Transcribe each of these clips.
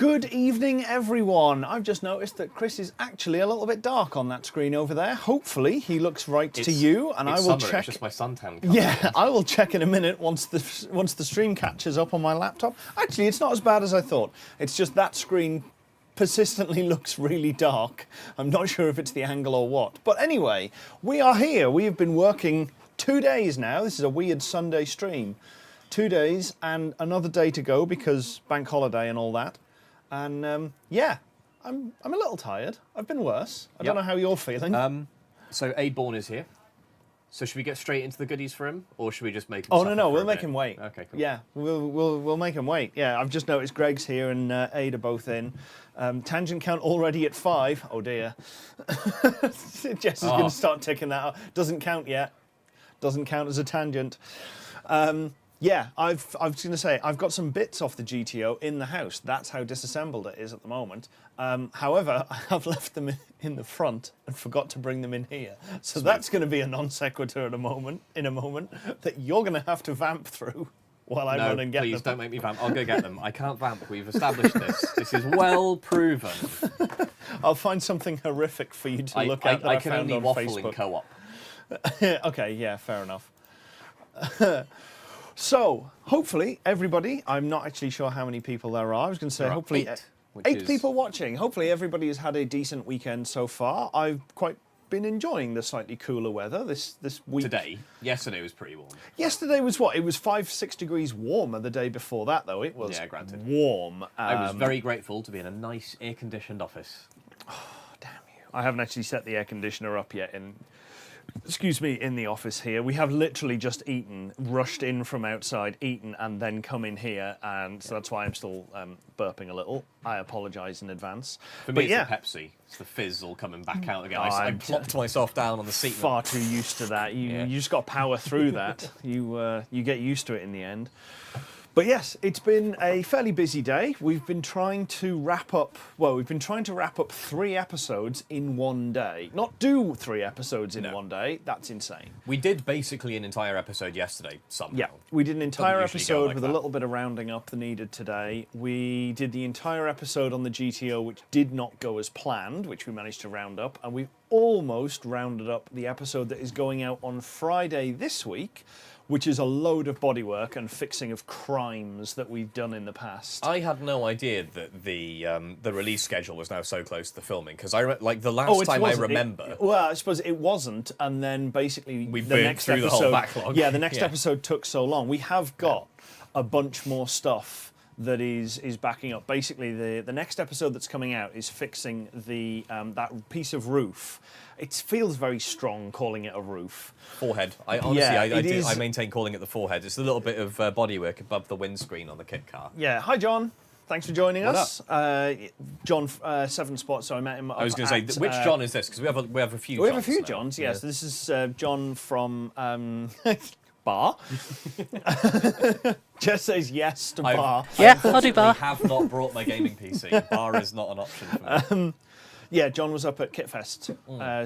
Good evening, everyone. I've just noticed that Chris is actually a little bit dark on that screen over there. Hopefully, he looks right to you, and I will check. It's just my suntan. Yeah, I will check in a minute once the stream catches up on my laptop. Actually, it's not as bad as I thought. It's just that screen persistently looks really dark. I'm not sure if it's the angle or what. But anyway, we are here. We have been working 2 days now. This is a weird Sunday stream. 2 days and another day to go because bank holiday and all that. And yeah, I'm a little tired. I've been worse. I don't know how you're feeling. So Aidborn is here. So should we get straight into the goodies for him, or should we just make him? Oh no, we'll make him wait. Okay, cool. Yeah, we'll make him wait. Yeah, I've just noticed Greg's here and Aid are both in. Tangent count already at 5. Oh dear. Jess is going to start ticking that up. Doesn't count yet. Doesn't count as a tangent. Yeah, I was going to say, I've got some bits off the GTO in the house. That's how disassembled it is at the moment. However, I have left them in the front and forgot to bring them in here. So that's going to be a non sequitur in a moment that you're going to have to vamp through while I run and get them. No, please don't make me vamp. I'll go get them. I can't vamp. We've established this. This is well proven. I'll find something horrific for you to look at that I can found only on waffle Facebook. in co-op. Okay, yeah, fair enough. So, hopefully, everybody, I'm not actually sure how many people there are. I was going to say, hopefully, eight people watching. Hopefully, everybody has had a decent weekend so far. I've quite been enjoying the slightly cooler weather this week. Today? Yesterday was pretty warm. Yesterday was what? It was 5-6 degrees warmer the day before that, though. It was warm. I was very grateful to be in a nice, air-conditioned office. Oh, damn you. I haven't actually set the air conditioner up yet in the office here. We have literally just eaten, rushed in from outside, eaten, and then come in here, and so that's why I'm still burping a little. I apologise in advance. For me, it's the Pepsi. It's the fizz all coming back out again. I plopped myself down on the seat. Far too used to that. You just got to power through that. You get used to it in the end. But yes, it's been a fairly busy day. We've been trying to wrap up 3 episodes in one day. Not do 3 episodes in one day. That's insane. We did basically an entire episode yesterday somehow. Yeah, we did an entire episode with a little bit of rounding up needed today. We did the entire episode on the GTO, which did not go as planned, which we managed to round up. And we've almost rounded up the episode that is going out on Friday this week, which is a load of bodywork and fixing of crimes that we've done in the past. I had no idea that the release schedule was now so close to the filming, because the last time I remember. Well, I suppose it wasn't, and then basically we burned through the whole backlog. Yeah, the next episode took so long. We have got a bunch more stuff that is backing up. Basically, the next episode that's coming out is fixing the that piece of roof. It feels very strong calling it a roof. Forehead. I maintain calling it the forehead. It's a little bit of bodywork above the windscreen on the kit car. Yeah. Hi, John. Thanks for joining us. John 7 Spot. So I met him. I was going to say, which John is this? Because we have a few. We have a few Johns. Yes. Yeah. This is John from Bar. Jess says yes to Bar. Yeah, I'll do Bar. I have not brought my gaming PC. Bar is not an option for me. Yeah, John was up at Kitfest.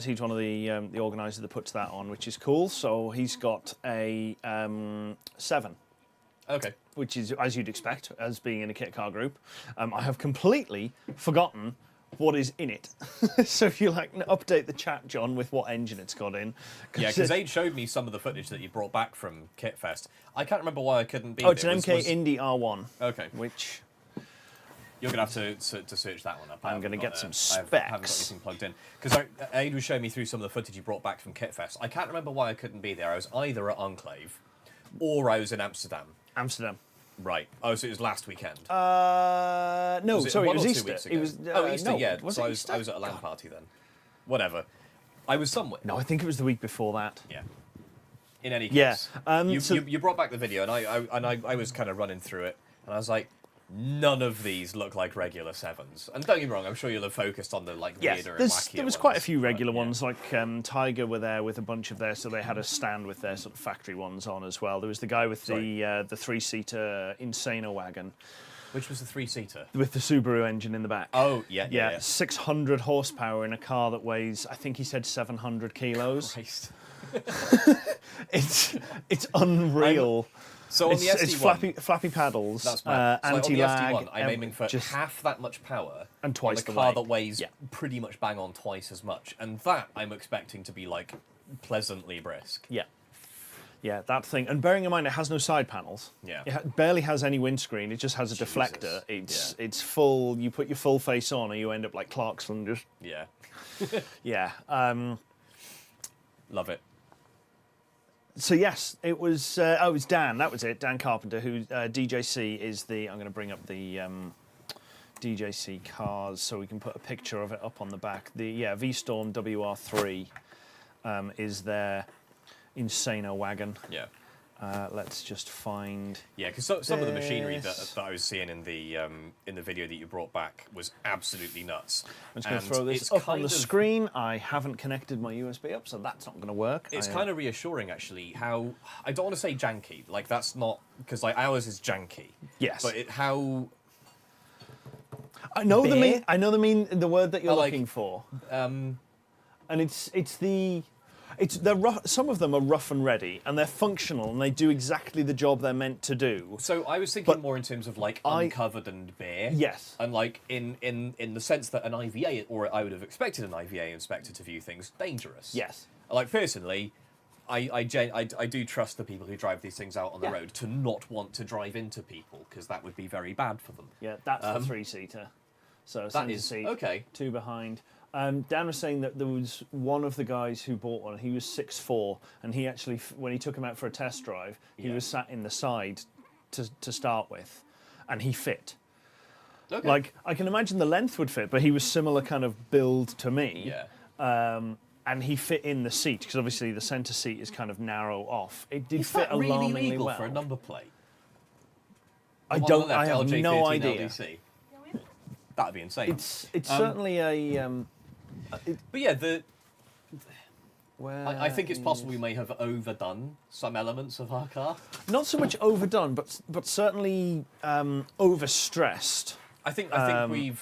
He's one of the organisers that puts that on, which is cool. So he's got a 7. Okay. Which is, as you'd expect, as being in a kit car group. I have completely forgotten what is in it. So if you update the chat, John, with what engine it's got in. Yeah, because Aid showed me some of the footage that you brought back from Kitfest. I can't remember why I couldn't be there. Oh, it's an MK Indy R1. Okay. Which you're going to have to search that one up. I'm going to get some specs. I haven't got anything plugged in. Because Aid was showing me through some of the footage you brought back from Kitfest. I can't remember why I couldn't be there. I was either at Enclave or I was in Amsterdam. Amsterdam. Right. Oh, so it was last weekend. No, sorry, it was Easter. It was Easter. No, yeah. was so it Easter? I was at a LAN party then. Whatever. I was somewhere. No, I think it was the week before that. Yeah. In any case, so you brought back the video, and I was kind of running through it, and I was like, none of these look like regular 7s. And don't get me wrong, I'm sure you'll have focused on the weirder and wackier there was ones, quite a few regular ones, like Tiger were there with a bunch of theirs, so they had a stand with their sort of factory ones on as well. There was the guy with the 3-seater Insano wagon. Which was the 3-seater? With the Subaru engine in the back. Oh, yeah. 600 horsepower in a car that weighs, I think he said 700 kilos. Christ. It's unreal. So on the SD1, it's flappy paddles, that's mad. So anti-lag. on the SD1, I'm aiming for just half that much power and twice on a the car weight. that weighs pretty much bang on twice as much, and that I'm expecting to be like pleasantly brisk. Yeah. Yeah, that thing. And bearing in mind, it has no side panels. Yeah. It barely has any windscreen. It just has a deflector. It's full. You put your full face on, and you end up like Clarkson. Just yeah. Love it. So yes, it was. It was Dan. That was it. Dan Carpenter, who DJC is the. I'm going to bring up the DJC cars so we can put a picture of it up on the back. The V-Storm WR3 is their Insano wagon. Yeah. Let's just find. Yeah, because some of the machinery that I was seeing in the video that you brought back was absolutely nuts. I'm just going to throw this up on the screen. I haven't connected my USB up, so that's not going to work. It's kind of reassuring, actually, how I don't want to say janky. Like that's not because like ours is janky. Yes. But how. I know the word that you're like, looking for. And they're rough, some of them are rough and ready, and they're functional, and they do exactly the job they're meant to do. So I was thinking more in terms of like uncovered and bare. Yes. And like in the sense that an IVA, or I would have expected an IVA inspector to view things dangerous. Yes. Like personally, I do trust the people who drive these things out on the road to not want to drive into people, because that would be very bad for them. Yeah, that's the three-seater. So that is seat, okay. Two behind. Dan was saying that there was one of the guys who bought one. He was 6'4", and he actually, when he took him out for a test drive, he was sat in the side to start with, and he fit. Okay. Like, I can imagine the length would fit, but he was similar kind of build to me. Yeah. And he fit in the seat, because obviously the centre seat is kind of narrow off. It did is fit that really alarmingly legal well. for a number plate? I have no idea. LJ13 LDC. That'd be insane. It's certainly a... but yeah, I think it's possible we may have overdone some elements of our car. Not so much overdone, but certainly overstressed. I think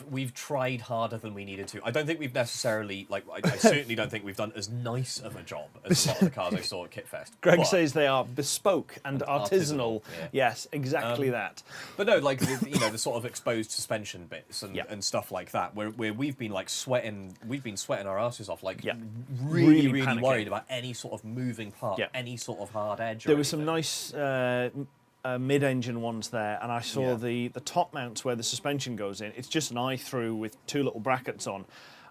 we've tried harder than we needed to. I don't think we've necessarily I certainly don't think we've done as nice of a job as a lot of the cars I saw at Kitfest. Greg says they are bespoke and artisanal. Yeah. Yes, exactly that. But no, like the sort of exposed suspension bits and stuff like that, where we've been like sweating our asses off, like really worried about any sort of moving part, any sort of hard edge. There were some nice mid-engine ones there, and I saw the top mounts where the suspension goes in. It's just an eye-through with two little brackets on,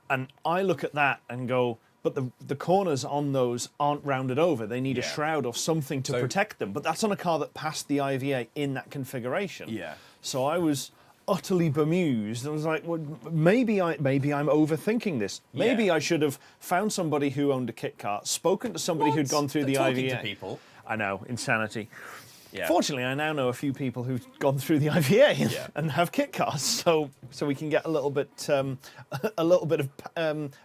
and I look at that and go, but the corners on those aren't rounded over. They need a shroud or something to protect them. But that's on a car that passed the IVA in that configuration. Yeah. So I was utterly bemused. I was like, well, maybe I'm overthinking this. Maybe I should have found somebody who owned a kit car, spoken to somebody who'd gone through the talking IVA. To people. I know, insanity. Yeah. Fortunately, I now know a few people who've gone through the IVA and have kit cars, so we can get a little bit of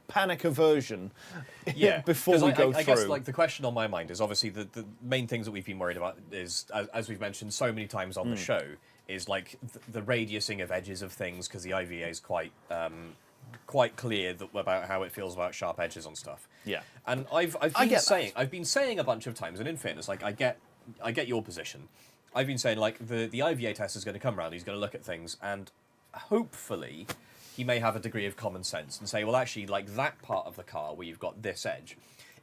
panic aversion before we go through. I guess like the question on my mind is obviously the main things that we've been worried about is, as we've mentioned so many times on the show, is like the radiusing of edges of things, because the IVA is quite clear about how it feels about sharp edges on stuff. Yeah. And I've been saying a bunch of times, and in fairness, like I get your position. I've been saying like the IVA test is going to come around. He's going to look at things, and hopefully he may have a degree of common sense and say, well, actually, like that part of the car where you've got this edge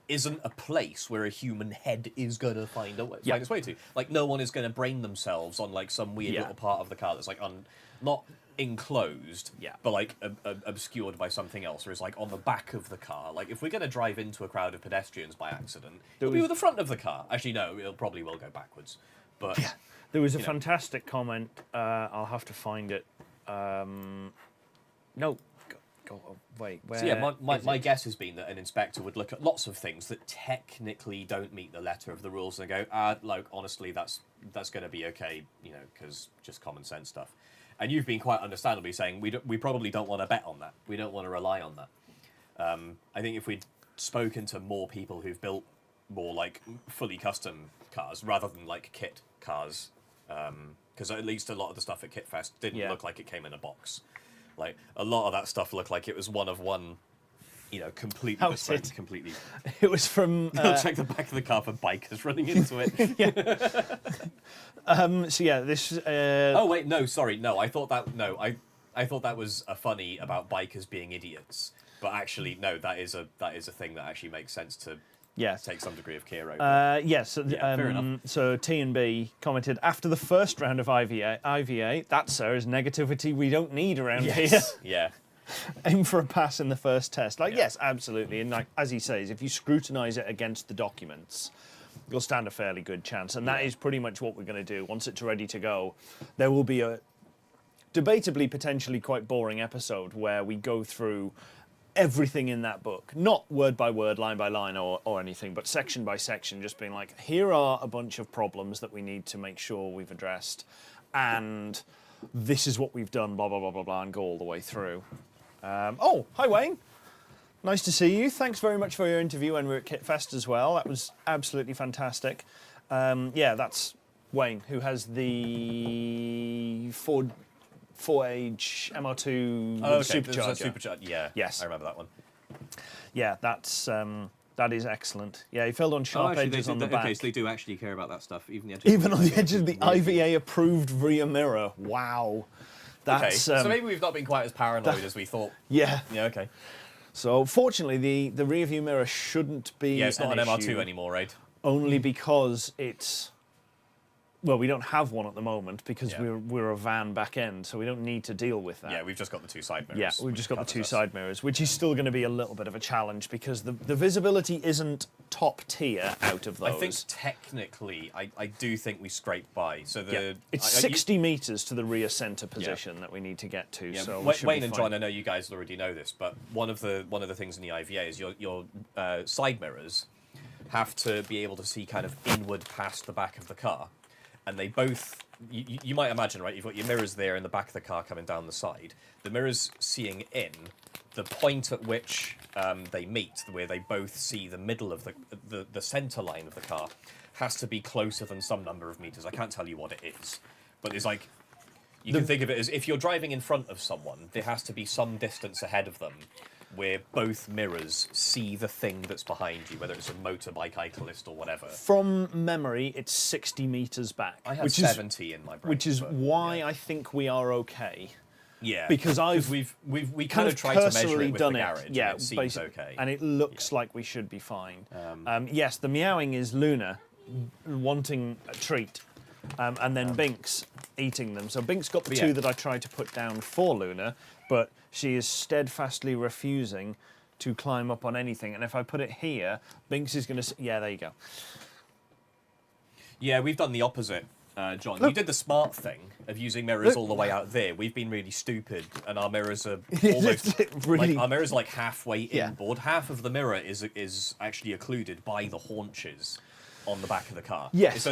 isn't a place where a human head is going to find its way to. Like no one is going to brain themselves on like some weird little part of the car that's like not enclosed, but like obscured by something else, or is like on the back of the car. Like if we're going to drive into a crowd of pedestrians by accident, it'll be with the front of the car. Actually, no, it probably will go backwards. But there was a fantastic comment. I'll have to find it. No. Wait, where? So yeah, my guess has been that an inspector would look at lots of things that technically don't meet the letter of the rules and go, look, honestly, that's going to be okay, because just common sense stuff. And you've been quite understandably saying we probably don't want to bet on that. We don't want to rely on that. I think if we'd spoken to more people who've built more like fully custom cars rather than like kit cars, because at least a lot of the stuff at Kitfest didn't look like it came in a box. Like a lot of that stuff looked like it was one of one you know, completely How was bespoke, it? completely. It was from. They'll check the back of the car for bikers running into it. So yeah, this. Oh wait, no, sorry, no. I thought that was a funny about bikers being idiots, but actually, no. That is a thing that actually makes sense to take some degree of care over. Yes. Fair enough. So T and B commented after the first round of IVA. That, sir, is negativity we don't need around here. Yeah. Aim for a pass in the first test. Yes, absolutely. And like as he says, if you scrutinise it against the documents, you'll stand a fairly good chance. And that is pretty much what we're going to do. Once it's ready to go, there will be a debatably potentially quite boring episode where we go through everything in that book, not word by word, line by line or anything, but section by section, just being like, here are a bunch of problems that we need to make sure we've addressed, and this is what we've done, blah, blah, blah, blah, blah, and go all the way through. Oh, hi, Wayne. Nice to see you. Thanks very much for your interview when we were at KitFest as well. That was absolutely fantastic. Yeah, that's Wayne, who has the 4-age MR2 supercharger. Yeah, yes, I remember that one. Yeah, that is excellent. Yeah, he filled on sharp edges on the back. Okay, so they do actually care about that stuff, even the edges. Even on the edges of the IVA-approved rear mirror. Wow. That's, so maybe we've not been quite as paranoid as we thought. Yeah. Yeah, okay. So fortunately, the rear view mirror shouldn't be it's not an issue, MR2 anymore, right? Only because it's... Well, we don't have one at the moment because we're a van back end, so we don't need to deal with that. Yeah, we've just got the two side mirrors. Yeah, we've just got the two side mirrors, which is still going to be a little bit of a challenge because the visibility isn't top tier out of those. I think technically, I do think we scrape by. So it's 60 metres to the rear centre position that we need to get to. Yeah. So Wayne and John, I know you guys already know this, but one of the things in the IVA is your side mirrors have to be able to see kind of inward past the back of the car. And they both, you might imagine, right, you've got your mirrors there in the back of the car coming down the side. The mirrors seeing in, the point at which they meet, where they both see the middle of the centre line of the car, has to be closer than some number of metres. I can't tell you what it is. But it's like, you can think of it as if you're driving in front of someone, there has to be some distance ahead of them where both mirrors see the thing that's behind you, whether it's a motorbike, cyclist, or whatever. From memory, it's 60 metres back. I have 70 in my brain. Which is why I think we are okay. Yeah, because we kind of tried to measure it with the garage. Yeah, and it seems okay, and it looks like we should be fine. Yes, the meowing is Luna wanting a treat, and then Binks eating them. So Binks got the two that I tried to put down for Luna, but she is steadfastly refusing to climb up on anything. And if I put it here, Binks is going to... Yeah, there you go. Yeah, we've done the opposite, John. Look. You did the smart thing of using mirrors all the way out there. We've been really stupid, and our mirrors are almost... really... our mirrors are like halfway inboard. Half of the mirror is actually occluded by the haunches on the back of the car. Yes. It's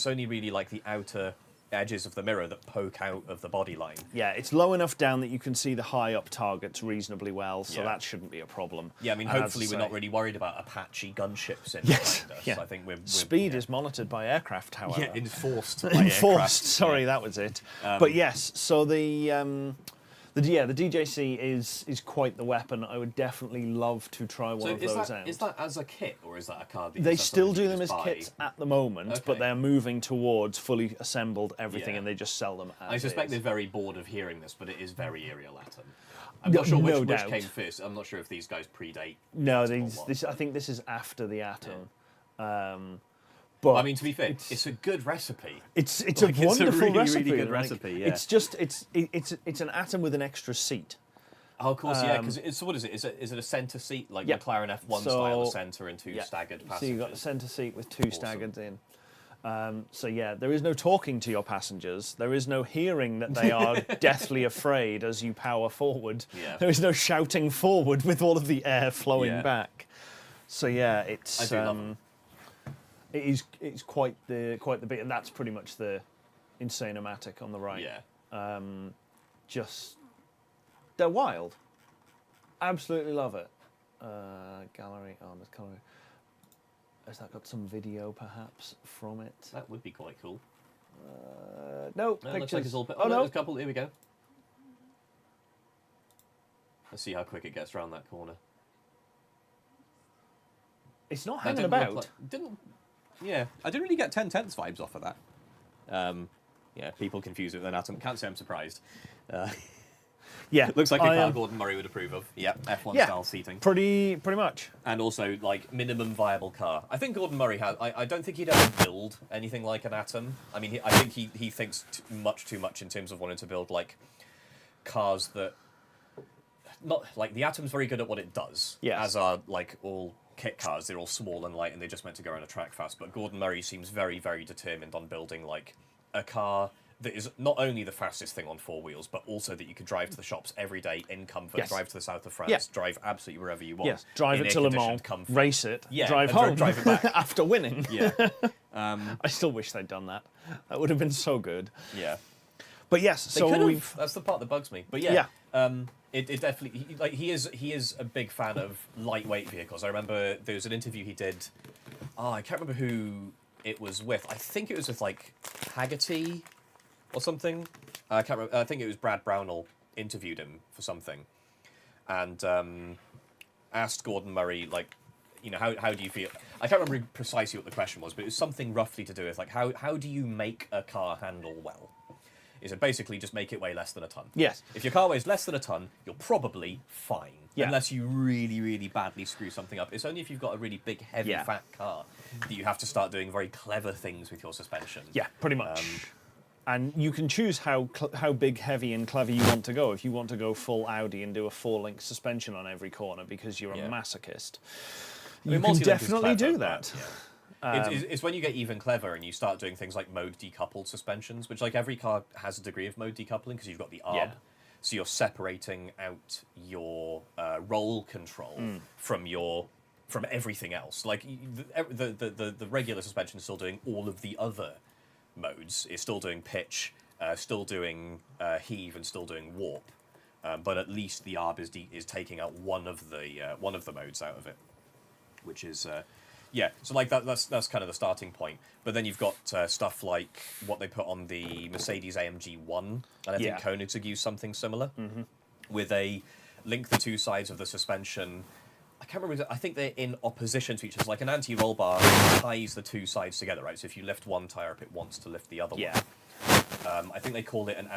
only really like the outer edges of the mirror that poke out of the body line. Yeah, it's low enough down that you can see the high up targets reasonably well, so that shouldn't be a problem. Yeah, I mean, hopefully we're not really worried about Apache gunships in behind us. Yeah. I think we're speed is monitored by aircraft, however. Yeah, enforced by aircraft. Sorry, that was it. But yes, so the DJC is quite the weapon. I would definitely love to try one of those out. Is that as a kit, or is that a car? They still do them as kits at the moment, but they're moving towards fully assembled everything, and they just sell them as I suspect they're very bored of hearing this, but it is very Aerial Atom. I'm not sure which came first. I'm not sure if these guys predate. No, I think this is after the Atom. Yeah. But I mean, to be fair, it's a good recipe. It's a wonderful recipe. Really good recipe. Yeah. It's just it's an Atom with an extra seat. Oh, of course, yeah. Because what is it? Is it a centre seat like McLaren F1 style, a centre and two staggered passengers? So you've got the centre seat with two staggered in. So yeah, there is no talking to your passengers. There is no hearing that they are deathly afraid as you power forward. Yeah. There is no shouting forward with all of the air flowing back. So yeah, it's. I do love them. It's quite the bit, and that's pretty much the Insane-O-Matic on the right. Yeah. Just they're wild. Absolutely love it. Gallery. Oh, there's gallery. Has that got some video perhaps from it? That would be quite cool. No, pictures. Looks like it's all bit. no, there's a couple. Here we go. Let's see how quick it gets around that corner. It's not That hanging didn't look about. Yeah, I didn't really get 10/10 vibes off of that. Yeah, people confuse it with an Atom. Can't say I'm surprised. Yeah, Looks like a car Gordon Murray would approve of. Yeah, F1 style seating. Pretty much. And also, like, minimum viable car. I think Gordon Murray has... I don't think he'd ever build anything like an Atom. I mean, I think he thinks much too much in terms of wanting to build, like, cars that... Not... Like, the Atom's very good at what it does. Yes. As are, like, all kit cars. They're all small and light, and they're just meant to go around a track fast. But Gordon Murray seems very, very determined on building, like, a car that is not only the fastest thing on four wheels, but also that you could drive to the shops every day in comfort, drive to the south of France, drive absolutely wherever you want. Yes, drive it to Le Mans, race it, drive home, drive it back. after winning. Yeah. I still wish they'd done that. That would have been so good. Yeah. But yes, They so we've... That's the part that bugs me. But it definitely... He is a big fan of lightweight vehicles. I remember there was an interview he did... Oh, I can't remember who it was with. I think it was with, like, Haggerty... or something. I can't remember. I think it was Brad Brownell interviewed him for something, and asked Gordon Murray, like, you know, how do you feel? I can't remember precisely what the question was, but it was something roughly to do with, like, how do you make a car handle well? Is it basically just make it weigh less than a ton? Yes. If your car weighs less than a ton, you're probably fine. Yeah. Unless you really, really badly screw something up. It's only if you've got a really big, heavy, fat car that you have to start doing very clever things with your suspension. Yeah, pretty much. And you can choose how big, heavy, and clever you want to go. If you want to go full Audi and do a 4-link suspension on every corner because you're a masochist, you can definitely do that. It's when you get even clever and you start doing things like mode decoupled suspensions, which, like, every car has a degree of mode decoupling because you've got the ARB. So you're separating out your roll control from everything else. Like, the regular suspension is still doing all of the other modes. Is still doing pitch, still doing heave, and still doing warp. But at least the ARB is taking out one of the modes out of it, which is So like that's kind of the starting point. But then you've got stuff like what they put on the Mercedes AMG 1, and I think Koenigsegg used something similar, with a link the two sides of the suspension. I can't remember. I think they're in opposition to each other. Like, an anti-roll bar ties the two sides together, right? So if you lift one tire up, it wants to lift the other one. I think they call it an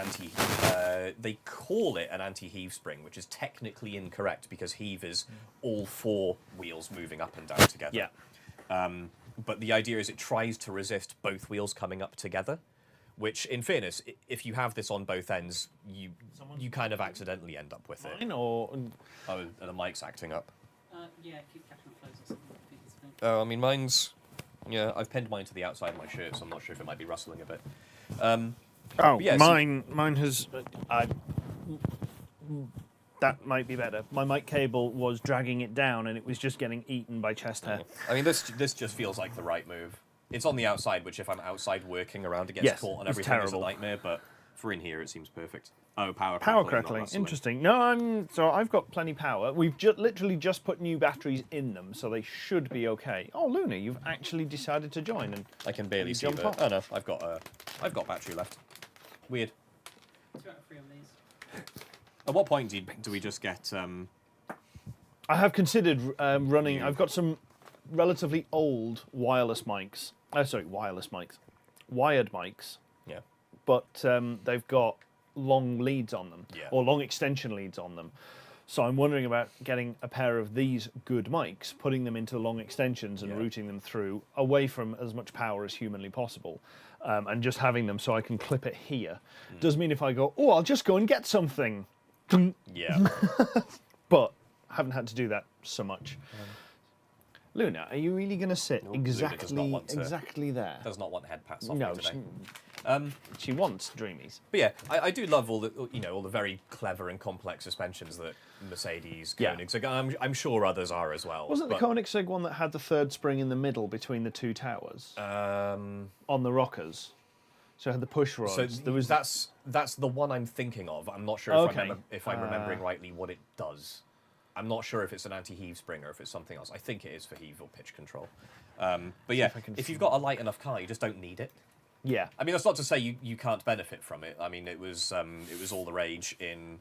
anti-heave spring, which is technically incorrect because heave is all four wheels moving up and down together. But the idea is it tries to resist both wheels coming up together, which, in fairness, if you have this on both ends, you kind of accidentally end up with it. Or... Oh, the mic's acting up. Yeah, keep catching up close or something. Oh, I mean, mine's... Yeah, I've pinned mine to the outside of my shirt, so I'm not sure if it might be rustling a bit. Mine has... that might be better. My mic cable was dragging it down, and it was just getting eaten by chest hair. I mean, this just feels like the right move. It's on the outside, which if I'm outside working around, it gets caught on everything. It's a nightmare, but for in here, it seems perfect. Oh, power crackling. Interesting. No, I've got plenty power. We've literally just put new batteries in them, so they should be okay. Oh, Luna, you've actually decided to join, and I can barely see the... Oh no, I've got battery left. Weird. 2 out of 3 on these. At what point do we just get? I have considered running. I've got some relatively old wireless mics. Wired mics. Yeah. But they've got long leads on them, or long extension leads on them. So I'm wondering about getting a pair of these good mics, putting them into long extensions and routing them through away from as much power as humanly possible, and just having them so I can clip it here. Does mean if I go, oh, I'll just go and get something. Yeah. But I haven't had to do that so much. Luna, are you really going to sit exactly there? Does not want head pats off me today. She wants dreamies. But yeah, I do love all the very clever and complex suspensions that Mercedes, Koenigsegg, I'm sure others are as well. Wasn't the Koenigsegg one that had the third spring in the middle between the two towers on the rockers? So it had the push rods. So that's the one I'm thinking of. I'm not sure if I'm remembering rightly what it does. I'm not sure if it's an anti-heave spring or if it's something else. I think it is for heave or pitch control. But yeah, if you've got a light enough car, you just don't need it. Yeah. I mean, that's not to say you can't benefit from it. I mean, it was all the rage in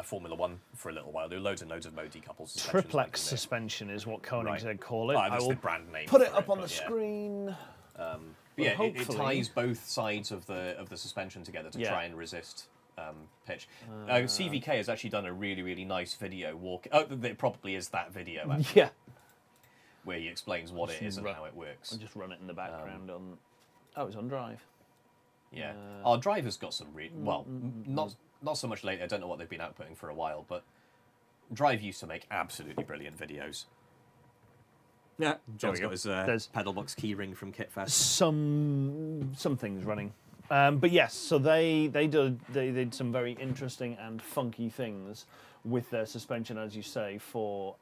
Formula One for a little while. There were loads and loads of mode decouples. Triplex suspension is what Koenigsegg call it. Oh, I that's will the brand name. put it up on the screen. Yeah, it ties both sides of the suspension together to try and resist pitch. CVK has actually done a really, really nice video walk. Oh, it probably is that video. Actually, Yeah. Where he explains what it is and how it works. I'll just run it in the background on. Oh, it's on Drive. Yeah, our Driver's got some not so much lately. I don't know what they've been outputting for a while, but Drive used to make absolutely brilliant videos. Yeah, John's got his PedalBox keyring from Kitfest. Some things running, but yes. So they did some very interesting and funky things with their suspension, as you say, for.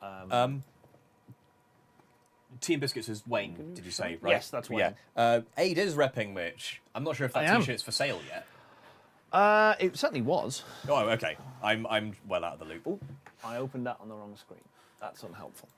Team Biscuits is Wayne, did you say? Right? Yes, that's Wayne. Yeah. Aid is repping Mitch. I'm not sure if that T-shirt's for sale yet. It certainly was. Oh, okay. I'm well out of the loop. Ooh, I opened that on the wrong screen. That's unhelpful.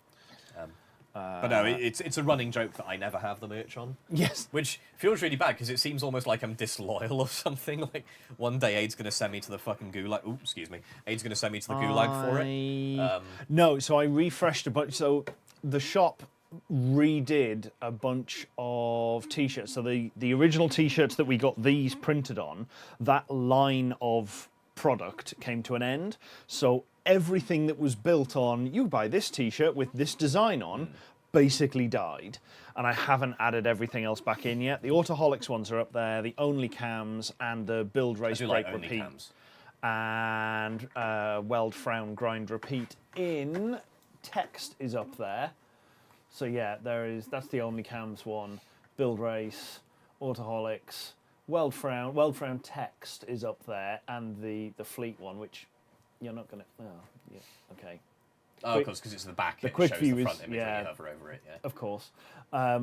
But no, it's a running joke that I never have the merch on. Yes. Which feels really bad because it seems almost like I'm disloyal or something. Like one day Aid's going to send me to the fucking gulag. Ooh, excuse me. Aid's going to send me to the gulag for it. No, so I refreshed a bunch. So the shop redid a bunch of T-shirts. So the original T-shirts that we got these printed on, that line of product came to an end. So everything that was built on, you buy this T-shirt with this design on, basically died. And I haven't added everything else back in yet. The AUTOHOLICS ones are up there, the Only Cams and the Build, Race, Break, Repeat. And Weld, Frown, Grind, Repeat in text is up there. So yeah, that's the Only Cams one, Build Race, AUTOHOLICS, Weld Frown text is up there, and the Fleet one, which you're not going to... Oh, yeah, okay. Oh, of course, because it's the back. The it quick shows view the front is, image when you hover over it, yeah. Of course.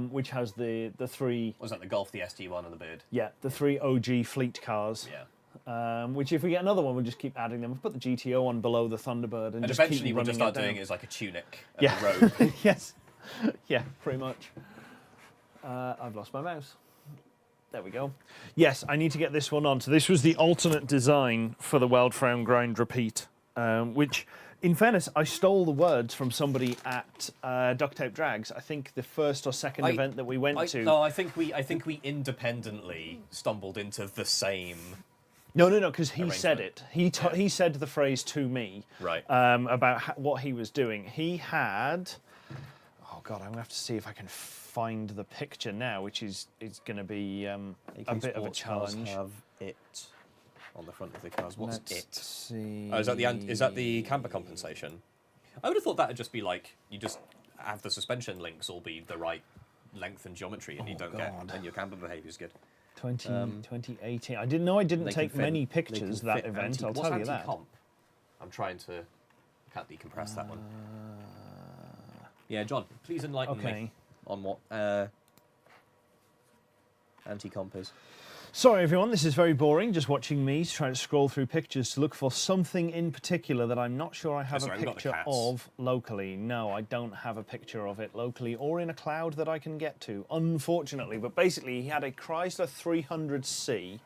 Which has the three... Was that the Golf, the ST1 and the Bird? Yeah, the three OG Fleet cars. Yeah. Which if we get another one, we'll just keep adding them. We'll put the GTO on below the Thunderbird and just eventually keep we'll just start running doing it as like a tunic and yeah. a robe. Yes. Yeah, pretty much. I've lost my mouse. There we go. Yes, I need to get this one on. So this was the alternate design for the Weld, Frown, Grind, Repeat, which, in fairness, I stole the words from somebody at Duct Tape Drags. I think the first or second event that we went to. No, I think we independently stumbled into the same. No, because he said it. He said the phrase to me. Right. About what he was doing. He had. Oh God, I'm gonna have to see if I can find the picture now, which is going to be a bit of a challenge. Have it on the front of the cars. What's Let's it? See. Oh, is that the camber compensation? I would have thought that would just be like you just have the suspension links all be the right length and geometry, and you don't get and your camber behavior is good. 2018. I didn't know I didn't take many pictures that event. I'll tell you that. I'm trying to. Can't decompress that one. Yeah, John, please enlighten me on what anti-comp is. Sorry, everyone, this is very boring, just watching me trying to scroll through pictures to look for something in particular that I'm not sure I have a picture of locally. No, I don't have a picture of it locally or in a cloud that I can get to, unfortunately. But basically, he had a Chrysler 300C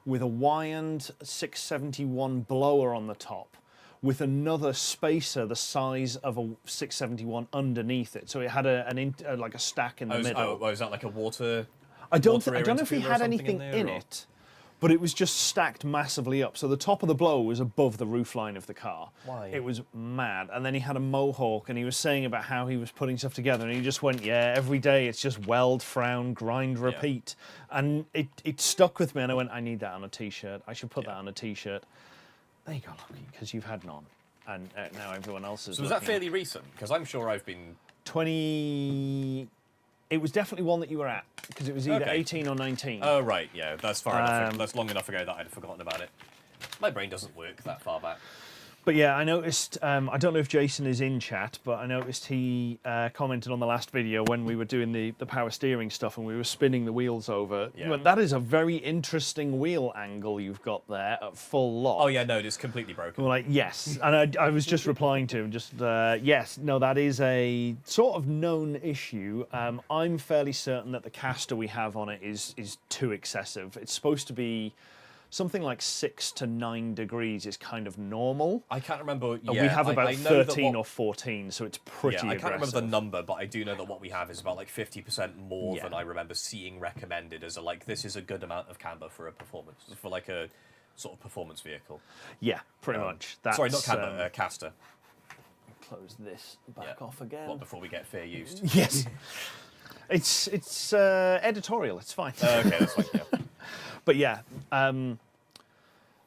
with a Wyand 671 blower on the top, with another spacer the size of a 671 underneath it. So it had like a stack in the middle. Oh, is that like a water? I don't know if he had anything in it, but it was just stacked massively up. So the top of the blower was above the roofline of the car. Why? It was mad. And then he had a Mohawk, and he was saying about how he was putting stuff together, and he just went, yeah, every day it's just weld, frown, grind, repeat. Yeah. And it stuck with me, and I went, I need that on a T-shirt. I should put that on a T-shirt. There you go, Lucky, because you've had none. And now everyone else is. So was that fairly recent? Because I'm sure I've been... 20... It was definitely one that you were at, because it was either 18 or 19. Oh, right, yeah, that's far enough. That's long enough ago that I'd forgotten about it. My brain doesn't work that far back. But yeah, I noticed, I don't know if Jason is in chat, but I noticed he commented on the last video when we were doing the power steering stuff and we were spinning the wheels over. Yeah. Well, that is a very interesting wheel angle you've got there at full lock. Oh yeah, no, it's completely broken. We're like, yes. And I was just replying to him, just, yes, no, that is a sort of known issue. I'm fairly certain that the caster we have on it is too excessive. It's supposed to be something like 6 to 9 degrees is kind of normal. I can't remember. And we have about 13 or 14, so it's pretty I aggressive. can't remember the number, but I do know that what we have is about like 50% more than I remember seeing recommended as a like this is a good amount of camber for a performance for like a sort of performance vehicle. Yeah, pretty much. That's, sorry, not camber, caster. Close this back off again. What, before we get fair used? Yes. It's editorial. It's fine. Okay, that's fine. Yeah. But yeah,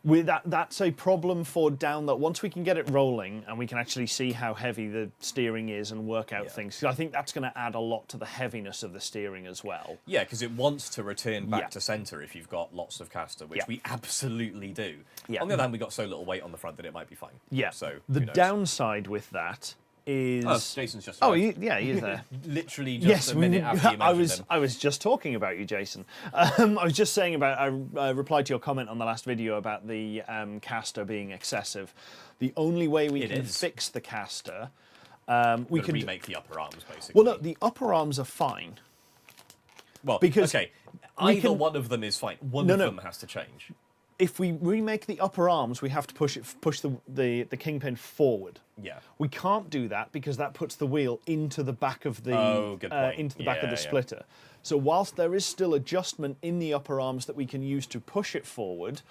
with that's a problem for down that once we can get it rolling and we can actually see how heavy the steering is and work out things. So I think that's going to add a lot to the heaviness of the steering as well. Yeah, because it wants to return back to centre if you've got lots of caster, which we absolutely do. Yeah. On the other hand, we got so little weight on the front that it might be fine. Yeah. So the downside with that is... Oh, Jason's just Oh, arrived. he is there. Literally just a minute after you mentioned him. I was just talking about you, Jason. I was just saying about... I replied to your comment on the last video about the caster being excessive. The only way we can fix the caster... we can remake the upper arms, basically. Well, no, the upper arms are fine. Well, because okay, either one of them is fine. One of them has to change. If we remake the upper arms, we have to push the kingpin forward. Yeah. We can't do that because that puts the wheel into the back of the back of the splitter. So whilst there is still adjustment in the upper arms that we can use to push it forward,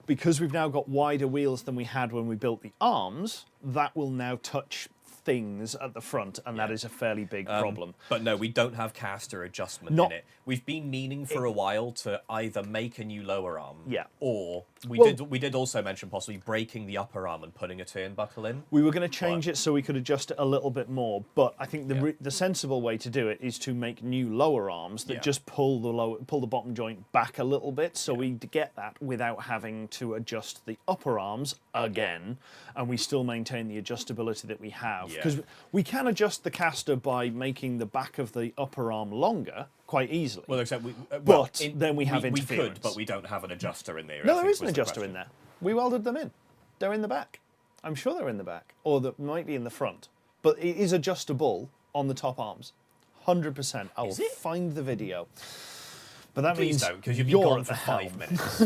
because we've now got wider wheels than we had when we built the arms, that will now touch things at the front, and that is a fairly big problem. But no, we don't have caster adjustment in it. We've been meaning for a while to either make a new lower arm, or we did also mention possibly breaking the upper arm and putting a turnbuckle in. We were going to change it so we could adjust it a little bit more, but I think the sensible way to do it is to make new lower arms that just pull the bottom joint back a little bit, so we get that without having to adjust the upper arms again, and we still maintain the adjustability that we have. Because we can adjust the caster by making the back of the upper arm longer quite easily. Well, except then we have interference. We could, but we don't have an adjuster in there. No, there is an adjuster in there. We welded them in. They're in the back. I'm sure they're in the back, or they might be in the front. But it is adjustable on the top arms, 100%. I will find the video. But that Please means don't, because you've been gone for 5 minutes.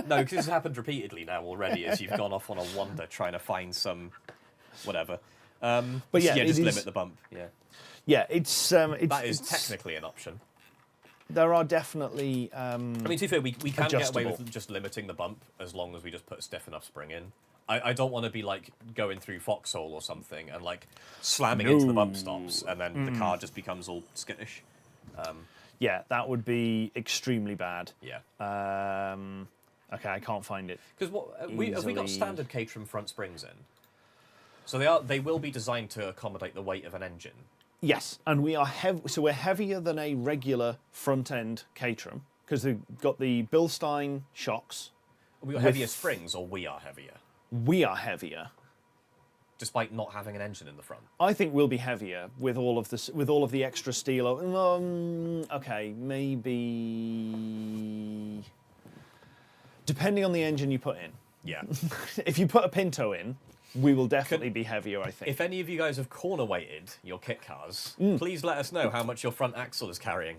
No, because it's happened repeatedly now already, as you've gone off on a wander trying to find some whatever. But yeah, just limit the bump. Yeah. Yeah, that is technically an option. There are definitely. I mean, to be fair, we can get away with just limiting the bump as long as we just put a stiff enough spring in. I don't want to be like going through Foxhole or something and like slamming into the bump stops, and then the car just becomes all skittish. Yeah, that would be extremely bad. Yeah. Okay, I can't find it. Because have we got standard Caterham front springs in? So they will be designed to accommodate the weight of an engine. Yes, and we are so we're heavier than a regular front end Caterham because they've got the Bilstein shocks. Are we got heavier springs, or we are heavier? We are heavier, despite not having an engine in the front. I think we'll be heavier with all of this, with all of the extra steel. Okay, maybe depending on the engine you put in. Yeah. If you put a Pinto in, we will definitely be heavier, I think. If any of you guys have corner weighted your kit cars, please let us know how much your front axle is carrying.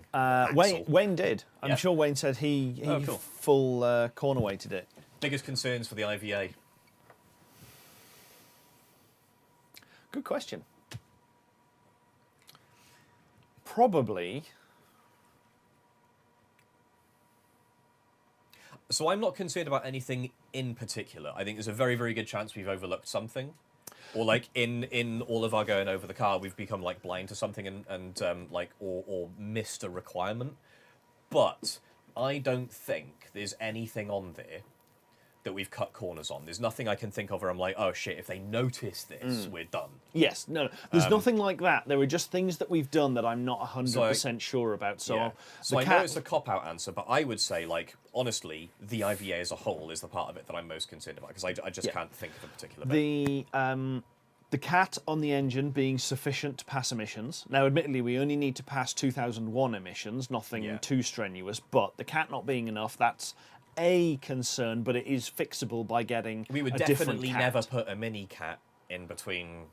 Wayne did. I'm sure Wayne said he cool. full corner weighted it. Biggest concerns for the IVA? Good question. Probably. So I'm not concerned about anything in particular. I think there's a very, very good chance we've overlooked something. Or like in all of our going over the car, we've become like blind to something and or missed a requirement. But I don't think there's anything on there that we've cut corners on. There's nothing I can think of where I'm like, oh shit, if they notice this, we're done. Yes, no, there's nothing like that. There are just things that we've done that I'm not 100% sure about. So, I know it's a cop-out answer, but I would say, like, honestly, the IVA as a whole is the part of it that I'm most concerned about, because I just can't think of a particular bit. The cat on the engine being sufficient to pass emissions. Now, admittedly, we only need to pass 2001 emissions, nothing too strenuous, but the cat not being enough, that's a concern, but it is fixable by getting We would a different definitely cat. never put a mini cat in between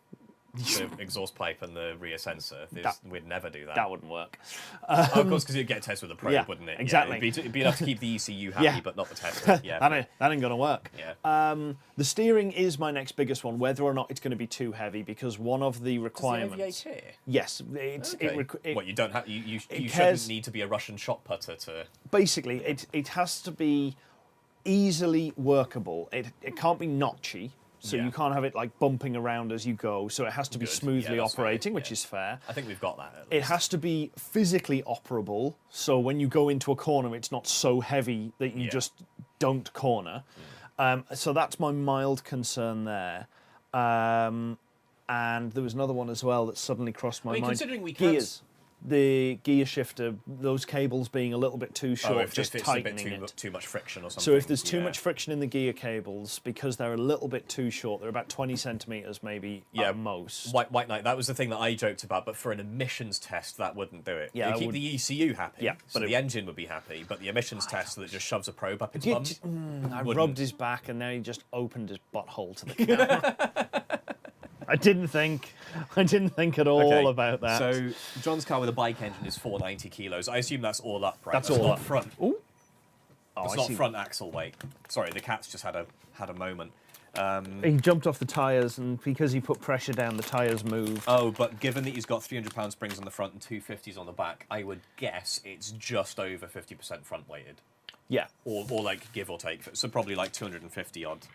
the exhaust pipe and the rear sensor. We'd never do that. That wouldn't work. Of course, because you'd get tested with a probe, yeah, wouldn't it? exactly. Yeah, it'd be enough to keep the ECU happy, Yeah. but not the tester. Yeah, that ain't gonna work. Yeah. The steering is my next biggest one, whether or not it's going to be too heavy, because one of the requirements. Does the AVA here? Yes, it's Okay. What you don't have? You cares- shouldn't need to be a Russian shot putter to. basically it has to be easily workable. It can't be notchy, so Yeah. you can't have it like bumping around as you go. So it has to be Good. smoothly Yeah, that's fair. operating, which Yeah. is fair. I think we've got that. At It least. has to be physically operable, so when you go into a corner, it's not so heavy that you Yeah. just don't corner. So that's my mild concern there. And there was another one as well that suddenly crossed my mind. Considering we can't. Gears. The gear shifter, those cables being a little bit too short, if just it's tightening a bit it. too much friction or something. So if there's too yeah. much friction in the gear cables, because they're a little bit too short, they're about 20 centimetres maybe at most. White Knight, that was the thing that I joked about, but for an emissions test, that wouldn't do it. Yeah, you it keep would- the ECU happy, Yeah, so but the engine would be happy, but the emissions test that just shoves a probe up its bum. I wouldn't. rubbed his back and now he just opened his butthole to the camera. I didn't think at all about that. So John's car with a bike engine is 490 kilos. I assume that's all up, right? That's all not up. front. Ooh. It's I not see. front axle weight. Sorry, the cat's just had a moment. He jumped off the tyres, and because he put pressure down, the tyres moved. Oh, but given that he's got 300-pound springs on the front and 250s on the back, I would guess it's just over 50% front weighted. Yeah. Or like give or take. So probably like 250 odd.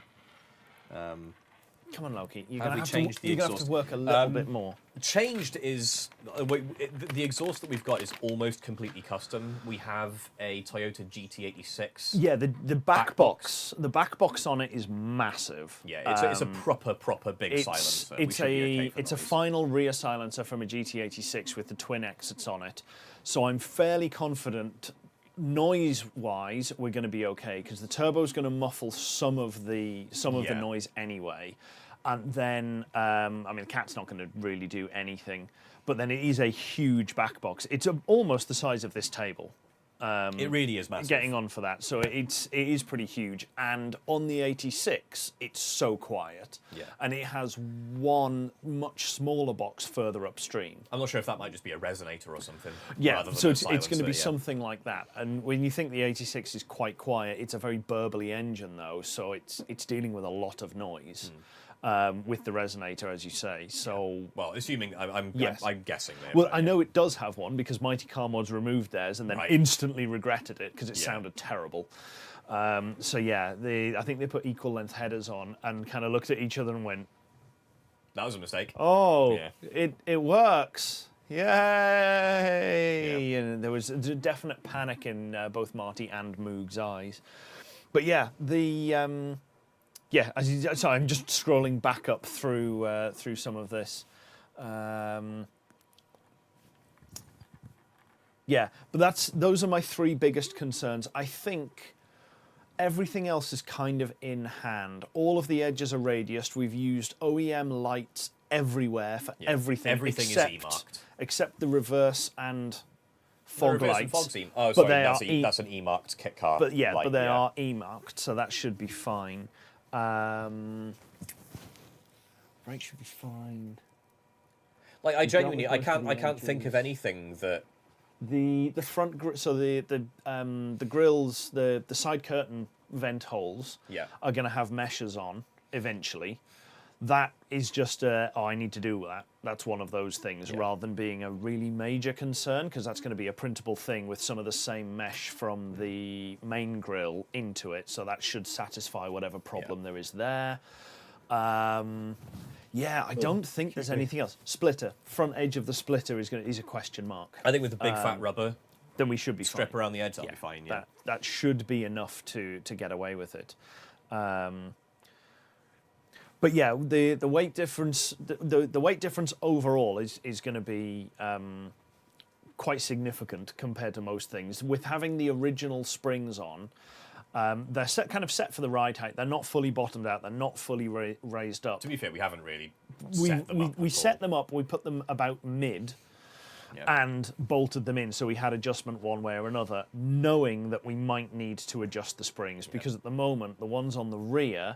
Come on, Loki. You're Have going we to changed the have exhaust? to work a little bit more. Changed is the exhaust that we've got is almost completely custom. We have a Toyota GT86. Yeah, the back box. The back box on it is massive. Yeah, it's a proper big silencer. We should be okay for It's a noise. final rear silencer from a GT86 with the twin exits on it. So I'm fairly confident noise-wise we're going to be okay, because the turbo's going to muffle some of the Yeah. noise anyway. And then, I mean, the cat's not going to really do anything. But then it is a huge back box. It's almost the size of this table. It really is massive. Getting on for that, so it is pretty huge. And on the 86, it's so quiet, Yeah. and it has one much smaller box further upstream. I'm not sure if that might just be a resonator or something. Yeah, rather than so a it's going to be silencer, yeah. something like that. And when you think the 86 is quite quiet, it's a very burbly engine though, so it's dealing with a lot of noise. With the resonator, as you say. So, Well, assuming I'm guessing there. well, but I know it does have one because Mighty Car Mods removed theirs and then Right. instantly regretted it because it Yeah. sounded terrible. So yeah, I think they put equal length headers on and kind of looked at each other and went, that was a mistake. "Oh, Yeah. it works! Yay!" Yeah. And there was a definite panic in both Marty and Moog's eyes. But yeah, so I'm just scrolling back up through some of this. Yeah, but those are my three biggest concerns. I think everything else is kind of in hand. All of the edges are radiused. We've used OEM lights everywhere for everything. Everything is except, E-marked. Except the reverse and fog Reverse lights. and fog seam. Oh, But sorry, they that's an E-marked kit car. But yeah, light, but they are E-marked, so that should be fine. Brake should be fine. Like I genuinely, with I both of the can't think of engines. anything that. The front so the grills, the side curtain vent holes are going to have meshes on eventually. That is just I need to do that. That's one of those things rather than being a really major concern, because that's going to be a printable thing with some of the same mesh from the main grill into it. So that should satisfy whatever problem there is there. Yeah, I don't think there's anything else. Splitter, front edge of the splitter is a question mark. I think with the big fat rubber Then we should be strip fine. around the edge, that'll be fine. Yeah. That should be enough to get away with it. But yeah, the weight difference the weight difference overall is going to be quite significant compared to most things. With having the original springs on, they're kind of set for the ride height. They're not fully bottomed out. They're not fully raised up. To be fair, we haven't really We set them up. we at set all. them up. We put them about mid. Yeah. And bolted them in, so we had adjustment one way or another, knowing that we might need to adjust the springs, because at the moment the ones on the rear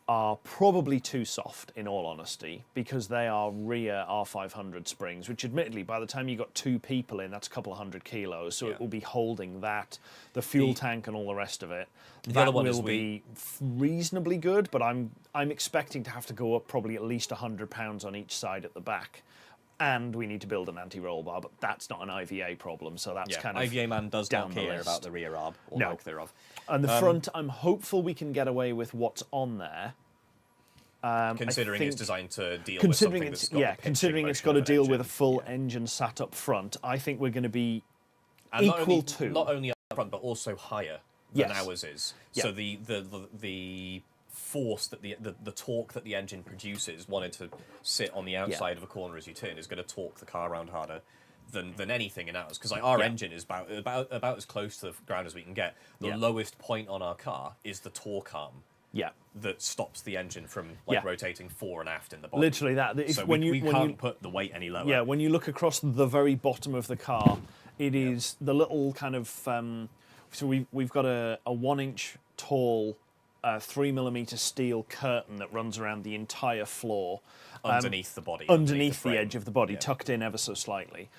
are probably too soft, in all honesty, because they are rear R500 springs, which admittedly, by the time you got 2 people in, that's a couple of 100 kilos, so it will be holding that, the fuel tank and all the rest of it. The That other one will is be reasonably good, but I'm expecting to have to go up probably at least 100 pounds on each side at the back. And we need to build an anti-roll bar, but that's not an IVA problem, so that's kind of IVA man does down not the care list. about the rear arb or No. lack thereof. And the front, I'm hopeful we can get away with what's on there. Considering I it's think- designed to deal with Considering something it's that's got the pitching considering it's motion got to of an deal with a engine. full engine sat up front, I think we're going to be And equal to not only up front but also higher than Yes. ours is. Yeah. So the force that the torque that the engine produces, wanting to sit on the outside of a corner as you turn, is going to torque the car around harder than anything in ours. Because like our engine is about as close to the ground as we can get. The lowest point on our car is the torque arm. Yeah. That stops the engine from rotating fore and aft in the body. Literally that. If, So when we you can't put the weight any lower. Yeah, when you look across the very bottom of the car, it is the little kind of. So we've got a 1-inch tall 3mm steel curtain that runs around the entire floor. Underneath the body. Underneath the frame. edge of the body, tucked in ever so slightly,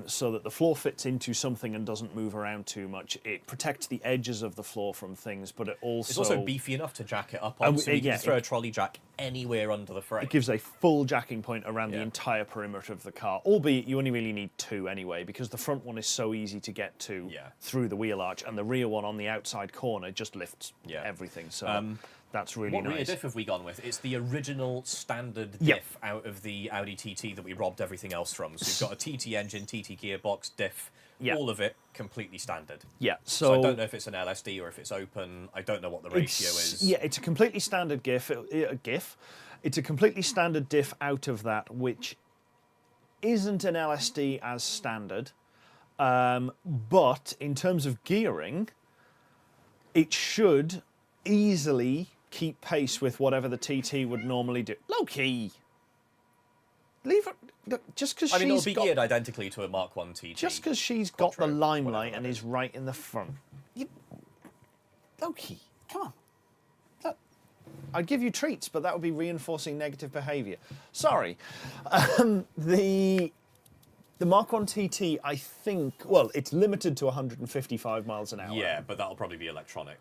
so that the floor fits into something and doesn't move around too much. It protects the edges of the floor from things, but it also... It's also beefy enough to jack it up on, so you can throw a trolley jack anywhere under the frame. It gives a full jacking point around the entire perimeter of the car, albeit you only really need 2 anyway, because the front one is so easy to get to through the wheel arch, and the rear one on the outside corner just lifts everything, so that's really what nice. What rear diff have we gone with? It's the original standard diff out of the Audi TT that we robbed everything else from. So you've got a TT engine, TT gearbox, diff, all of it completely standard. Yeah, so I don't know if it's an LSD or if it's open. I don't know what the ratio is. Yeah, it's a completely standard GIF. It's a completely standard diff out of that, which isn't an LSD as standard. But in terms of gearing, it should easily keep pace with whatever the TT would normally do. Low-key. Leave her... Just because I mean, it'll be geared identically to a Mark 1 TT. Just because she's got the limelight and is right in the front. Low-key. Come on. I'd give you treats, but that would be reinforcing negative behaviour. Sorry. The Mark 1 TT, I think... Well, it's limited to 155 miles an hour. Yeah, but that'll probably be electronic.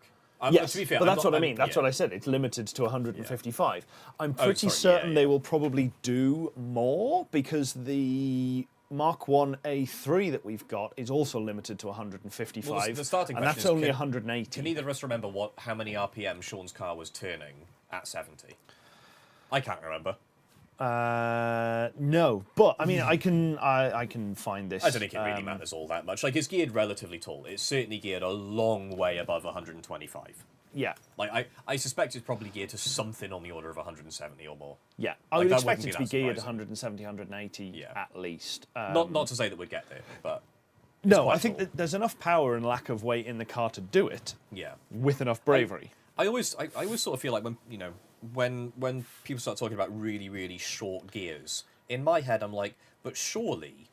Yes, to be fair, but that's what I mean. That's what I said. It's limited to 155. I'm pretty certain they will probably do more because the Mark 1 A3 that we've got is also limited to 155, well, the starting and that's question only is, 180. Can either of us remember how many RPM Sean's car was turning at 70? I can't remember. No, but I mean, I can find this. I don't think it really matters all that much. Like, it's geared relatively tall. It's certainly geared a long way above 125. Yeah. Like, I suspect it's probably geared to something on the order of 170 or more. Yeah, I Like, would that expect wouldn't it to be be that geared surprising. 170, 180 at least. Not to say that we'd get there, but no, quite I think tall. that there's enough power and lack of weight in the car to do it. Yeah. With enough bravery. I always sort of feel like when people start talking about really, really short gears, in my head I'm like, but surely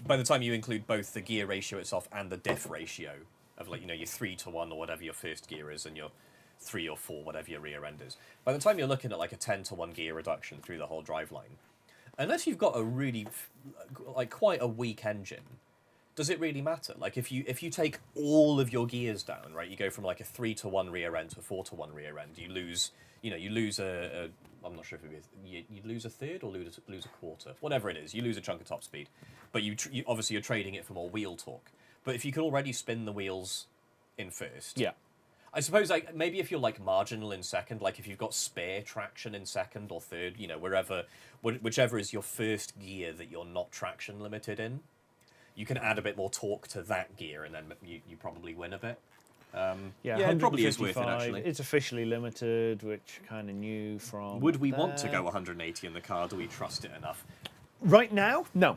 by the time you include both the gear ratio itself and the diff ratio of, like, your 3-to-1 or whatever your first gear is and your 3 or 4 whatever your rear end is, by the time you're looking at like a 10-to-1 gear reduction through the whole driveline, unless you've got a really quite a weak engine, does it really matter? Like, if you take all of your gears down, right, you go from like a 3-to-1 rear end to a 4-to-1 rear end, you lose a I'm not sure if you lose a third or lose a quarter, whatever it is, you lose a chunk of top speed, but you obviously you're trading it for more wheel torque. But if you can already spin the wheels in first, Yeah. I suppose, like, maybe if you're like marginal in second, like if you've got spare traction in second or third, whichever is your first gear that you're not traction limited in, you can add a bit more torque to that gear, and then you probably win a bit. Yeah, it probably is worth it, 155. actually. It's officially limited, which kind of new from. Would we want to go 180 in the car? Do we trust it enough? Right now? No,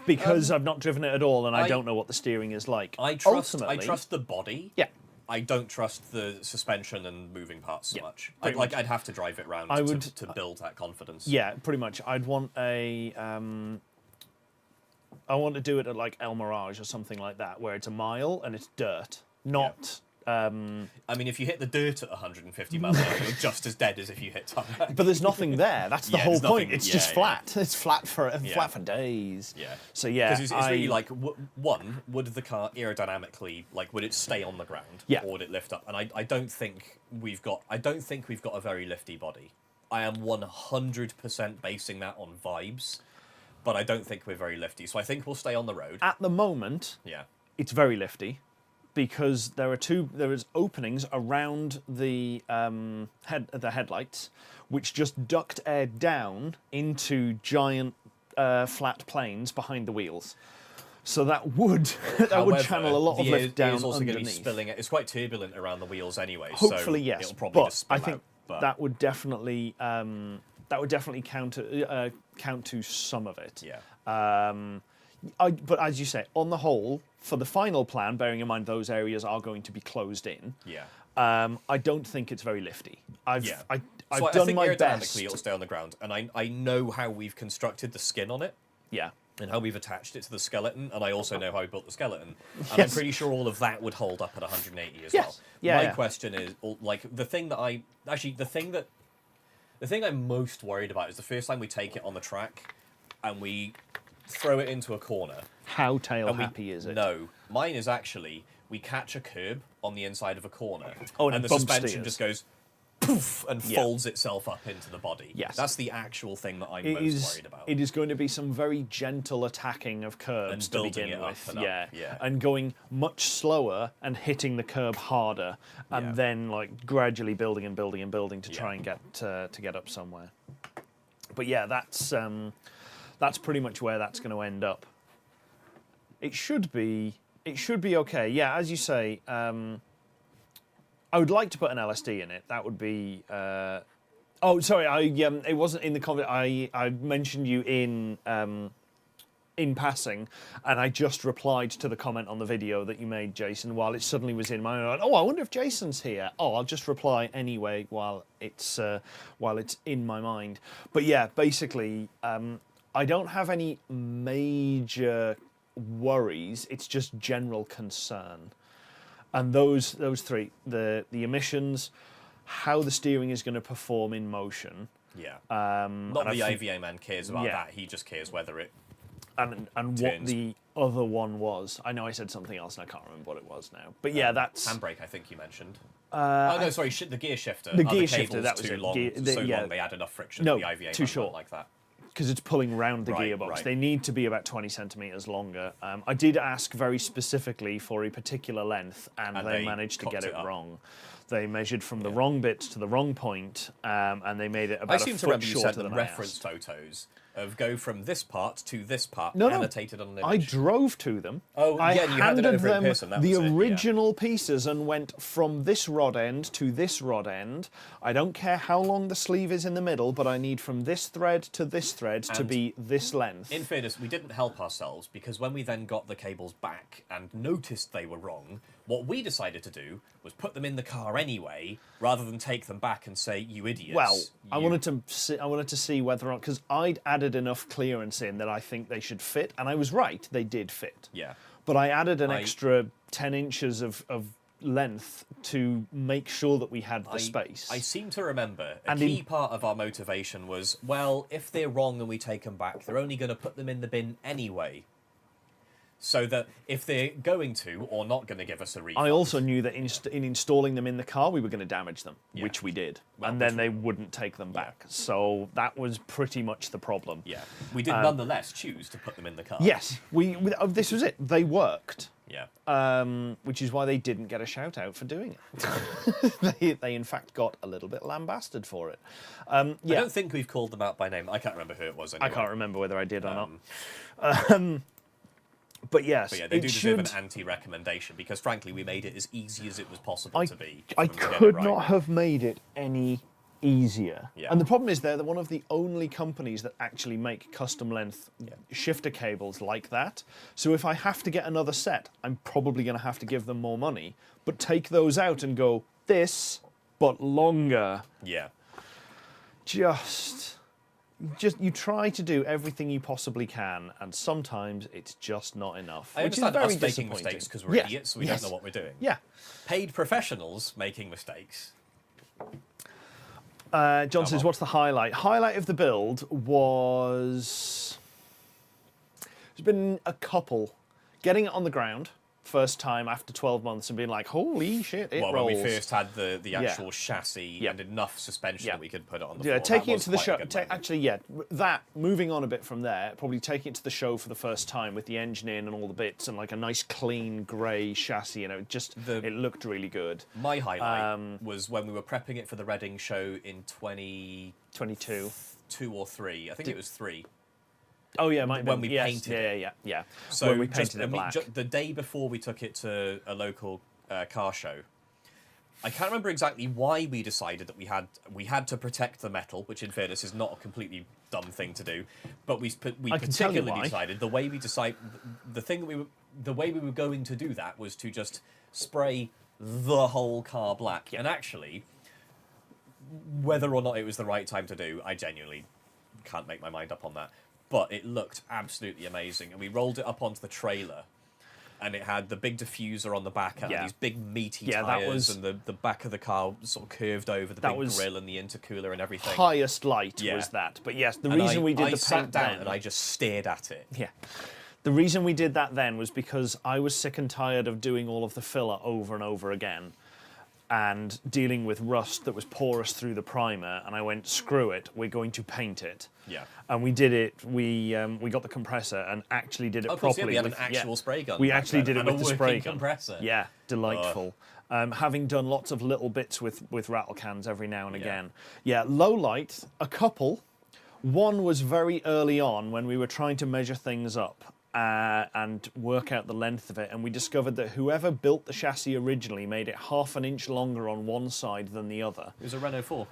because I've not driven it at all, and I don't know what the steering is like. I trust Ultimately, the body. Yeah. I don't trust the suspension and moving parts so much. pretty much. I'd have to drive it round to build that confidence. Yeah, pretty much. I'd want a. I want to do it at like El Mirage or something like that, where it's a mile and it's dirt, not I mean, if you hit the dirt at 150 miles an hour, you're just as dead as if you hit tarmac. But there's nothing there. That's the whole point. It's just flat. It's flat for days. Yeah. So yeah, because it's really like one, would the car aerodynamically, like, would it stay on the ground, or would it lift up? And I don't think we've got a very lifty body. I am 100% basing that on vibes, but I don't think we're very lifty. So I think we'll stay on the road. At the moment, it's very lifty, because there is openings around the headlights, which just duct air down into giant flat planes behind the wheels. So that would channel a lot of lift down also underneath. Going to be spilling it. It's quite turbulent around the wheels anyway. Hopefully, so yes. It'll probably But just spill I think out, that would definitely count to some of it. Yeah. But as you say, on the whole, for the final plan, bearing in mind those areas are going to be closed in. Yeah. I don't think it's very lifty. I've So done my best. I think it'll stay on the ground, and I know how we've constructed the skin on it. Yeah. And how we've attached it to the skeleton, and I also know how we built the skeleton. And Yes. I'm pretty sure all of that would hold up at 180 as well. Yeah, My question is, like, the thing I'm most worried about is the first time we take it on the track and we throw it into a corner. How tail happy is it? No, mine is actually we catch a curb on the inside of a corner, and the bump suspension steers. just goes poof and folds itself up into the body. Yes. That's the actual thing that I'm most worried about. It is going to be some very gentle attacking of curbs And to building begin it up with. and up, yeah. And going much slower and hitting the curb harder, and then like gradually building and building and building to try and get to get up somewhere. But yeah, that's pretty much where that's going to end up. It should be okay. Yeah, as you say. I would like to put an LSD in it. That would be. Oh, sorry. It wasn't in the comment. I mentioned you in passing, and I just replied to the comment on the video that you made, Jason. While it suddenly was in my mind. Oh, I wonder if Jason's here. Oh, I'll just reply anyway while it's in my mind. But yeah, basically, I don't have any major worries. It's just general concern. And those three, the emissions, how the steering is going to perform in motion. Yeah. Not the IVA man cares about that. He just cares whether it and what the other one was. I know I said something else and I can't remember what it was now. But yeah, that's handbrake. I think you mentioned. Oh no, sorry, the gear shifter. The gear shifter. That was too it. long. Long they had enough friction. No, the IVA too short. Like that. Because it's pulling round the Right, gearbox. right. They need to be about 20 centimetres longer. I did ask very specifically for a particular length, and they managed to get it wrong. They measured from the wrong bits to the wrong point, and they made it about a foot shorter than I asked. I seem to remember you sent them reference photos of go from this part to this part, No, annotated on an image. I drove to them. Oh, I yeah, you handed handed over in them person, that the was it, yeah. original pieces and went from this rod end to this rod end. I don't care how long the sleeve is in the middle, but I need from this thread to this thread to be this length. In fairness, we didn't help ourselves, because when we then got the cables back and noticed they were wrong, what we decided to do was put them in the car anyway, rather than take them back and say, "You idiots." Well, I wanted to see whether or not, because I'd added enough clearance in that I think they should fit, and I was right, they did fit. Yeah. But I added an extra 10 inches of length to make sure that we had the space. I seem to remember a key part of our motivation was, well, if they're wrong and we take them back, they're only going to put them in the bin anyway. So that if they're going to or not going to give us a refund... I also knew that in installing them in the car, we were going to damage them, which we did. Well, and then they wouldn't take them back. So that was pretty much the problem. Yeah. We did nonetheless choose to put them in the car. Yes. This was it. They worked. Yeah. Which is why they didn't get a shout out for doing it. they in fact got a little bit lambasted for it. I don't think we've called them out by name. I can't remember who it was anyway. I can't remember whether I did or not. But yes, they do deserve an anti-recommendation, because frankly we made it as easy as it was possible to be. I could not have made it any easier. Yeah. And the problem is they're one of the only companies that actually make custom length shifter cables like that. So if I have to get another set, I'm probably going to have to give them more money. But take those out and go, this, but longer. Yeah. Just... you try to do everything you possibly can, and sometimes it's just not enough. I which is understand very us making disappointing. mistakes because we're idiots, so we don't know what we're doing. Yeah. Paid professionals making mistakes. John says, what's the highlight? Highlight of the build was... There's been a couple. Getting it on the ground, first time after 12 months, and being like, holy shit, it rolls. When we first had the actual chassis and enough suspension that we could put it on the floor. Taking it to the show. Actually, moving on a bit from there, probably taking it to the show for the first time with the engine in and all the bits, and like a nice clean grey chassis, it looked really good. My highlight was when we were prepping it for the Reading show in 2022. 2 or 3. I think it was 3. Oh yeah, when we painted it. Yeah. So when we painted it black. The day before we took it to a local car show, I can't remember exactly why we decided that we had to protect the metal, which in fairness is not a completely dumb thing to do, but we particularly decided the way we were going to do that was to just spray the whole car black. And actually, whether or not it was the right time to do, I genuinely can't make my mind up on that. But it looked absolutely amazing, and we rolled it up onto the trailer, and it had the big diffuser on the back, and these big meaty tires, and the back of the car sort of curved over the big grille and the intercooler and everything. Highest light was that. But yes, the reason we did the paint sat down and I just stared at it. Yeah. The reason we did that then was because I was sick and tired of doing all of the filler over and over again, and dealing with rust that was porous through the primer, and I went, screw it, we're going to paint it. Yeah. And we did it. We got the compressor and actually did it properly. We had an actual spray gun. We actually did it with the spray gun. Compressor. Yeah, delightful. Having done lots of little bits with rattle cans every now and again. Yeah, low light, a couple. One was very early on when we were trying to measure things up and work out the length of it, and we discovered that whoever built the chassis originally made it ½ an inch longer on one side than the other. It was a Renault 4.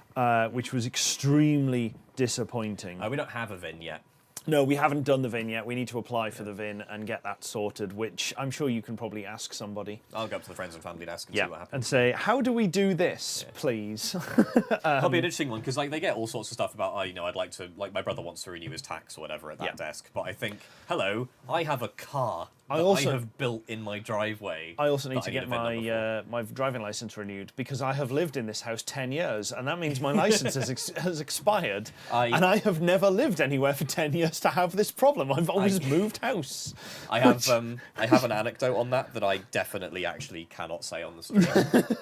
Which was extremely disappointing. We don't have a VIN yet. No, we haven't done the VIN yet. We need to apply for the VIN and get that sorted, which I'm sure you can probably ask somebody. I'll go up to the friends and family desk and see what happens. And say, how do we do this, please? That'll be an interesting one, because they get all sorts of stuff about, I'd like to, my brother wants to renew his tax or whatever at that desk. But I think, hello, I have a car that I have built in my driveway. I also need to get my driving license renewed, because I have lived in this house 10 years, and that means my license has expired. And I have never lived anywhere for 10 years to have this problem. I've always moved house. I have an anecdote on that I definitely actually cannot say on the stream.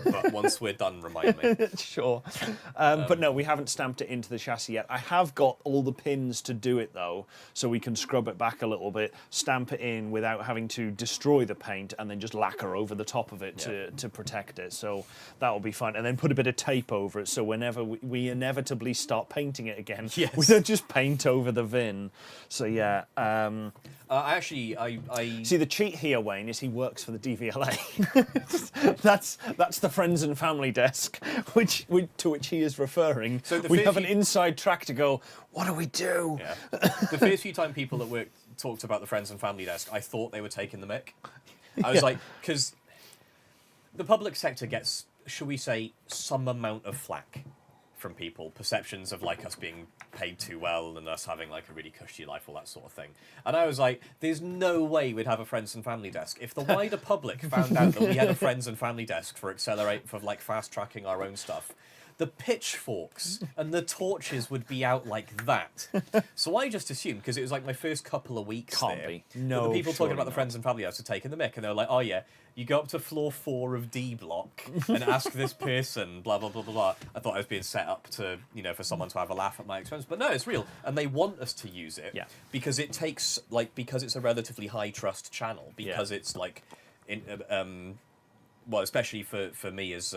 But once we're done, remind me. Sure. But no, we haven't stamped it into the chassis yet. I have got all the pins to do it though, so we can scrub it back a little bit, stamp it in without having to destroy the paint, and then just lacquer over the top of it to protect it. So that will be fine. And then put a bit of tape over it, so whenever we inevitably start painting it again, we don't just paint over the VIN. So yeah. I see the cheat here, Wayne, is he works for the DVLA. that's the friends and family desk, to which he is referring. So we have an inside track to go, what do we do? Yeah. The first few times people at work talked about the friends and family desk, I thought they were taking the mick. I was like, because the public sector gets, shall we say, some amount of flack from people, perceptions of us being paid too well and us having a really cushy life, all that sort of thing. And I was like, there's no way we'd have a friends and family desk. If the wider public found out that we had a friends and family desk for fast tracking our own stuff, the pitchforks and the torches would be out like that. So I just assumed, because it was my first couple of weeks the people talking about the friends and family desk are taking the mick, and they were like, oh yeah, you go up to floor 4 of D block and ask this person, blah, blah, blah, blah, blah. I thought I was being set up to, for someone to have a laugh at my expense. But no, it's real. And they want us to use it because it takes, because it's a relatively high trust channel, because it's especially for me as,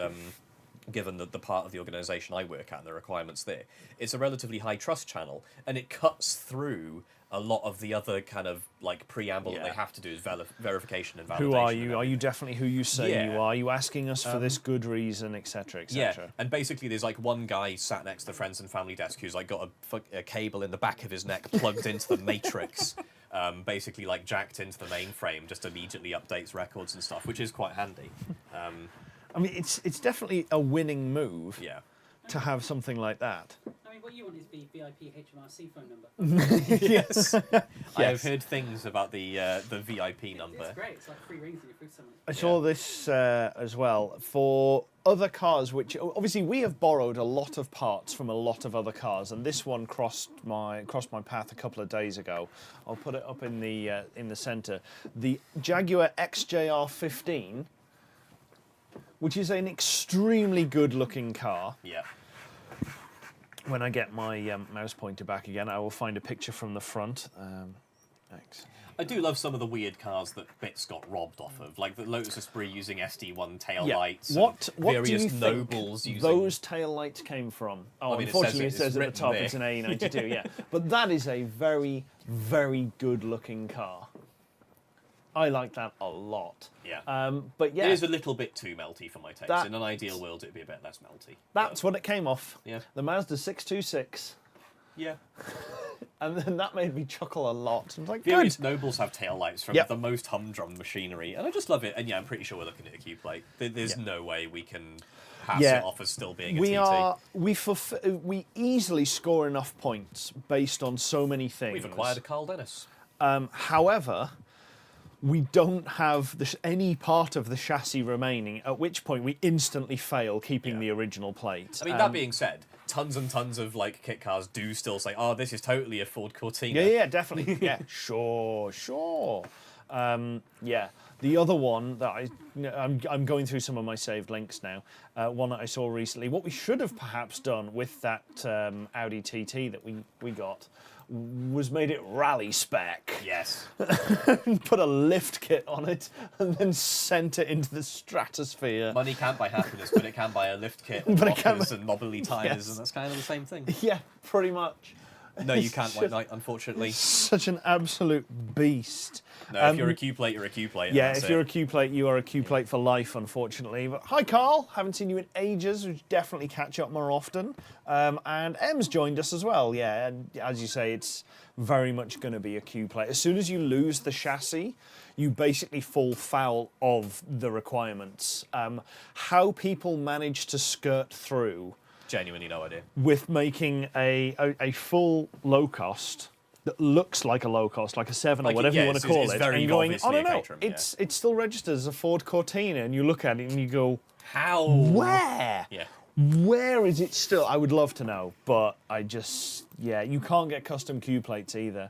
given the part of the organisation I work at and the requirements there, it's a relatively high trust channel, and it cuts through a lot of the other kind of preamble that they have to do is verification and validation. Who are you? Are you definitely who you say you are? Are you asking us for this good reason, etc., etc.? Yeah, and basically there's one guy sat next to the friends and family desk who's got a cable in the back of his neck plugged into the matrix, basically jacked into the mainframe, just immediately updates records and stuff, which is quite handy. I mean, it's definitely a winning move to have something like that. I mean, what you want is the VIP HMRC phone number. Yes. I have heard things about the VIP number. It's great. It's like 3 rings in your food somewhere. I saw this as well for other cars, which obviously we have borrowed a lot of parts from a lot of other cars, and this one crossed my path a couple of days ago. I'll put it up in the centre. The Jaguar XJR15, which is an extremely good-looking car. Yeah. When I get my mouse pointer back again, I will find a picture from the front. I do love some of the weird cars that bits got robbed off of, like the Lotus Esprit using SD1 tail lights. What various do you Nobles think using those tail lights came from? Oh, I mean, unfortunately, it it says at the written top there. it's an A92. Yeah, but that is a very, very good-looking car. I like that a lot. Yeah. But yeah, It is a little bit too melty for my taste. That- In an ideal world, it'd be a bit less melty. that's what it came off. Yeah. The Mazda 626. Yeah. And then that made me chuckle a lot. I was like, Various good. Nobles have tail lights from Yep. the most humdrum machinery, and I just love it. And yeah, I'm pretty sure we're looking at a Q plate. There's no way we can pass Yeah. it off as still being a We TT. are we easily score enough points based on so many things. We've acquired a Carl Dennis. However, we don't have any part of the chassis remaining, at which point we instantly fail keeping Yeah. the original plate. I mean, that being said, tons and tons of like kit cars do still say, "Oh, this is totally a Ford Cortina." Yeah, definitely. Yeah, sure. Yeah, the other one that I'm going through some of my saved links now. One that I saw recently. What we should have perhaps done with that Audi TT that we got was made it rally spec. Yes. Put a lift kit on it and then sent it into the stratosphere. Money can't buy happiness, but it can buy a lift kit and But it can rockers and knobbly tyres, Yes. and that's kind of the same thing. Yeah, pretty much. No, you It's can't, White just Knight, unfortunately. Such an absolute beast. No, if you're a Q plate, you're a Q plate. and Yeah, that's if you're a it. Q plate, you are a Q plate for life, unfortunately. But hi, Carl. Haven't seen you in ages. We should definitely catch up more often. And Em's joined us as well. Yeah, and as you say, it's very much going to be a Q plate. As soon as you lose the chassis, you basically fall foul of the requirements. How people manage to skirt through Genuinely no idea. with making a full low cost that looks like a low cost, like a 7 Like, or whatever yeah, you want to it's- call it's it, very and going, obviously oh no, a no, Caterham, yeah. it's still registered as a Ford Cortina, and you look at it and you go, How? where? Yeah. Where is it still? I would love to know, but you can't get custom Q plates either.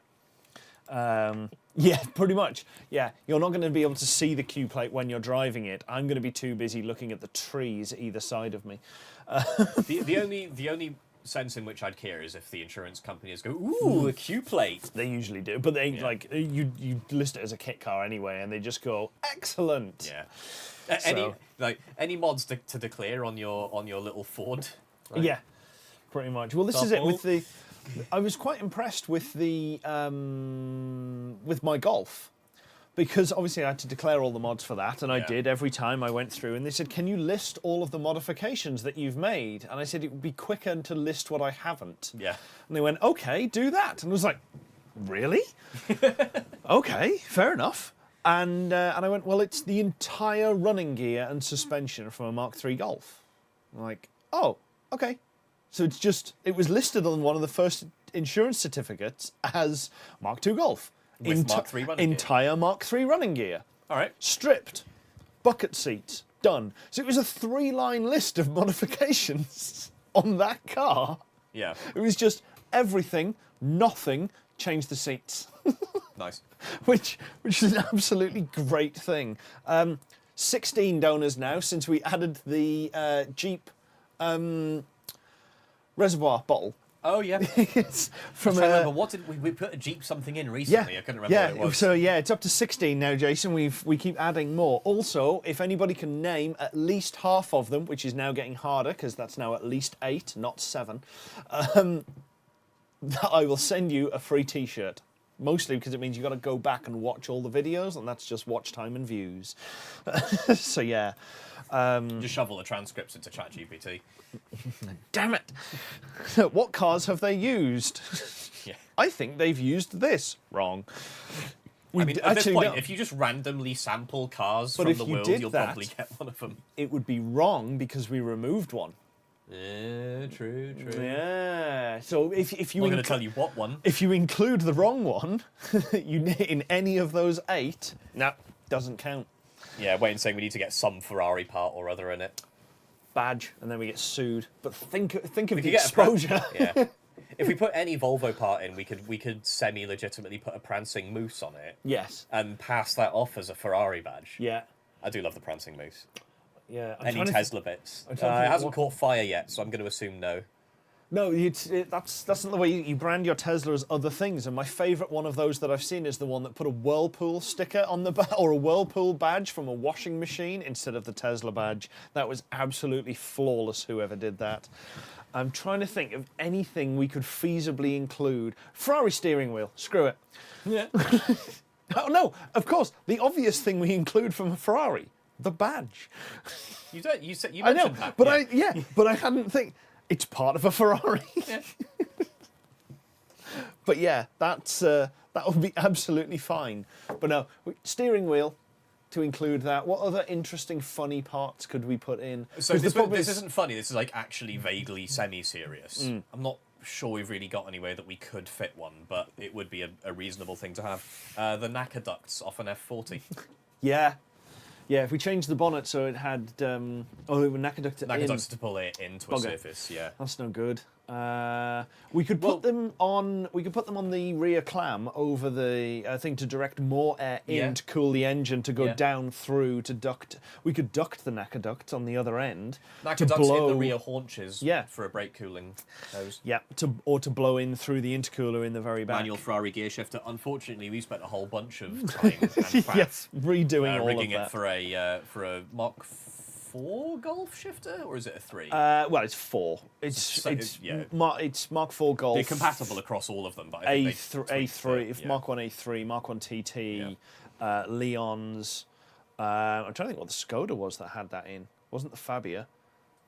Yeah, pretty much. Yeah, you're not going to be able to see the Q plate when you're driving it. I'm going to be too busy looking at the trees either side of me. The only sense in which I'd care is if the insurance companies go, ooh, a Q plate. They usually do, but they you list it as a kit car anyway, and they just go excellent. Yeah. So- Any mods to declare on your little Ford? Right? Yeah, pretty much. Well, this is it with the. I was quite impressed with the with my Golf, because obviously I had to declare all the mods for that, and I Yeah. did every time I went through. And they said, "Can you list all of the modifications that you've made?" And I said, "It would be quicker to list what I haven't." Yeah. And they went, "Okay, do that." And I was like, "Really? Okay, fair enough." And I went, "Well, it's the entire running gear and suspension from a Mark III Golf." I'm like, "Oh, okay." So it was listed on one of the first insurance certificates as Mark II Golf. With Mark III running gear. Entire Mark III running gear. All right. Stripped. Bucket seats. Done. So it was a 3-line list of modifications on that car. Yeah. It was just everything, nothing, change the seats. Nice. which is an absolutely great thing. 16 donors now since we added the Jeep reservoir bottle. Oh yeah. It's from I remember what did we put a Jeep something in recently? I couldn't remember what it was. So yeah, it's up to 16 now, Jason. We keep adding more. Also, if anybody can name at least half of them, which is now getting harder because that's now at least 8, not 7, I will send you a free T-shirt. Mostly because it means you've got to go back and watch all the videos, and that's just watch time and views. So yeah. Just shovel the transcripts into ChatGPT. Damn it! What cars have they used? Yeah. I think they've used this. Wrong. I mean, at this point, don't. if you just randomly sample cars But from if the you world, did you'll that- probably get one of them. It would be wrong because we removed one. True. Yeah. So if you I'm not going to tell you what one. if you include the wrong one, in any of those 8, doesn't count. Yeah, Wayne's saying we need to get some Ferrari part or other in it. Badge, and then we get sued. But think of the get exposure. Yeah. If we put any Volvo part in, we could semi-legitimately put a prancing moose on it. Yes. And pass that off as a Ferrari badge. Yeah. I do love the prancing moose. Yeah. Any Tesla bits? It hasn't caught fire yet, so I'm going to assume no. No, that's not the way you brand your Tesla as other things. And my favourite one of those that I've seen is the one that put a Whirlpool sticker on the or a Whirlpool badge from a washing machine instead of the Tesla badge. That was absolutely flawless, whoever did that. I'm trying to think of anything we could feasibly include. Ferrari steering wheel, screw it. Yeah. Oh no, of course, the obvious thing we include from a Ferrari, the badge. You don't. You said you I know, mentioned that. but but I hadn't think it's part of a Ferrari. Yeah. But yeah, that would be absolutely fine. But no, steering wheel to include that. What other interesting, funny parts could we put in? So this isn't funny. This is like actually vaguely semi-serious. I'm not sure we've really got anywhere that we could fit one, but it would be a reasonable thing to have. The knacker ducts off an F40. Yeah. Yeah, if we changed the bonnet so it had it would knacker duct it Knacker in. ducts to pull it into a surface. Yeah. That's no good. We could put them on. We could put them on the rear clam over the thing to direct more air in to cool the engine to go down through to duct. We could duct the knacker ducts on the other end. Knacker ducts in the rear haunches. Yeah. For a brake cooling hose. Yeah, to blow in through the intercooler in the very back. Manual Ferrari gear shifter. Unfortunately, we spent a whole bunch of time and fat yes, redoing all rigging of that. it for a Mach 4 Golf shifter, or is it a 3? Well, it's 4. It's Mark 4 Golf. They're compatible across all of them, but I think A3, Mark 1 A3, Mark 1 TT, Leon's. I'm trying to think what the Skoda was that had that in. It wasn't the Fabia.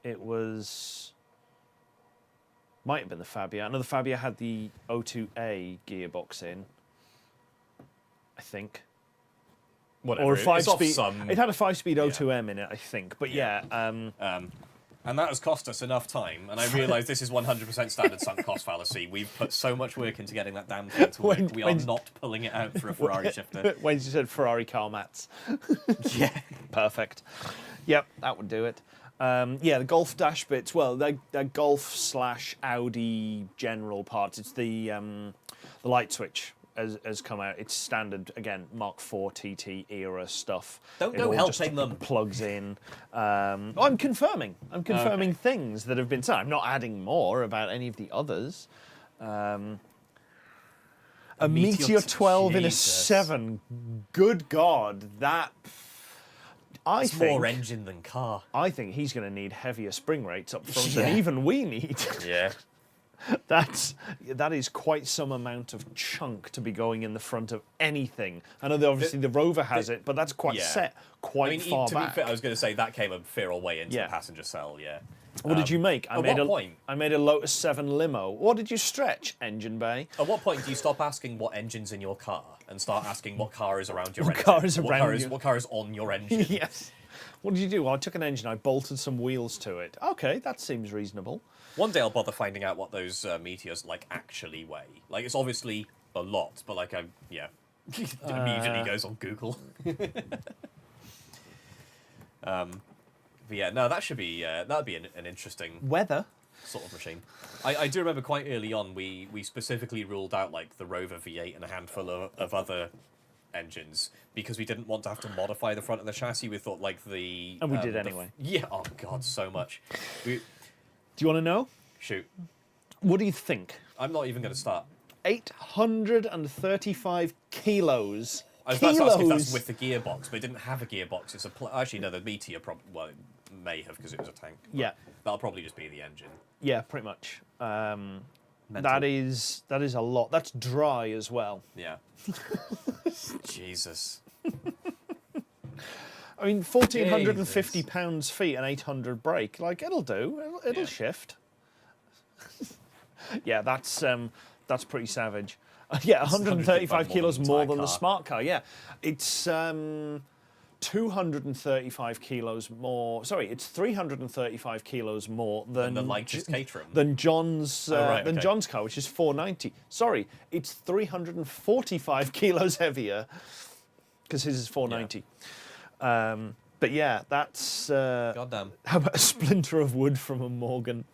It was. Might have been the Fabia. I know the Fabia had the O2A gearbox in. I think. Whatever. Or a 5-speed. Some... It had a 5-speed O2M in it, I think. But and that has cost us enough time, and I realise this is 100% standard sunk cost fallacy. We've put so much work into getting that damn thing to work. We are not pulling it out for a Ferrari shifter. When you said Ferrari car mats. Yeah. Perfect. Yep, that would do it. The Golf dash bits, well, they're Golf / Audi general parts. It's the light switch has come out. It's standard, again, Mark 4 TT era stuff. Don't go helping them. Plugs in. I'm confirming things that have been said. I'm not adding more about any of the others. A Meteor 12 in a 7. Good God, that... I think more engine than car. I think he's going to need heavier spring rates up front Yeah. than even we need. Yeah. That is quite some amount of chunk to be going in the front of anything. I know that obviously the Rover has it, but that's quite set quite far back. To be fair, I was going to say that came a fair old way into the passenger cell. Yeah. What did you make? At what point? I made a Lotus 7 limo. What did you stretch, engine bay? At what point do you stop asking what engine's in your car and start asking what car is around your engine? What car is on your engine? Yes. What did you do? Well, I took an engine, I bolted some wheels to it. Okay, that seems reasonable. One day I'll bother finding out what those Meteors actually weigh. Like, it's obviously a lot, but it immediately goes on Google. But yeah, no, that should be that'd be an interesting Weather sort of machine. I do remember quite early on we specifically ruled out the Rover V8 and a handful of other engines because we didn't want to have to modify the front of the chassis. We thought we did anyway. Oh god, so much. Do you want to know? Shoot. What do you think? I'm not even going to start. 835 kilos. I was about to ask if that's with the gearbox, but it didn't have a gearbox. It's actually no, the Meteor it may have because it was a tank. Yeah, that'll probably just be the engine. Yeah, pretty much. That is a lot. That's dry as well. Yeah. Jesus. I mean, 1,450 pounds-feet and 800 brake. It'll do. It'll shift. Yeah, that's pretty savage. 135 kilos more than the smart car. Yeah, it's 2 235 kilos more. Sorry, it's 335 kilos more than the lightest Caterham. than John's right, than okay. John's car, which is 490. Sorry, it's 345 kilos heavier because his is 490. But yeah, that's Goddamn. how about a splinter of wood from a Morgan?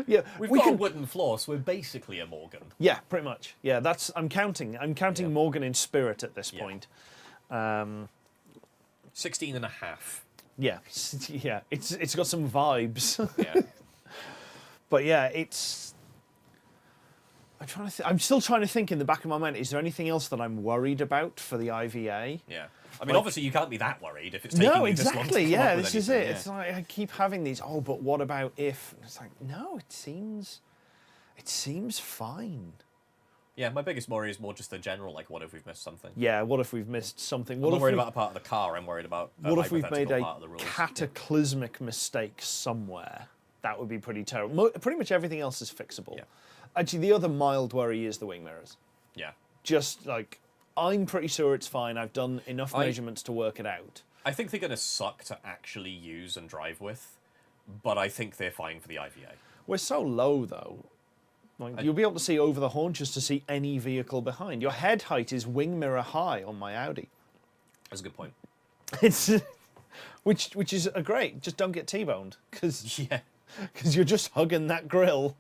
Yeah, We've we got can. a wooden floor, so we're basically a Morgan. Yeah, pretty much. Yeah, that's. I'm counting Yeah. Morgan in spirit at this Yeah. point. 16 and a half. Yeah, yeah. It's got some vibes. Yeah. But yeah, it's. I'm still trying to think in the back of my mind. Is there anything else that I'm worried about for the IVA? Yeah. I mean, obviously, you can't be that worried if it's taking No, you this long to exactly. come Yeah, up with this is anything, it. yeah. It's like I keep having these. Oh, but what about if? And it's like no. It seems fine. Yeah, my biggest worry is more just the general, like, what if we've missed something? Yeah. What if we've missed something? I'm What not if worried we- about a part of the car, I'm worried about What if we've made hypothetical a part of the rules. cataclysmic mistake somewhere? That would be pretty terrible. Pretty much everything else is fixable. Yeah. Actually, the other mild worry is the wing mirrors. Yeah. Just like, I'm pretty sure it's fine. I've done enough measurements to work it out. I think they're going to suck to actually use and drive with, but I think they're fine for the IVA. We're so low, though. Like, you'll be able to see over the haunches to see any vehicle behind. Your head height is wing mirror high on my Audi. That's a good point. It's which is a great. Just don't get T-boned because Yeah. you're just hugging that grill.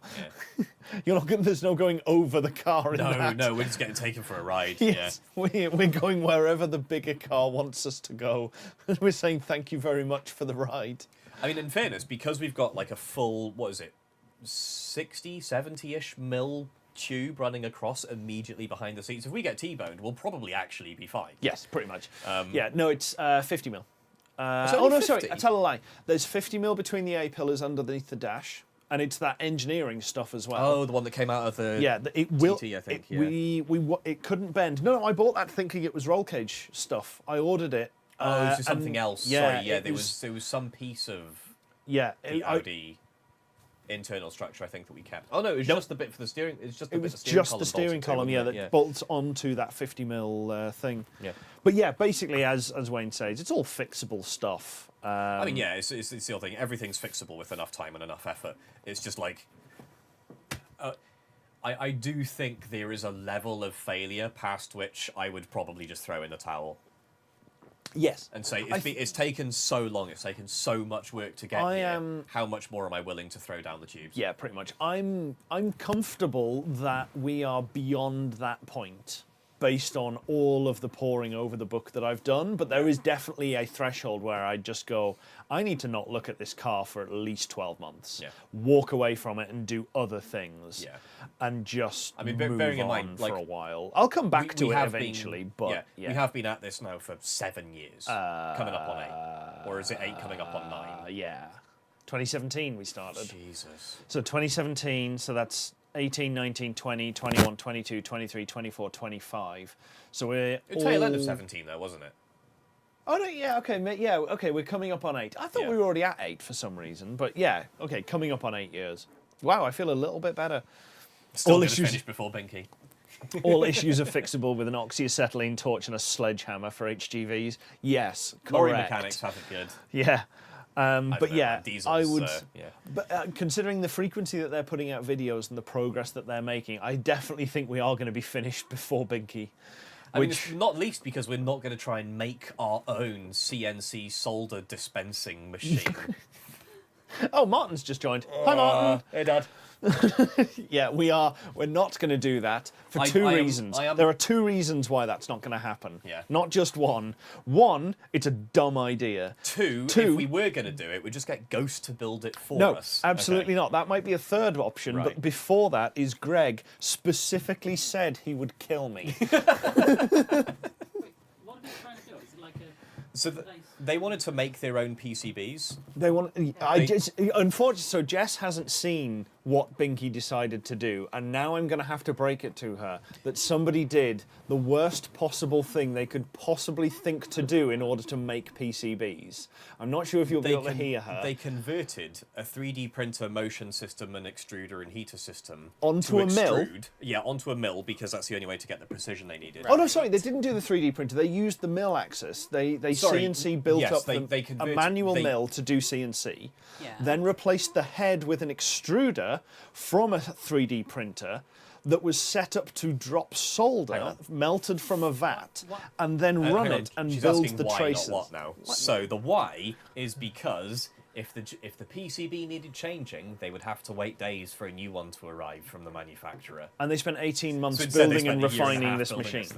Yeah. You're not. There's no going over the car. In that. No, we're just getting taken for a ride. Yes, we're going wherever the bigger car wants us to go. And we're saying thank you very much for the ride. I mean, in fairness, because we've got like a full, what is it, 60, 70-ish mil tube running across immediately behind the seats, if we get T-boned, we'll probably actually be fine. Yes, pretty much. Yeah, no, it's 50 mil. It's Oh only no, sorry, 50? I tell a lie. There's 50 mil between the A pillars underneath the dash, and it's that engineering stuff as well. Oh, the one that came out of the Yeah, it will. TT, I think, It couldn't bend. No, I bought that thinking it was roll cage stuff. I ordered it. Oh, it's just and- something else. Yeah, Sorry, yeah, it there was some piece of Yeah, the I- Audi internal structure, I think, that we kept. Oh no, it was Nope. just the bit for the steering. It's just the it bit was the steering just column the steering bolted to, column, yeah, wasn't that it? bolts onto that 50 mil thing. Yeah. But yeah, basically, as Wayne says, it's all fixable stuff. I mean, yeah, it's the whole thing. Everything's fixable with enough time and enough effort. It's just like, I do think there is a level of failure past which I would probably just throw in the towel Yes. and say it's taken so long, it's taken so much work to get here. How much more am I willing to throw down the tubes? Yeah, pretty much. I'm comfortable that we are beyond that point based on all of the poring over the book that I've done, but there is definitely a threshold where I just go, I need to not look at this car for at least 12 months. Yeah. Walk away from it and do other things. Yeah. And just I mean, move bearing in on mind, like, for a while. I'll come back to it have eventually, been, but we have been at this now for 7 years, coming up on 8, or is it 8 coming up on 9? Yeah. 2017 we started. Jesus. So 2017, so that's 18, 19, 20, 21, 22, 23, 24, 25. So we're It was tail end of 17 though, wasn't it? Oh, no, yeah, okay, yeah, okay, we're coming up on 8. I thought Yeah. we were already at 8 for some reason, but yeah, okay, coming up on 8 years. Wow, I feel a little bit better. Still All going to issues- finish before Binky. All issues are fixable with an oxyacetylene torch and a sledgehammer for HGVs. Yes, Lorry correct. mechanics have it good. Yeah. I But don't know, yeah, man, diesels, I would. yeah. But considering the frequency that they're putting out videos and the progress that they're making, I definitely think we are going to be finished before Binky. I mean, it's not least because we're not going to try and make our own CNC solder dispensing machine. Oh, Martin's just joined. Hi, Martin. Hey, Dad. Yeah, we are. We're not going to do that for two reasons. There are 2 reasons why that's not going to happen. Yeah. Not just one. One, it's a dumb idea. Two, if we were going to do it, we'd just get Ghost to build it for No, us. absolutely Okay. not. That might be a third option, Right. but before that is Greg specifically said he would kill me. Wait, what are they trying to do? Is it like a... So they wanted to make their own PCBs. They want. Unfortunately, so Jess hasn't seen what Binky decided to do, and now I'm going to have to break it to her that somebody did the worst possible thing they could possibly think to do in order to make PCBs. I'm not sure if you'll be able to hear her. They converted a 3D printer motion system and extruder and heater system onto a mill? Yeah, onto a mill, because that's the only way to get the precision they needed. Oh no, sorry, they didn't do the 3D printer. They used the mill axis. They CNC built up a manual mill to do CNC, then replaced the head with an extruder from a 3D printer that was set up to drop solder melted from a vat and then run it and build the traces. Not what now? So the why is because if the PCB needed changing, they would have to wait days for a new one to arrive from the manufacturer. And they spent 18 months building and refining this machine.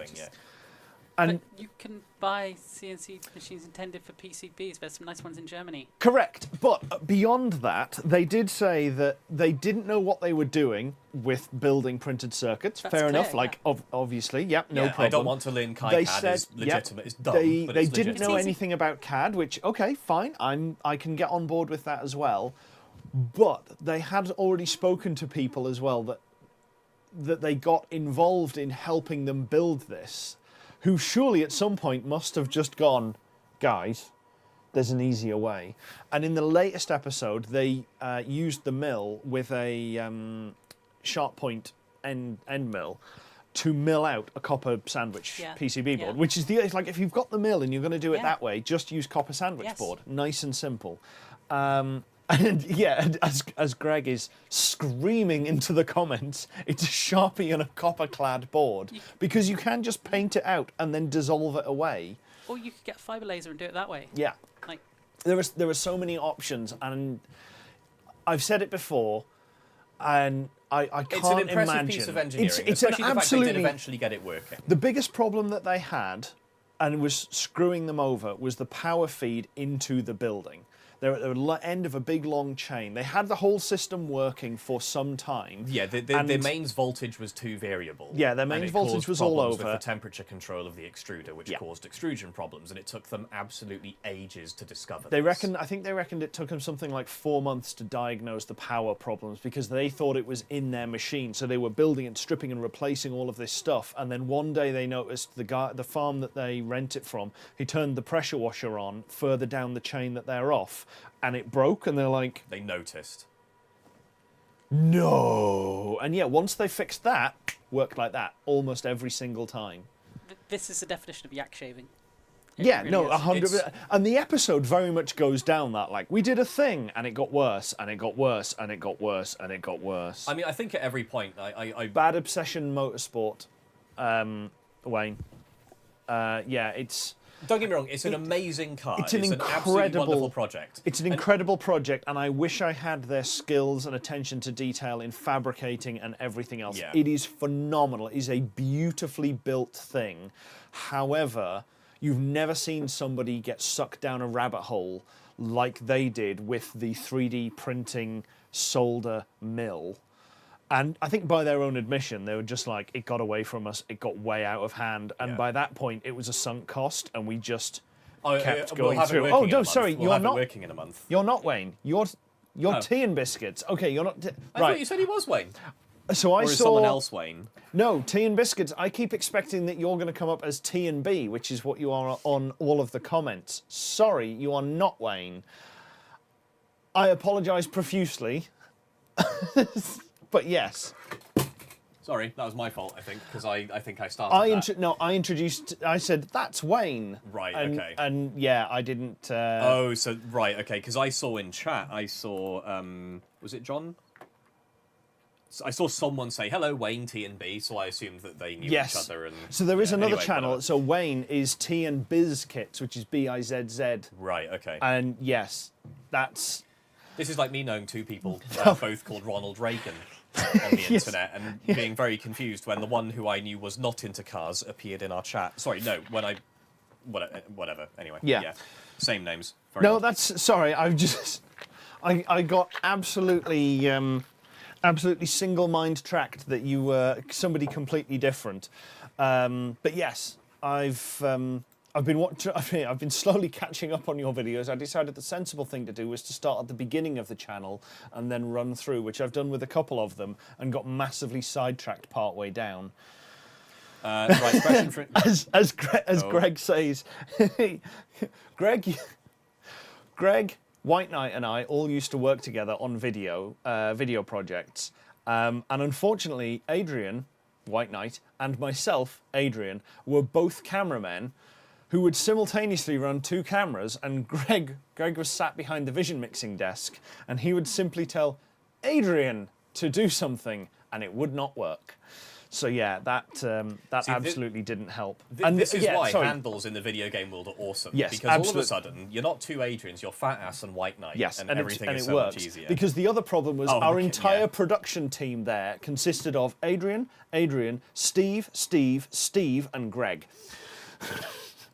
And but you can buy CNC machines intended for PCBs. There's some nice ones in Germany. Correct. But beyond that, they did say that they didn't know what they were doing with building printed circuits. That's fair clear, enough. Like, obviously, no problem. I don't want to learn CAD is legitimate. It's dumb, they didn't know anything about CAD, which, okay, fine. I can get on board with that as well. But they had already spoken to people as well that they got involved in helping them build this, who surely at some point must have just gone, guys, there's an easier way. And in the latest episode, they used the mill with a sharp point end mill to mill out a copper sandwich PCB board, which is it's like if you've got the mill and you're going to do it that way, just use copper sandwich board. Nice and simple. And yeah, as Greg is screaming into the comments, it's a Sharpie and a copper-clad board because you can just paint it out and then dissolve it away. Or you could get a fibre laser and do it that way. Yeah. Like, there are so many options, and I've said it before, and I can't imagine. It's an impressive piece of engineering, especially the fact they did eventually get it working. The biggest problem that they had, and was screwing them over, was the power feed into the building. They're at the end of a big, long chain. They had the whole system working for some time. Yeah, their mains voltage was too variable. Yeah, their mains voltage was all over. With the temperature control of the extruder, which caused extrusion problems, and it took them absolutely ages to discover I think they reckoned it took them something like 4 months to diagnose the power problems because they thought it was in their machine. So they were building and stripping and replacing all of this stuff. And then one day they noticed the farm that they rent it from, he turned the pressure washer on further down the chain that they're off, and it broke, and they're like... They noticed. No! And yeah, once they fixed that, worked like that almost every single time. This is the definition of yak shaving. Yeah, really no, 100%. And the episode very much goes down that, like, we did a thing, and it got worse, and it got worse, and it got worse, and it got worse. I mean, I think at every point, Bad Obsession Motorsport, Wayne. Yeah, it's... Don't get me wrong, it's an amazing car. It's an incredible, wonderful project. It's an incredible project, and I wish I had their skills and attention to detail in fabricating and everything else. Yeah. It is phenomenal. It is a beautifully built thing. However, you've never seen somebody get sucked down a rabbit hole like they did with the 3D printing solder mill. And I think by their own admission, they were just like, it got away from us, it got way out of hand. And by that point, it was a sunk cost, and we just kept going through. Oh, no, sorry, you're not working in a month. You're not Wayne. You're Tea and Biscuits. Okay, you're not... I thought you said he was Wayne. So I saw... Is someone else Wayne? No, Tea and Biscuits. I keep expecting that you're going to come up as T and B, which is what you are on all of the comments. Sorry, you are not Wayne. I apologise profusely. But yes. Sorry, that was my fault, I think, because I think I started I introduced... I said, that's Wayne. Right, okay. And, yeah, I didn't... Oh, so, right, okay, because I saw in chat, was it John? I saw someone say, hello, Wayne, T and B, so I assumed that they knew each other. And, so there is another channel. Whatever. So Wayne is T and Bizkits, which is B-I-Z-Z. Right, okay. And, yes, that's... This is like me knowing two people both called Ronald Reagan on the internet and being very confused when the one who I knew was not into cars appeared in our chat. Sorry, no, when I... Whatever, anyway. Yeah. Same names. Very odd. That's... Sorry, I got absolutely single-mind tracked that you were somebody completely different. But yes, I've I've been slowly catching up on your videos. I decided the sensible thing to do was to start at the beginning of the channel and then run through, which I've done with a couple of them, and got massively sidetracked partway down. Right, question for as Greg says, Greg, White Knight, and I all used to work together on video projects, and unfortunately, Adrian, White Knight, and myself, Adrian, were both cameramen who would simultaneously run 2 cameras, and Greg was sat behind the vision mixing desk, and he would simply tell Adrian to do something, and it would not work. So yeah, that absolutely didn't help. This is why handles in the video game world are awesome. Yes, because all of a sudden you're not 2 Adrians, you're Fat Ass and White Knight. Yes, and everything is it so works, much easier. because the other problem was our entire production team there consisted of Adrian, Steve, and Greg.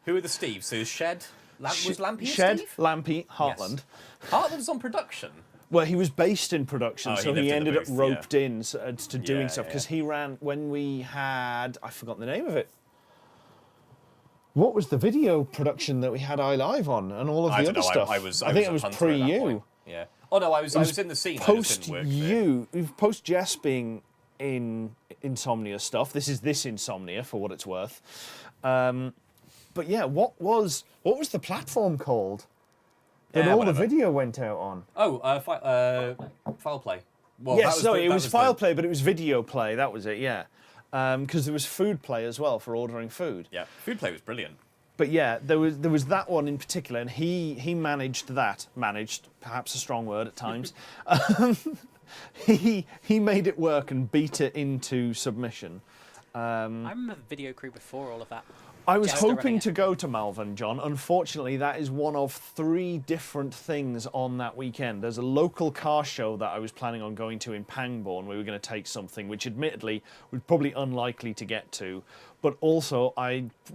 Who are the Steves? So Shed, was Lampy Shed, Steve? Lampy, Heartland. Yes. Heartland's on production. Well, he was based in production, so he ended up roped in to doing stuff, because he ran, when we had, I forgot the name of it. What was the video production that we had iLive on, and all of the other stuff? I think it was pre-you. Yeah. Oh no, I was in the scene. Post you, post Jess being in Insomnia stuff. This is this Insomnia, for what it's worth. But yeah, what was the platform called that all the video went out on? Oh, File Play. Well, yes, it was File Play, but it was Video Play. That was it, yeah. Because there was Food Play as well for ordering food. Yeah, Food Play was brilliant. But yeah, there was that one in particular, and he managed that. Managed, perhaps a strong word at times. He made it work and beat it into submission. I remember the video crew before all of that. I was hoping to go to Malvern, John. Unfortunately, that is one of 3 different things on that weekend. There's a local car show that I was planning on going to in Pangbourne. We were going to take something, which admittedly was probably unlikely to get to. But also,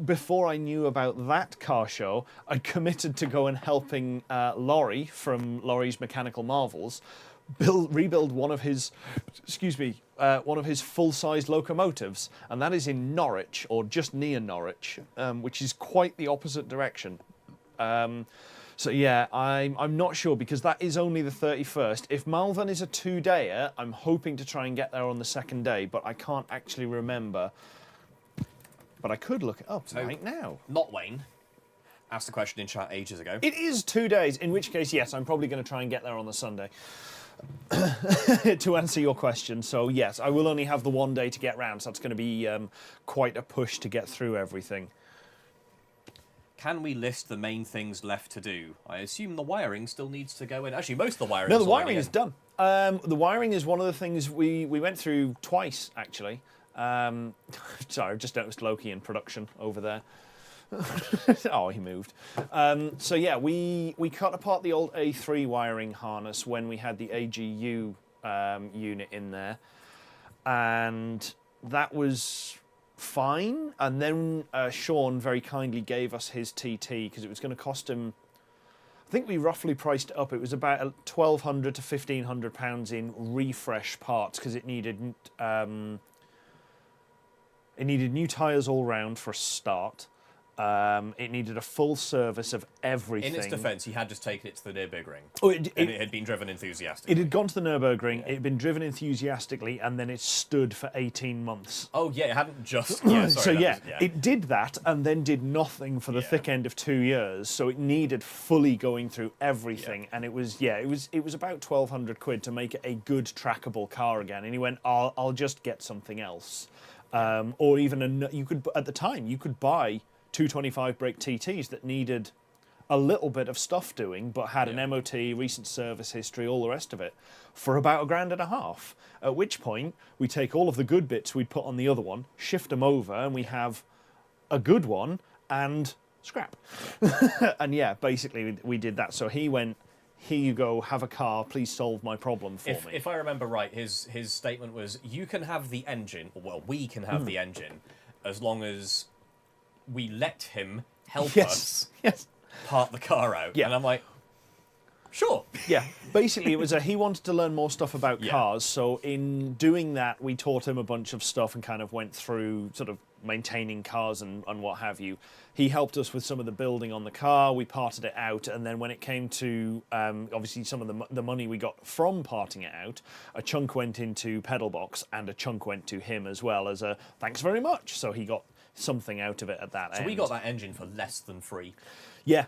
before I knew about that car show, I committed to go and helping Laurie from Laurie's Mechanical Marvels rebuild one of his full-size locomotives, and that is in Norwich, or just near Norwich, which is quite the opposite direction. So yeah, I'm not sure, because that is only the 31st. If Malvern is a 2-dayer, I'm hoping to try and get there on the 2nd day, but I can't actually remember. But I could look it up right now. Not Wayne asked the question in chat ages ago. It is 2 days, in which case, yes, I'm probably going to try and get there on the Sunday. To answer your question, so yes, I will only have the 1 day to get round, so that's going to be quite a push to get through everything. Can we list the main things left to do? I assume the wiring still needs to go in. Actually, most of the wiring. No, the wiring is done. The wiring is one of the things we went through twice, actually. Sorry, I've just noticed Loki in production over there. Oh, he moved. So yeah, we cut apart the old A3 wiring harness when we had the AGU unit in there, and that was fine. And then Sean very kindly gave us his TT, because it was going to cost him, I think we roughly priced it up. It was about £1,200 to £1,500 in refresh parts, because it needed new tyres all round for a start. It needed a full service of everything. In its defence, he had just taken it to the Nürburgring. Oh, and it had been driven enthusiastically. It had gone to the Nürburgring, it had been driven enthusiastically, and then it stood for 18 months. Oh, yeah, it hadn't just... It did that, and then did nothing for the thick end of 2 years, so it needed fully going through everything, and it was about £1,200 to make it a good, trackable car again, and he went, I'll just get something else. Or even, at the time, you could buy 225 brake TTs that needed a little bit of stuff doing, but had an MOT, recent service history, all the rest of it, for about £1,500. At which point, we take all of the good bits we'd put on the other one, shift them over, and we have a good one and scrap. And yeah, basically we did that. So he went, here you go, have a car, please solve my problem for me. If I remember right, his statement was, you can have the engine, well, we can have the engine, as long as we let him help us part the car out. Yeah. And I'm like, sure. Yeah, basically it was he wanted to learn more stuff about cars, so in doing that we taught him a bunch of stuff and kind of went through sort of maintaining cars and what have you. He helped us with some of the building on the car. We parted it out, and then when it came to obviously some of the money we got from parting it out, a chunk went into PedalBox and a chunk went to him as well as a thanks very much. So he got something out of it at that end. So we got that engine for less than free. Yeah.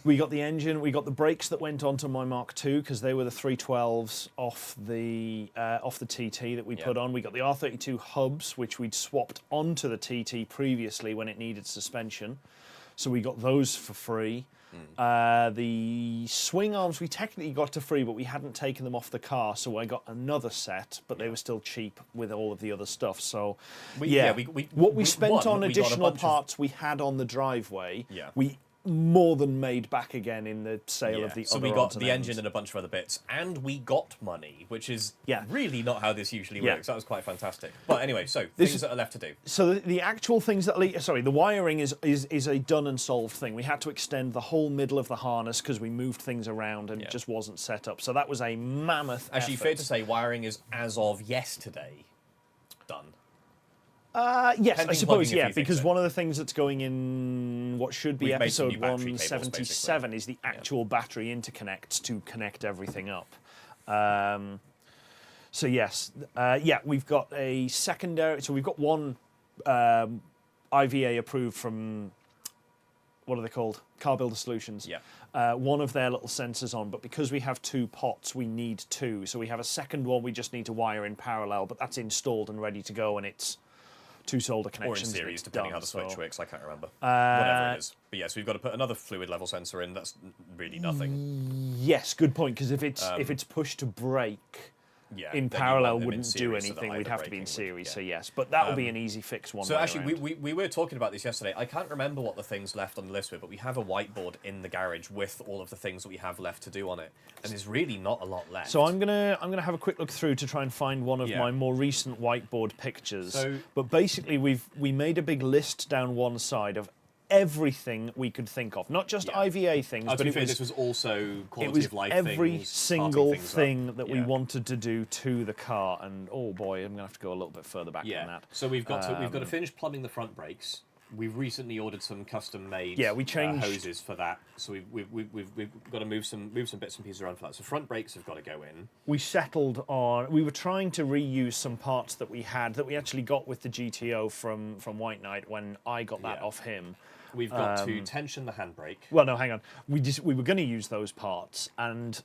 We got the engine, we got the brakes that went onto my Mark II because they were the 312s off the TT that we put on. We got the R32 hubs, which we'd swapped onto the TT previously when it needed suspension. So we got those for free. The swing arms we technically got to free, but we hadn't taken them off the car, so I got another set, but they were still cheap with all of the other stuff. So, what we spent on additional parts we had on the driveway, we more than made back again in the sale of the so other we got odds the and ends. engine and a bunch of other bits, and we got money, which is really not how this usually works. That was quite fantastic. But anyway, so things that are left to do. So the actual things that the wiring is a done and solved thing. We had to extend the whole middle of the harness because we moved things around and it just wasn't set up. So that was a mammoth Actually, effort. fair to say, wiring is, as of yesterday, done. Yes, Pending I suppose, plugging a few because things one of the things that's going in what should be We've made some episode new battery cables, 177 is the actual battery interconnects to connect everything up. So yes, we've got a secondary, so we've got one IVA approved from, what are they called? Car Builder Solutions. Yeah. One of their little sensors on, but because we have two pots, we need two. So we have a second one we just need to wire in parallel, but that's installed and ready to go, and it's two solder connections. Or in series, depending how the switch works, I can't remember. Uh, Whatever it is. But yes, we've got to put another fluid level sensor in. That's really nothing. Yes, good point, because if it's push to brake in parallel wouldn't do anything. We'd have to be in series, so yes. But that would be an easy fix one So way actually, around. we were talking about this yesterday. I can't remember what the things left on the list were, but we have a whiteboard in the garage with all of the things that we have left to do on it. And there's really not a lot left. So I'm gonna have a quick look through to try and find one of my more recent whiteboard pictures. So, but basically, we made a big list down one side of everything we could think of, not just IVA things, but this was also quality it was of life every things, single thing up. that we wanted to do to the car. And oh boy, I'm gonna have to go a little bit further back than that. So we've got to finish plumbing the front brakes. We've recently ordered some custom-made we changed hoses for that. So we've got to move some bits and pieces around for that. So front brakes have got to go in. We settled on. We were trying to reuse some parts that we had that we actually got with the GTO from White Knight when I got that off him. We've got to tension the handbrake. Well, no, hang on. We were going to use those parts, and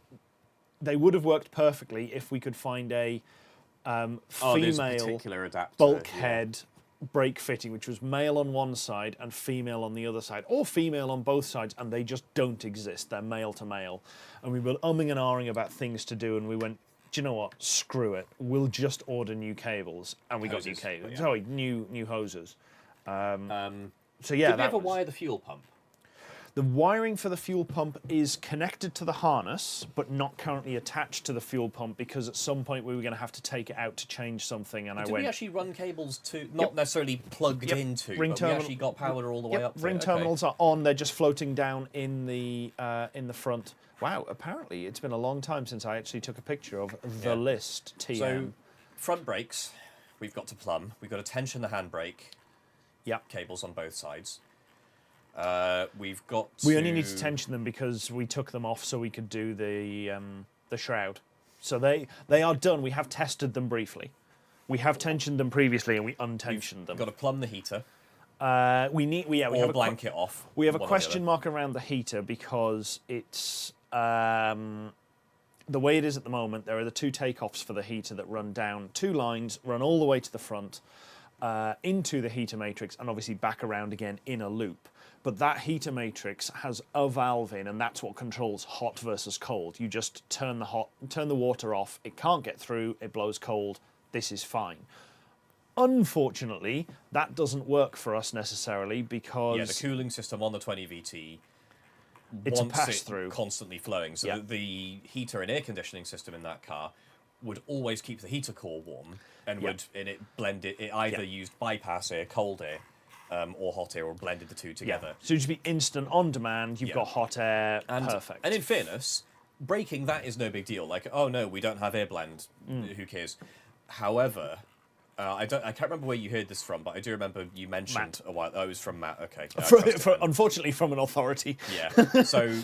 they would have worked perfectly if we could find a female bulkhead brake fitting, which was male on one side and female on the other side, or female on both sides, and they just don't exist. They're male to male. And we were umming and ahhing about things to do, and we went, do you know what? Screw it. We'll just order new cables. And we got new cables. Sorry, new hoses. So yeah, did we ever wire the fuel pump? The wiring for the fuel pump is connected to the harness, but not currently attached to the fuel pump because at some point we were going to have to take it out to change something. And did we actually run cables to, not necessarily plugged into, but we actually got power all the way up to ring terminals are on. They're just floating down in the front. Wow, apparently it's been a long time since I actually took a picture of the list. TM. So front brakes, we've got to plumb. We've got to tension the handbrake. Cables on both sides. We've got We only need to tension them because we took them off so we could do the shroud. So they are done. We have tested them briefly. We have tensioned them previously and we untensioned them. We've got to plumb the heater. We have blanket off. We have a question mark around the heater because it's the way it is at the moment. There are the two takeoffs for the heater that run down two lines, run all the way to the front. Into the heater matrix and obviously back around again in a loop. But that heater matrix has a valve in, and that's what controls hot versus cold. You just turn the water off. It can't get through. It blows cold. This is fine. Unfortunately, that doesn't work for us necessarily because the cooling system on the 20 VT it's wants a pass-through, constantly flowing. So the heater and air conditioning system in that car would always keep the heater core warm and would blend it. It either used bypass air, cold air, or hot air, or blended the two together. So it'd just be instant on demand. You've got hot air, perfect. And in fairness, braking, that is no big deal. Like, oh no, we don't have air blend. Who cares? However, I can't remember where you heard this from, but I do remember you mentioned Matt. a while. Oh, it was from Matt. Okay. Unfortunately, from an authority. Yeah. So,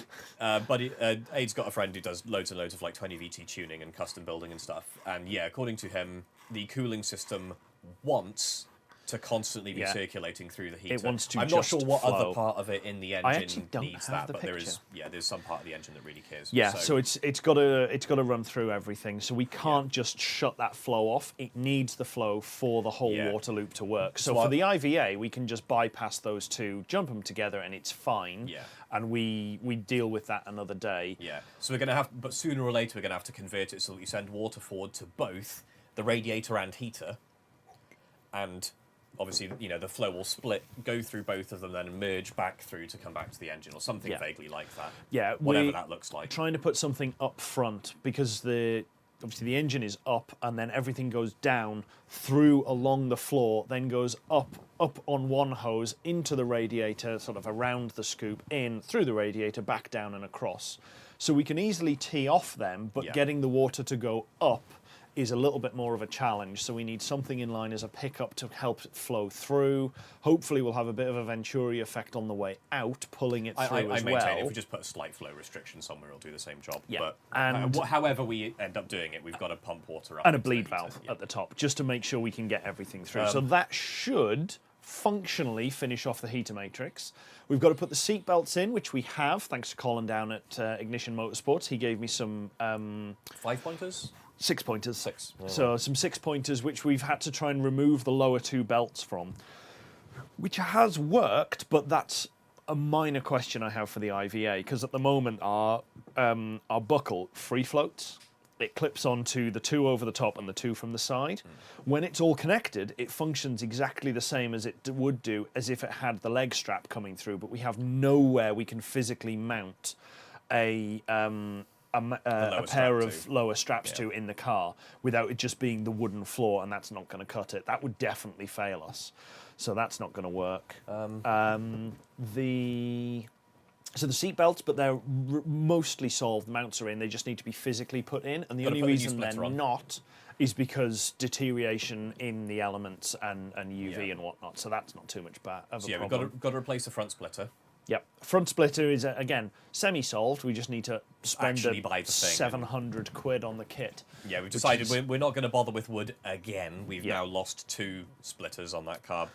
Aid's got a friend who does loads and loads of like 20VT tuning and custom building and stuff. And yeah, according to him, the cooling system wants to constantly be circulating through the heater. It wants to. I'm not sure what other part of it in the engine don't needs have that, but picture. there's some part of the engine that really cares. Yeah, so it's got to run through everything. So we can't just shut that flow off. It needs the flow for the whole water loop to work. So for the IVA, we can just bypass those two, jump them together, and it's fine. Yeah. And we deal with that another day. Yeah. So we're going to have, but sooner or later we're going to have to convert it so that we send water forward to both the radiator and heater, and obviously, the flow will go through both of them, then merge back through to come back to the engine, or something vaguely like that. Yeah, whatever that looks like. Trying to put something up front because obviously the engine is up, and then everything goes down through along the floor, then goes up on one hose into the radiator, sort of around the scoop, in through the radiator, back down and across. So we can easily tee off them, but getting the water to go up is a little bit more of a challenge, so we need something in line as a pickup to help it flow through. Hopefully we'll have a bit of a Venturi effect on the way out, pulling it through as well. I maintain if we just put a slight flow restriction somewhere, it'll do the same job. Yeah. But and however we end up doing it, we've got to pump water up. And a bleed valve at the top, just to make sure we can get everything through. So that should functionally finish off the heater matrix. We've got to put the seat belts in, which we have, thanks to Colin down at Ignition Motorsports. He gave me some 5-pointers? 6 pointers. 6. Oh. So some 6 pointers, which we've had to try and remove the lower two belts from, which has worked, but that's a minor question I have for the IVA, because at the moment our buckle free floats. It clips onto the two over the top and the two from the side. When it's all connected, it functions exactly the same as it would do as if it had the leg strap coming through, but we have nowhere we can physically mount a pair of lower straps to in the car without it just being the wooden floor, and that's not going to cut it. That would definitely fail us. So that's not going to work. So the seat belts, but they're mostly solved. Mounts are in. They just need to be physically put in. And the only reason they're not is because deteriation in the elements and UV and whatnot. So that's not too much of a problem. We've got to replace the front splitter. Yep. Front splitter is, again, semi-solved. We just need to spend £700 on the kit. Yeah, we've decided we're not going to bother with wood again. We've now lost 2 splitters on that carb.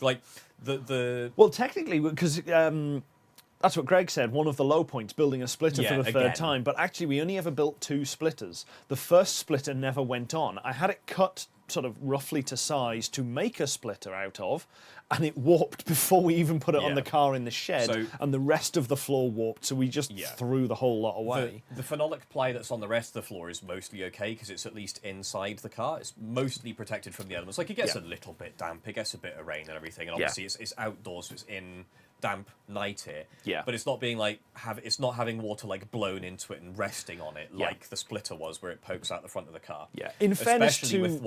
Like, Well, technically, because that's what Greg said, one of the low points, building a splitter for the third time. But actually, we only ever built 2 splitters. The first splitter never went on. I had it cut sort of roughly to size to make a splitter out of, and it warped before we even put it on the car in the shed, and the rest of the floor warped, so we just threw the whole lot away. The phenolic ply that's on the rest of the floor is mostly okay, because it's at least inside the car. It's mostly protected from the elements. Like, it gets a little bit damp, it gets a bit of rain and everything, and obviously it's outdoors, so it's in damp night here. Yeah. But it's not being like it's not having water like blown into it and resting on it like the splitter was, where it pokes out the front of the car. Yeah. In fairness with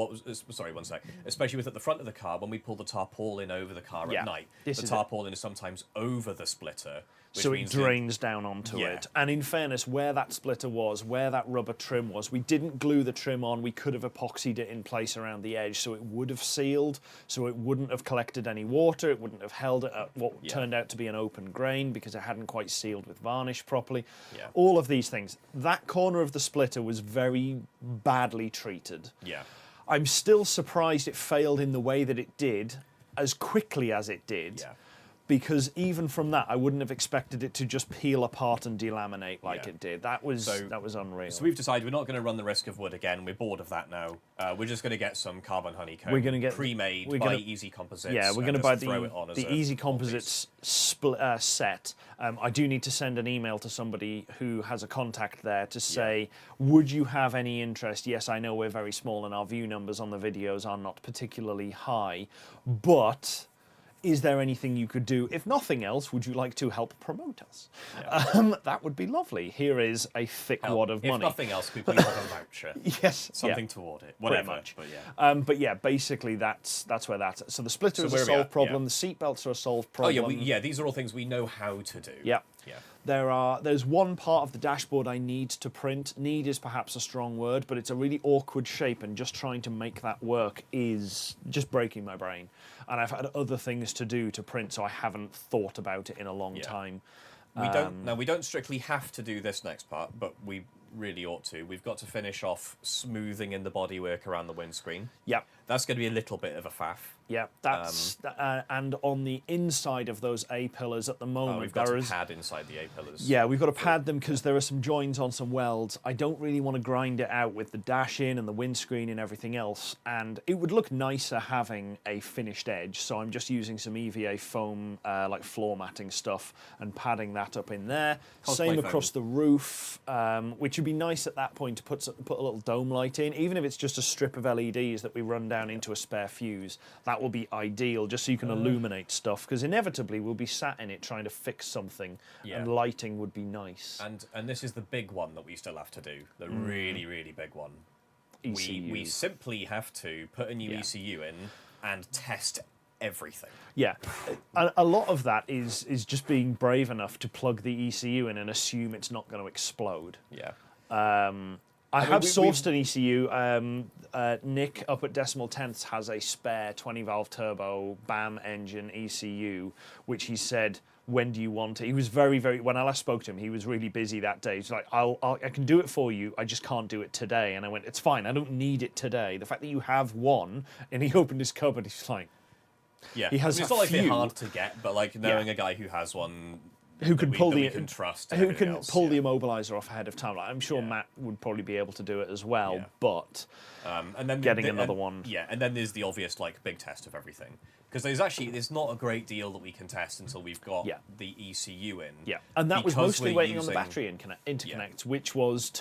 sorry, one sec. Especially with at the front of the car, when we pull the tarpaulin over the car at night, the tarpaulin is sometimes over the splitter. So it drains down onto it. And in fairness, where that splitter was, where that rubber trim was, we didn't glue the trim on. We could have epoxied it in place around the edge, so it would have sealed, so it wouldn't have collected any water. It wouldn't have held it at what turned out to be an open grain because it hadn't quite sealed with varnish properly. Yeah. All of these things. That corner of the splitter was very badly treated. Yeah. I'm still surprised it failed in the way that it did, as quickly as it did. Yeah. Because even from that, I wouldn't have expected it to just peel apart and delaminate like it did. That was unreal. So we've decided we're not going to run the risk of wood again. We're bored of that now. We're just going to get some carbon honeycomb. We're going to get pre-made by Easy Composites. Yeah, we're going to buy the Easy Composites set. I do need to send an email to somebody who has a contact there to say, would you have any interest? Yes, I know we're very small and our view numbers on the videos are not particularly high, but is there anything you could do? If nothing else, would you like to help promote us? Yeah. That would be lovely. Here is a thick wad of money. If nothing else, could we please have a voucher? Yes. Something toward it. Whatever. Much. But yeah, basically that's where that's at. So the splitter is a solved problem. The seat belts are a solved problem. Oh yeah, these are all things we know how to do. Yeah. Yeah. There's one part of the dashboard I need to print. Need is perhaps a strong word, but it's a really awkward shape, and just trying to make that work is just breaking my brain. And I've had other things to do to print, so I haven't thought about it in a long time. We don't strictly have to do this next part, but we really ought to. We've got to finish off smoothing in the bodywork around the windscreen. Yep. That's going to be a little bit of a faff. Yeah, that's and on the inside of those A-pillars at the moment, we've got to pad inside the A-pillars. Yeah, we've got to pad them because there are some joins on some welds. I don't really want to grind it out with the dash in and the windscreen and everything else, and it would look nicer having a finished edge, so I'm just using some EVA foam, like floor matting stuff, and padding that up in there. Same across the roof, which would be nice at that point to put a little dome light in, even if it's just a strip of LEDs that we run down into a spare fuse. That will be ideal, just so you can illuminate stuff, because inevitably we'll be sat in it trying to fix something, and lighting would be nice. And this is the big one that we still have to do, the really, really big one. ECU. We simply have to put a new ECU in and test everything. Yeah, a lot of that is just being brave enough to plug the ECU in and assume it's not going to explode. Yeah. I have sourced an ECU. Nick up at Decimal Tenths has a spare 20-valve turbo BAM engine ECU, which he said, when do you want it? He was very, when I last spoke to him, he was really busy that day. He's like, I can do it for you, I just can't do it today. And I went, it's fine, I don't need it today. The fact that you have one, and he opened his cupboard, he's like, yeah, he has it's not like they're hard to get, but like knowing a guy who has one, who can pull the immobilizer off ahead of time. Like, I'm sure Matt would probably be able to do it as well, but and then getting another one. Yeah, and then there's the obvious like big test of everything, because there's not a great deal that we can test until we've got the ECU in. Yeah, and that was mostly waiting on the battery interconnect, which was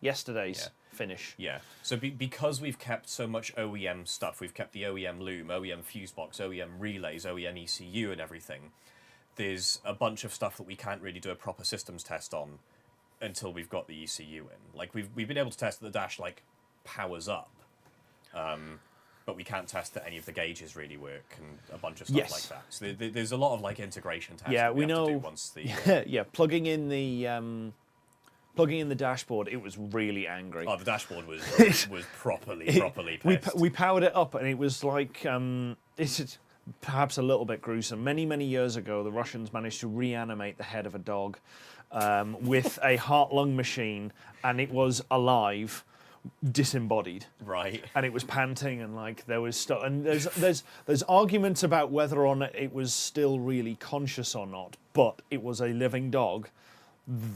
yesterday's finish. Yeah, so because we've kept so much OEM stuff, we've kept the OEM loom, OEM fuse box, OEM relays, OEM ECU and everything, there's a bunch of stuff that we can't really do a proper systems test on until we've got the ECU in. Like, we've been able to test that the dash, like, powers up, but we can't test that any of the gauges really work and a bunch of stuff like that. So there's a lot of, like, integration tests that we have to do once the... plugging in the dashboard, it was really angry. Oh, the dashboard was properly pissed. We powered it up, and it was like... it's perhaps a little bit gruesome. Many, many years ago, the Russians managed to reanimate the head of a dog with a heart-lung machine, and it was alive, disembodied. Right. And it was panting, and like there was stuff. And there's arguments about whether or not it was still really conscious or not, but it was a living dog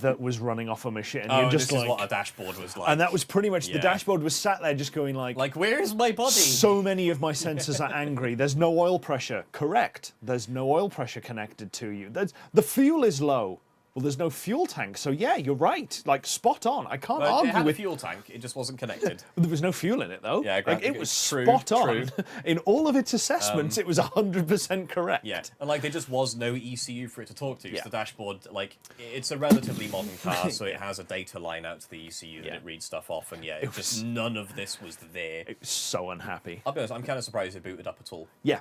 that was running off a machine. And this is what a dashboard was like. And that was pretty much, the dashboard was sat there just going like, where is my body? So many of my sensors are angry. There's no oil pressure. Correct. There's no oil pressure connected to you. The fuel is low. Well, there's no fuel tank, so yeah, you're right. Like, spot on. I can't argue it had with a fuel tank. It just wasn't connected. There was no fuel in it, though. Yeah, like, it was spot on. In all of its assessments, it was 100% correct. Yeah, and like there just was no ECU for it to talk to. So the dashboard, like, it's a relatively modern car, so it has a data line out to the ECU that it reads stuff off, and just none of this was there. It was so unhappy. I'll be honest, I'm kind of surprised it booted up at all. Yeah.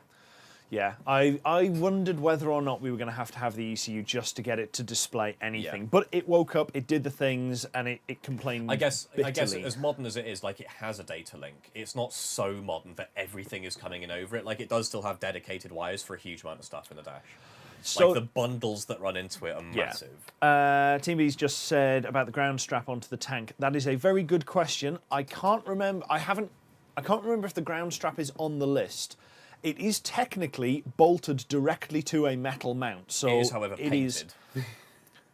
Yeah, I wondered whether or not we were going to have the ECU just to get it to display anything. But it woke up, it did the things, and it complained I guess bitterly. as modern as it is, like, it has a data link. It's not so modern that everything is coming in over it. Like, it does still have dedicated wires for a huge amount of stuff in the dash. So, like, the bundles that run into it are massive. Team B's just said about the ground strap onto the tank. That is a very good question. I can't remember. I can't remember if the ground strap is on the list. It is technically bolted directly to a metal mount, so it is, however, painted.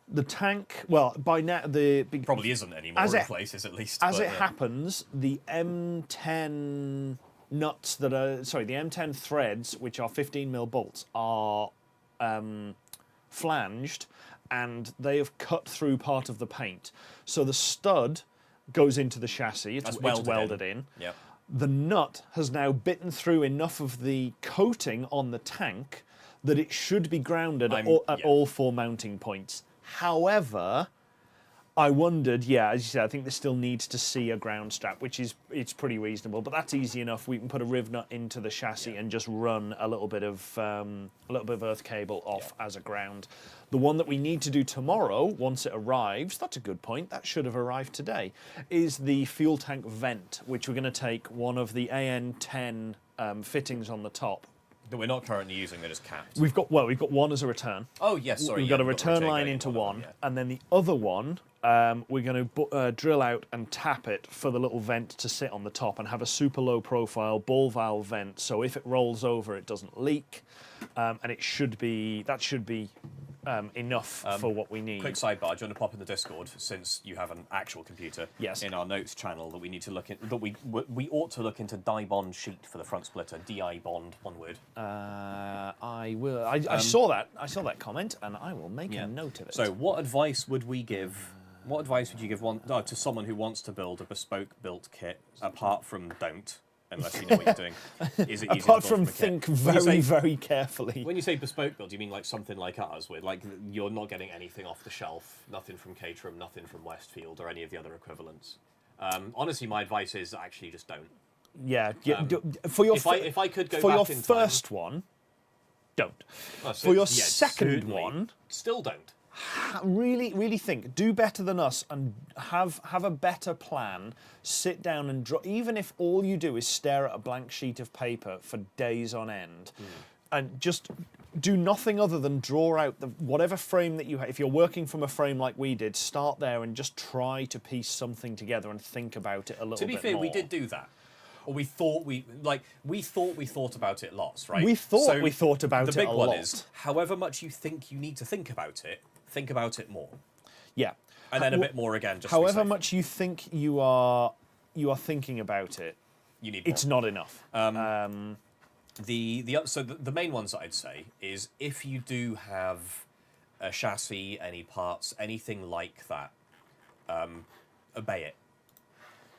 The tank. Well, by now probably isn't anymore in places, at least. As it happens, the M10 nuts that are the M10 threads, which are 15mm bolts, are flanged, and they have cut through part of the paint. So the stud goes into the chassis. It's welded in. Yep. The nut has now bitten through enough of the coating on the tank that it should be grounded at all 4 mounting points. However, I wondered, yeah, as you said, I think this still needs to see a ground strap, which is it's pretty reasonable, but that's easy enough. We can put a riv nut into the chassis and just run a little bit of earth cable off as a ground. The one that we need to do tomorrow, once it arrives, that's a good point, that should have arrived today, is the fuel tank vent, which we're going to take one of the AN10 fittings on the top. That we're not currently using, they're just capped. We've got one as a return. Oh, yes, sorry. We've got a return line into one, and then the other one, we're going to drill out and tap it for the little vent to sit on the top and have a super low profile ball valve vent, so if it rolls over, it doesn't leak, and that should be enough for what we need. Quick sidebar, do you want to pop in the Discord, since you have an actual computer, in our notes channel, that we need to look at, that we ought to look into die bond sheet for the front splitter, DI bond, one word. I will. I saw that comment, and I will make a note of it. So, what advice would we give? What advice would you give to someone who wants to build a bespoke built kit, apart from don't? Unless you know what you're doing. Is it easy apart to from think very carefully? When you say bespoke build, do you mean like something like ours, where like you're not getting anything off the shelf, nothing from Caterham, nothing from Westfield, or any of the other equivalents? Honestly, my advice is actually just don't. Yeah, for your if I could go for back your in first time, one, don't. For your second certainly, one, still don't. Really think. Do better than us and have a better plan. Sit down and draw. Even if all you do is stare at a blank sheet of paper for days on end, and just do nothing other than draw out whatever frame that you have. If you're working from a frame like we did, start there and just try to piece something together and think about it a little bit more. To be fair, we did do that. Or we thought we thought about it lots, right? We thought we thought about it a lot. The big one is, however much you think you need to think about it more. Yeah. And then a bit more again. Just however much you think you are thinking about it, you need more. It's not enough. The main ones that I'd say is if you do have a chassis, any parts, anything like that, obey it.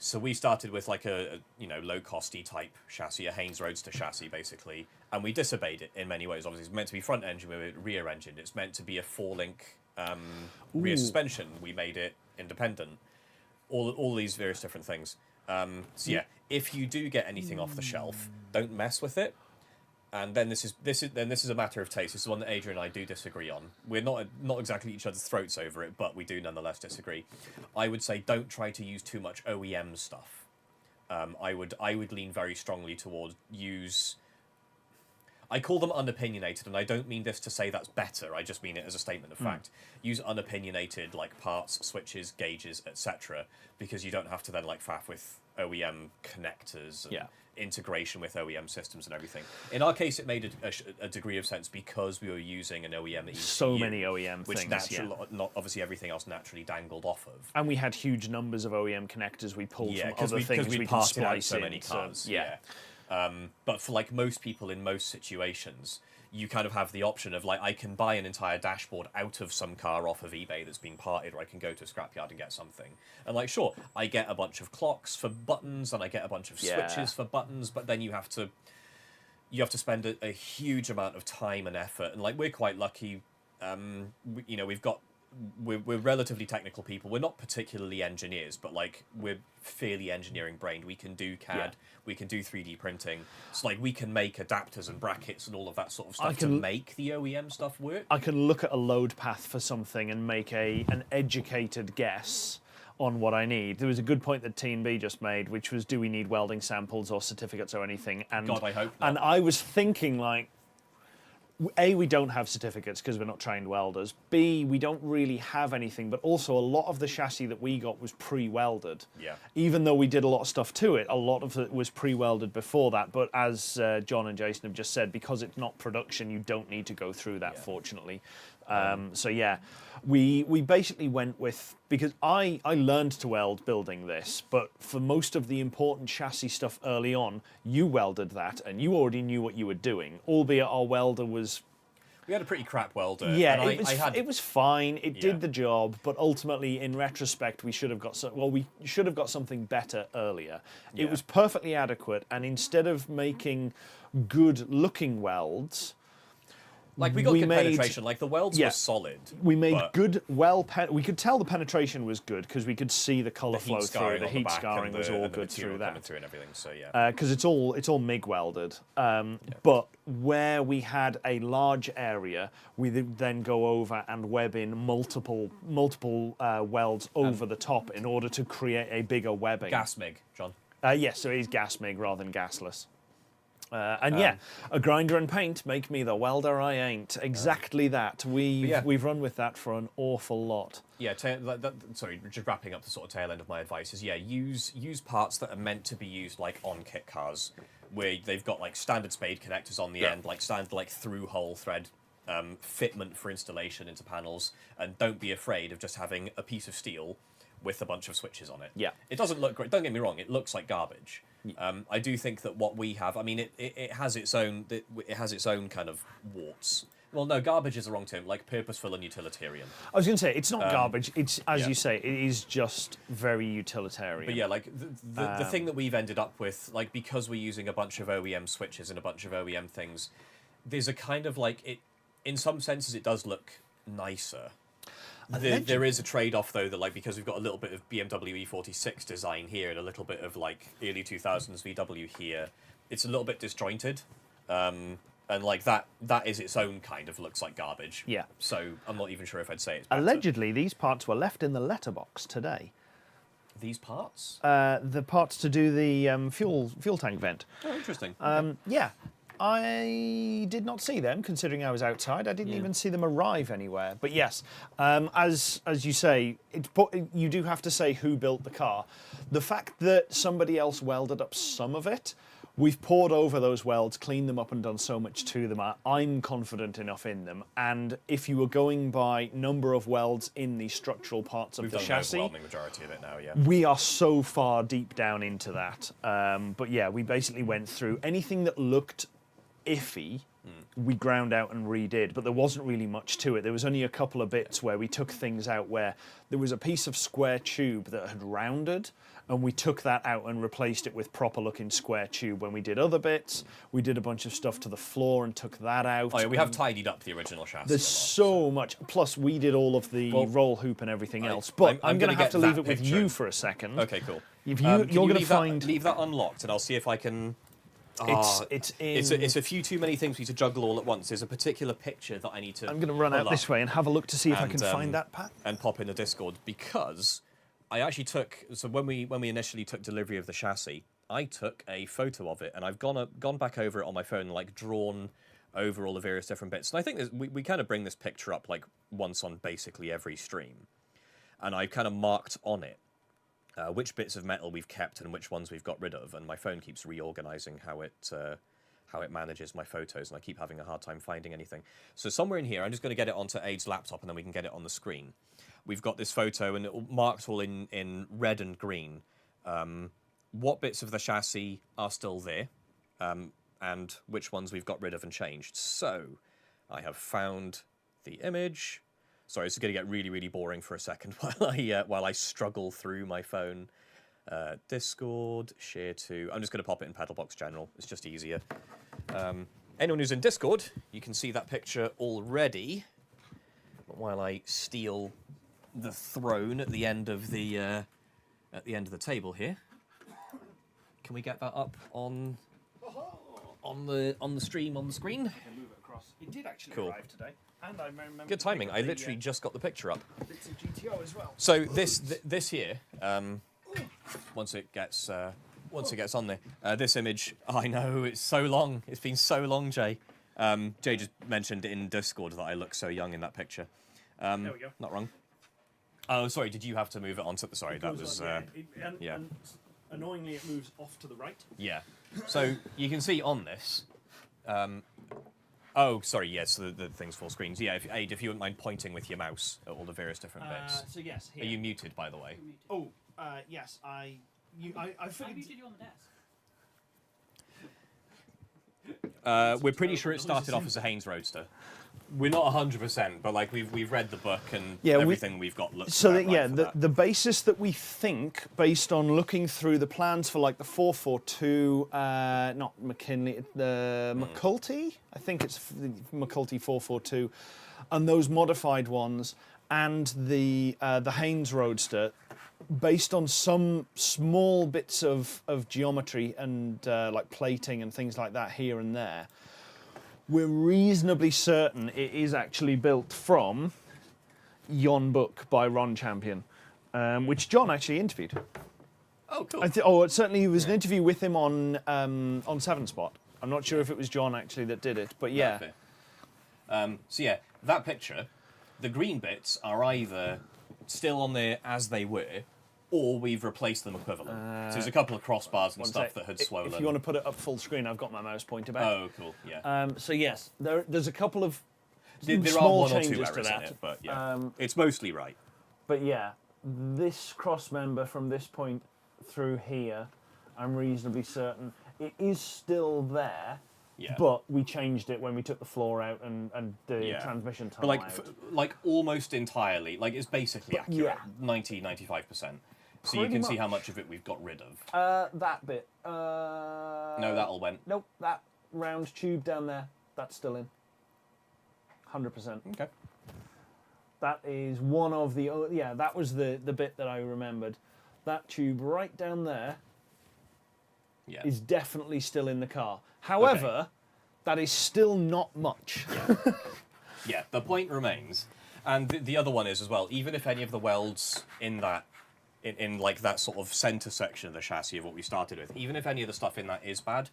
So we started with like a low costy type chassis, a Haynes Roadster chassis basically, and we disobeyed it in many ways. Obviously, it's meant to be front engine, we made it rear engine. It's meant to be a 4-link rear suspension. We made it independent. All these various different things. So yeah, if you do get anything off the shelf, don't mess with it. And then this is a matter of taste. This is one that Adrian and I do disagree on. We're not exactly each other's throats over it, but we do nonetheless disagree. I would say don't try to use too much OEM stuff. I would lean very strongly towards use. I call them unopinionated, and I don't mean this to say that's better. I just mean it as a statement of fact. Use unopinionated like parts, switches, gauges, etc. Because you don't have to then like faff with OEM connectors and integration with OEM systems and everything. In our case, it made a degree of sense because we were using an OEM ECU, so many OEM which things, not obviously everything else naturally dangled off of. And we had huge numbers of OEM connectors we pulled from other things because we can parted out splice so in. many cars. So, yeah. But for like most people in most situations, you kind of have the option of like, I can buy an entire dashboard out of some car off of eBay that's been parted, or I can go to a scrapyard and get something. And like, sure, I get a bunch of clocks for buttons and I get a bunch of switches for buttons, but then you have to spend a huge amount of time and effort. And like, we're quite lucky, we're relatively technical people. We're not particularly engineers, but like we're fairly engineering brained. We can do CAD, we can do 3D printing. So like we can make adapters and brackets and all of that sort of stuff to make the OEM stuff work. I can look at a load path for something and make an educated guess on what I need. There was a good point that T&B just made, which was, do we need welding samples or certificates or anything? And God, I hope not. And I was thinking like, A, we don't have certificates because we're not trained welders. B, we don't really have anything, but also a lot of the chassis that we got was pre-welded. Yeah. Even though we did a lot of stuff to it, a lot of it was pre-welded before that. But as John and Jason have just said, because it's not production, you don't need to go through that, fortunately. So yeah, we basically went with, because I learned to weld building this, but for most of the important chassis stuff early on, you welded that and you already knew what you were doing, albeit our welder was... We had a pretty crap welder. Yeah, it was fine. It did the job, but ultimately, in retrospect, we should have got something better earlier. Yeah. It was perfectly adequate, and instead of making good-looking welds, Like, we got good penetration. Like, the welds were solid. We made good, we could tell the penetration was good because we could see the colour flow through. The heat scarring was all good through that. Through and everything, so yeah. Because it's all MIG welded. But where we had a large area, we then go over and web in multiple welds over the top in order to create a bigger webbing. Gas MIG, John. Yes, so it is gas MIG rather than gasless. A grinder and paint make me the welder I ain't. Exactly that. We've run with that for an awful lot. Yeah, sorry, just wrapping up the sort of tail end of my advice is, use parts that are meant to be used like on kit cars, where they've got like standard spade connectors on the end, like standard like through hole thread fitment for installation into panels, and don't be afraid of just having a piece of steel with a bunch of switches on it. Yeah. It doesn't look great. Don't get me wrong, it looks like garbage. I do think that what we have, I mean, it has its own kind of warts. Well, no, garbage is the wrong term. Like purposeful and utilitarian. I was going to say it's not garbage. It's as you say, it is just very utilitarian. But yeah, like the thing that we've ended up with, like because we're using a bunch of OEM switches and a bunch of OEM things, there's a kind of like it. In some senses, it does look nicer. There is a trade-off though that like because we've got a little bit of BMW E46 design here and a little bit of like early 2000s VW here, it's a little bit disjointed, and like that is its own kind of looks like garbage. Yeah. So I'm not even sure if I'd say it's better. Allegedly, these parts were left in the letterbox today. These parts? The parts to do the fuel tank vent. Oh, interesting. Yeah. I did not see them, considering I was outside. I didn't even see them arrive anywhere. But yes, as you say, you do have to say who built the car. The fact that somebody else welded up some of it, we've poured over those welds, cleaned them up and done so much to them. I'm confident enough in them. And if you were going by number of welds in the structural parts of the chassis, the overwhelming majority of it now, yeah. We are so far deep down into that. But yeah, we basically went through anything that looked iffy, we ground out and redid, but there wasn't really much to it. There was only a couple of bits where we took things out where there was a piece of square tube that had rounded, and we took that out and replaced it with proper looking square tube. When we did other bits, we did a bunch of stuff to the floor and took that out. Oh yeah, we have tidied up the original chassis. There's so much. Plus, we did all of the roll hoop and everything else. But I'm going to have to leave it with you for a second. Okay, cool. You're going to find... Leave that unlocked, and I'll see if I can... It's a few too many things for you to juggle all at once. There's a particular picture that I need to... I'm going to run out this way and have a look to see if I can find that, Pat. And pop in the Discord, because I actually took... So when we initially took delivery of the chassis, I took a photo of it, and I've gone back over it on my phone and like drawn over all the various different bits. And I think we kind of bring this picture up like once on basically every stream. And I kind of marked on it which bits of metal we've kept and which ones we've got rid of, and my phone keeps reorganizing how it manages my photos, and I keep having a hard time finding anything. So somewhere in here, I'm just going to get it onto Aid's laptop, and then we can get it on the screen. We've got this photo, and it marked all in red and green. What bits of the chassis are still there, and which ones we've got rid of and changed. So I have found the image. Sorry, this is going to get really, really boring for a second while I struggle through my phone. Discord, share to... I'm just going to pop it in PedalBox General. It's just easier. Anyone who's in Discord, you can see that picture already. But while I steal the throne at the end of the table here, can we get that up on the stream on the screen? I can move it across. It did actually arrive today. And I remember good timing. I literally just got the picture up. Bits of GTO as well. So this here, once it gets on there, this image. I know it's so long. It's been so long, Jay. Jay just mentioned in Discord that I look so young in that picture. There we go. Not wrong. Oh, sorry. Did you have to move it onto the? Sorry, that was. Yeah. And annoyingly, it moves off to the right. Yeah. So you can see on this. Oh, sorry, yes, the thing's full screens. Yeah, if you wouldn't mind pointing with your mouse at all the various different bits. So yes, here. Are you muted, by the way? Oh, yes, I figured... I muted you on the desk. We're pretty sure it started off as a Haynes Roadster. We're not 100%, but like we've read the book and everything we've got looks so about right for that. The basis that we think, based on looking through the plans for like the 442, not McKinley, the McCulty, I think it's the McCulty 442, and those modified ones, and the Haynes Roadster, based on some small bits of geometry and like plating and things like that here and there, we're reasonably certain it is actually built from Yon Book by Ron Champion, which John actually interviewed. Oh, cool. Certainly it was an interview with him on 7 Spot. I'm not sure if it was John actually that did it, but yeah. So yeah, that picture, the green bits are either still on there as they were, or we've replaced them equivalent. So there's a couple of crossbars and stuff that had swollen. If you want to put it up full screen, I've got my mouse pointer back. Oh, cool, yeah. So yes, there's a couple of there small are one or two changes errors to that. in it, but yeah, it's mostly right. But yeah, this cross member from this point through here, I'm reasonably certain it is still there. Yeah. But we changed it when we took the floor out and the transmission tunnel out. Like almost entirely, like it's basically accurate, 95%. So you can see how much of it we've got rid of. That bit. No, that all went. Nope, that round tube down there, that's still in. 100%. Okay. That is one of the... Yeah, that was the bit that I remembered. That tube right down there is definitely still in the car. However, that is still not much. Yeah, the point remains. And the other one is as well, even if any of the welds in that, in like that sort of centre section of the chassis of what we started with, even if any of the stuff in that is bad,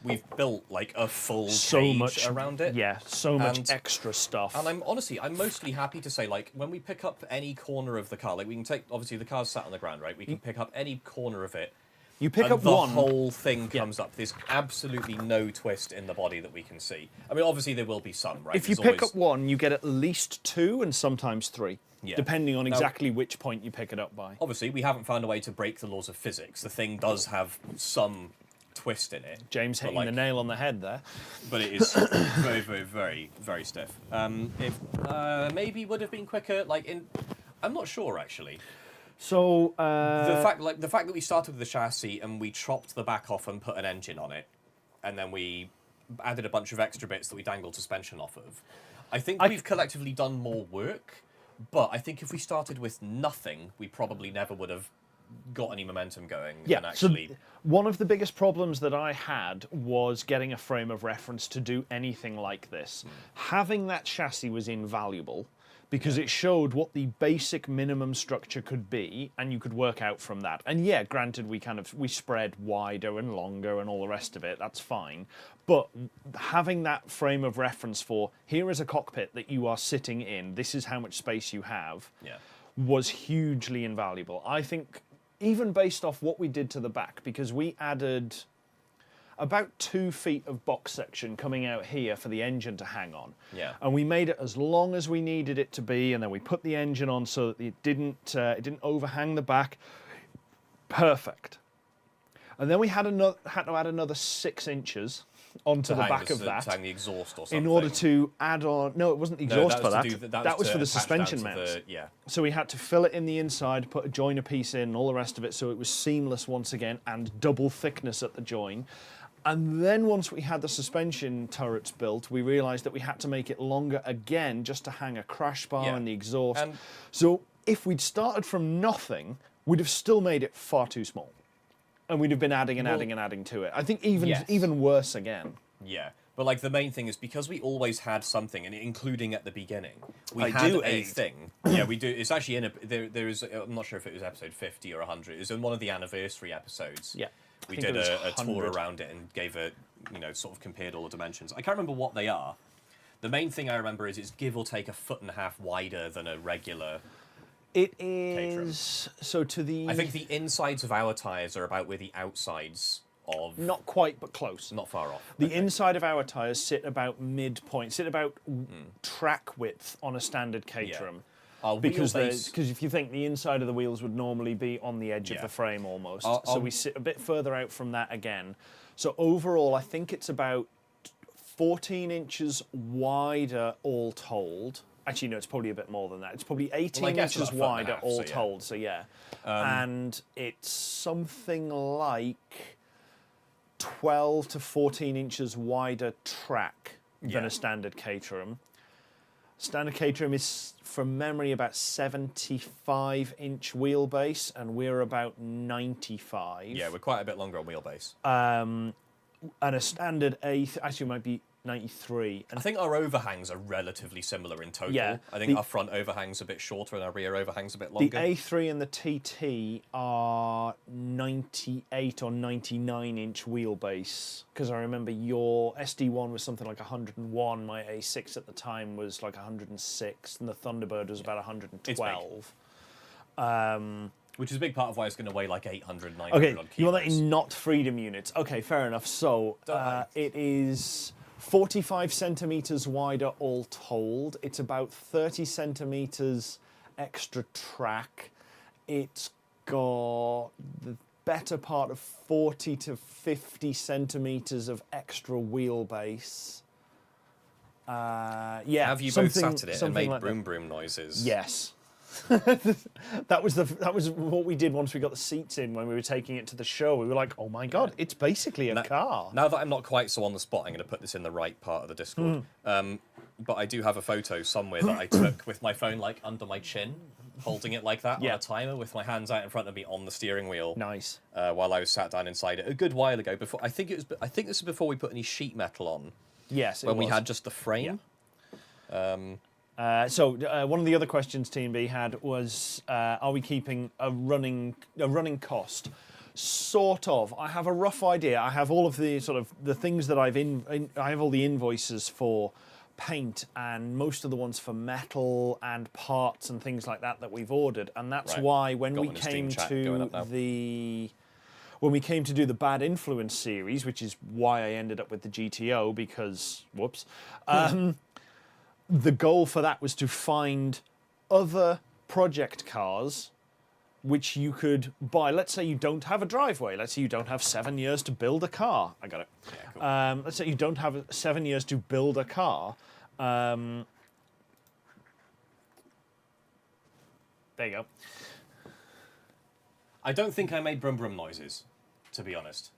we've built like a full cage around it. Yeah, so much extra stuff. And I'm mostly happy to say, like, when we pick up any corner of the car, like we can take, obviously the car's sat on the ground, right? We can pick up any corner of it. You pick up the one, whole thing comes up. There's absolutely no twist in the body that we can see. I mean, obviously there will be some, right? If you pick up one, you get at least 2 and sometimes 3, depending on exactly which point you pick it up by. Obviously, we haven't found a way to break the laws of physics. The thing does have some twist in it. James hitting the nail on the head there. But it is very, very, very, very stiff. If maybe would have been quicker, like in, I'm not sure actually. So the fact that we started with the chassis and we chopped the back off and put an engine on it, and then we added a bunch of extra bits that we dangled suspension off of. I think we've collectively done more work, but I think if we started with nothing, we probably never would have got any momentum going. Yeah, and actually... so one of the biggest problems that I had was getting a frame of reference to do anything like this. Having that chassis was invaluable because it showed what the basic minimum structure could be, and you could work out from that. And yeah, granted, we spread wider and longer and all the rest of it, that's fine. But having that frame of reference for, here is a cockpit that you are sitting in, this is how much space you have, was hugely invaluable. I think even based off what we did to the back, because we added about 2 feet of box section coming out here for the engine to hang on. Yeah. And we made it as long as we needed it to be, and then we put the engine on so that it didn't overhang the back. Perfect. And then we had to add another 6 inches onto the back of that. To hang the exhaust or something. In order to add on... No, it wasn't the exhaust for that. That was for the suspension mounts. Yeah. So we had to fill it in the inside, put a joiner piece in, and all the rest of it, so it was seamless once again, and double thickness at the join. And then once we had the suspension turrets built, we realised that we had to make it longer again just to hang a crash bar and the exhaust. So if we'd started from nothing, we'd have still made it far too small. And we'd have been adding and adding and adding to it. I think even worse again. Yeah. But like the main thing is because we always had something, and including at the beginning, we had a thing. Yeah, we do. It's actually in a. There is. I'm not sure if it was episode 50 or 100. It was in one of the anniversary episodes. Yeah. We did a tour around it and gave a, sort of compared all the dimensions. I can't remember what they are. The main thing I remember is it's give or take 1.5 feet wider than a regular. It is so to the. I think the insides of our tyres are about where the outsides of. Not quite, but close. Not far off. The inside of our tyres sit about midpoint, sit about track width on a standard Caterham. Because if you think the inside of the wheels would normally be on the edge of the frame almost, so we sit a bit further out from that again. So overall, I think it's about 14 inches wider all told. Actually, no, it's probably a bit more than that. It's probably 18 inches wider all told, so yeah. And it's something like 12 to 14 inches wider track than a standard Caterham. Standard Caterham is, from memory, about 75-inch wheelbase, and we're about 95. Yeah, we're quite a bit longer on wheelbase. And a standard actually might be 93. And I think our overhangs are relatively similar in total. Yeah, I think our front overhang's a bit shorter and our rear overhang's a bit longer. The A3 and the TT are 98 or 99-inch wheelbase, because I remember your SD1 was something like 101, my A6 at the time was like 106, and the Thunderbird was about 112. Which is a big part of why it's going to weigh like 800, 900 Okay, on kilos. you want that in not freedom units. Okay, fair enough. So it is 45 centimetres wider all told. It's about 30 centimetres extra track. It's got the better part of 40 to 50 centimetres of extra wheelbase. Yeah. Have you both sat in it and made like broom broom noises? Yes. that was what we did once we got the seats in when we were taking it to the show. We were like, oh my god, it's basically a car. Now that I'm not quite so on the spot, I'm going to put this in the right part of the Discord. But I do have a photo somewhere that I took with my phone like under my chin, holding it like that on a timer with my hands out in front of me on the steering wheel. Nice. While I was sat down inside it a good while ago. Before I think this is before we put any sheet metal on. Yes, when we had just the frame. Yeah. So one of the other questions Team B had was, are we keeping a running cost? Sort of. I have a rough idea. I have all of the the things that I have all the invoices for paint and most of the ones for metal and parts and things like that we've ordered, and that's why when we came to do the Bad Influence series, which is why I ended up with the GTO, because whoops. The goal for that was to find other project cars which you could buy. Let's say you don't have a driveway. Let's say you don't have 7 years to build a car. I got it. Yeah, cool. Let's say you don't have 7 years to build a car. There you go. I don't think I made brum brum noises, to be honest.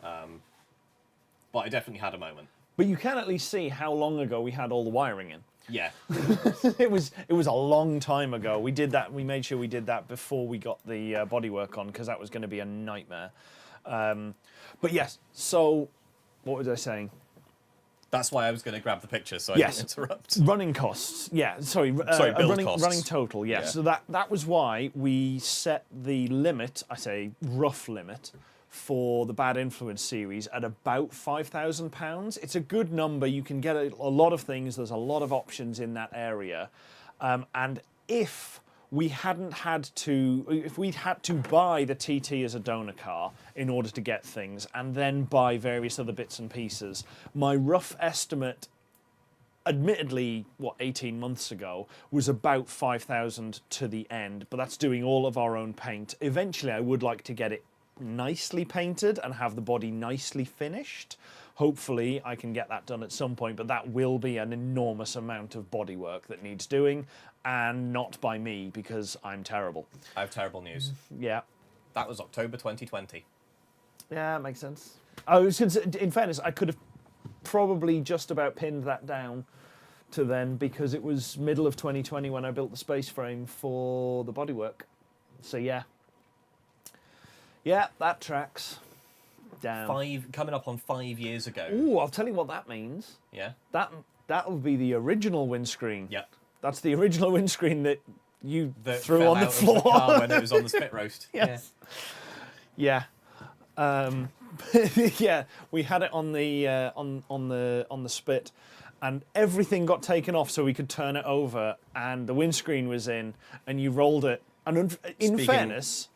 But I definitely had a moment. But you can at least see how long ago we had all the wiring in. Yeah. It was a long time ago. We did that. We made sure we did that before we got the bodywork on, because that was going to be a nightmare. But yes. So, what was I saying? That's why I was going to grab the picture, so I didn't interrupt. Running costs. Yeah. Sorry. Build costs. Running total. Yeah. So that was why we set the limit. I say rough limit, for the Bad Influence series at about £5,000. It's a good number. You can get a lot of things. There's a lot of options in that area. And if we'd had to buy the TT as a donor car in order to get things, and then buy various other bits and pieces, my rough estimate, admittedly, 18 months ago, was about 5,000 to the end. But that's doing all of our own paint. Eventually, I would like to get it nicely painted and have the body nicely finished. Hopefully I can get that done at some point, but that will be an enormous amount of bodywork that needs doing, and not by me, because I'm terrible. I have terrible news. Yeah. That was October 2020. Yeah, that makes sense. In fairness, I could have probably just about pinned that down to then, because it was middle of 2020 when I built the space frame for the bodywork. So yeah. Yeah, that tracks. Damn. Coming up on 5 years ago. Ooh, I'll tell you what that means. Yeah. That would be the original windscreen. Yep. That's the original windscreen that you threw fell on the out floor of the car when it was on the spit roast. Yes. Yeah. Yeah. We had it on the spit, and everything got taken off so we could turn it over, and the windscreen was in, and you rolled it. And in fairness,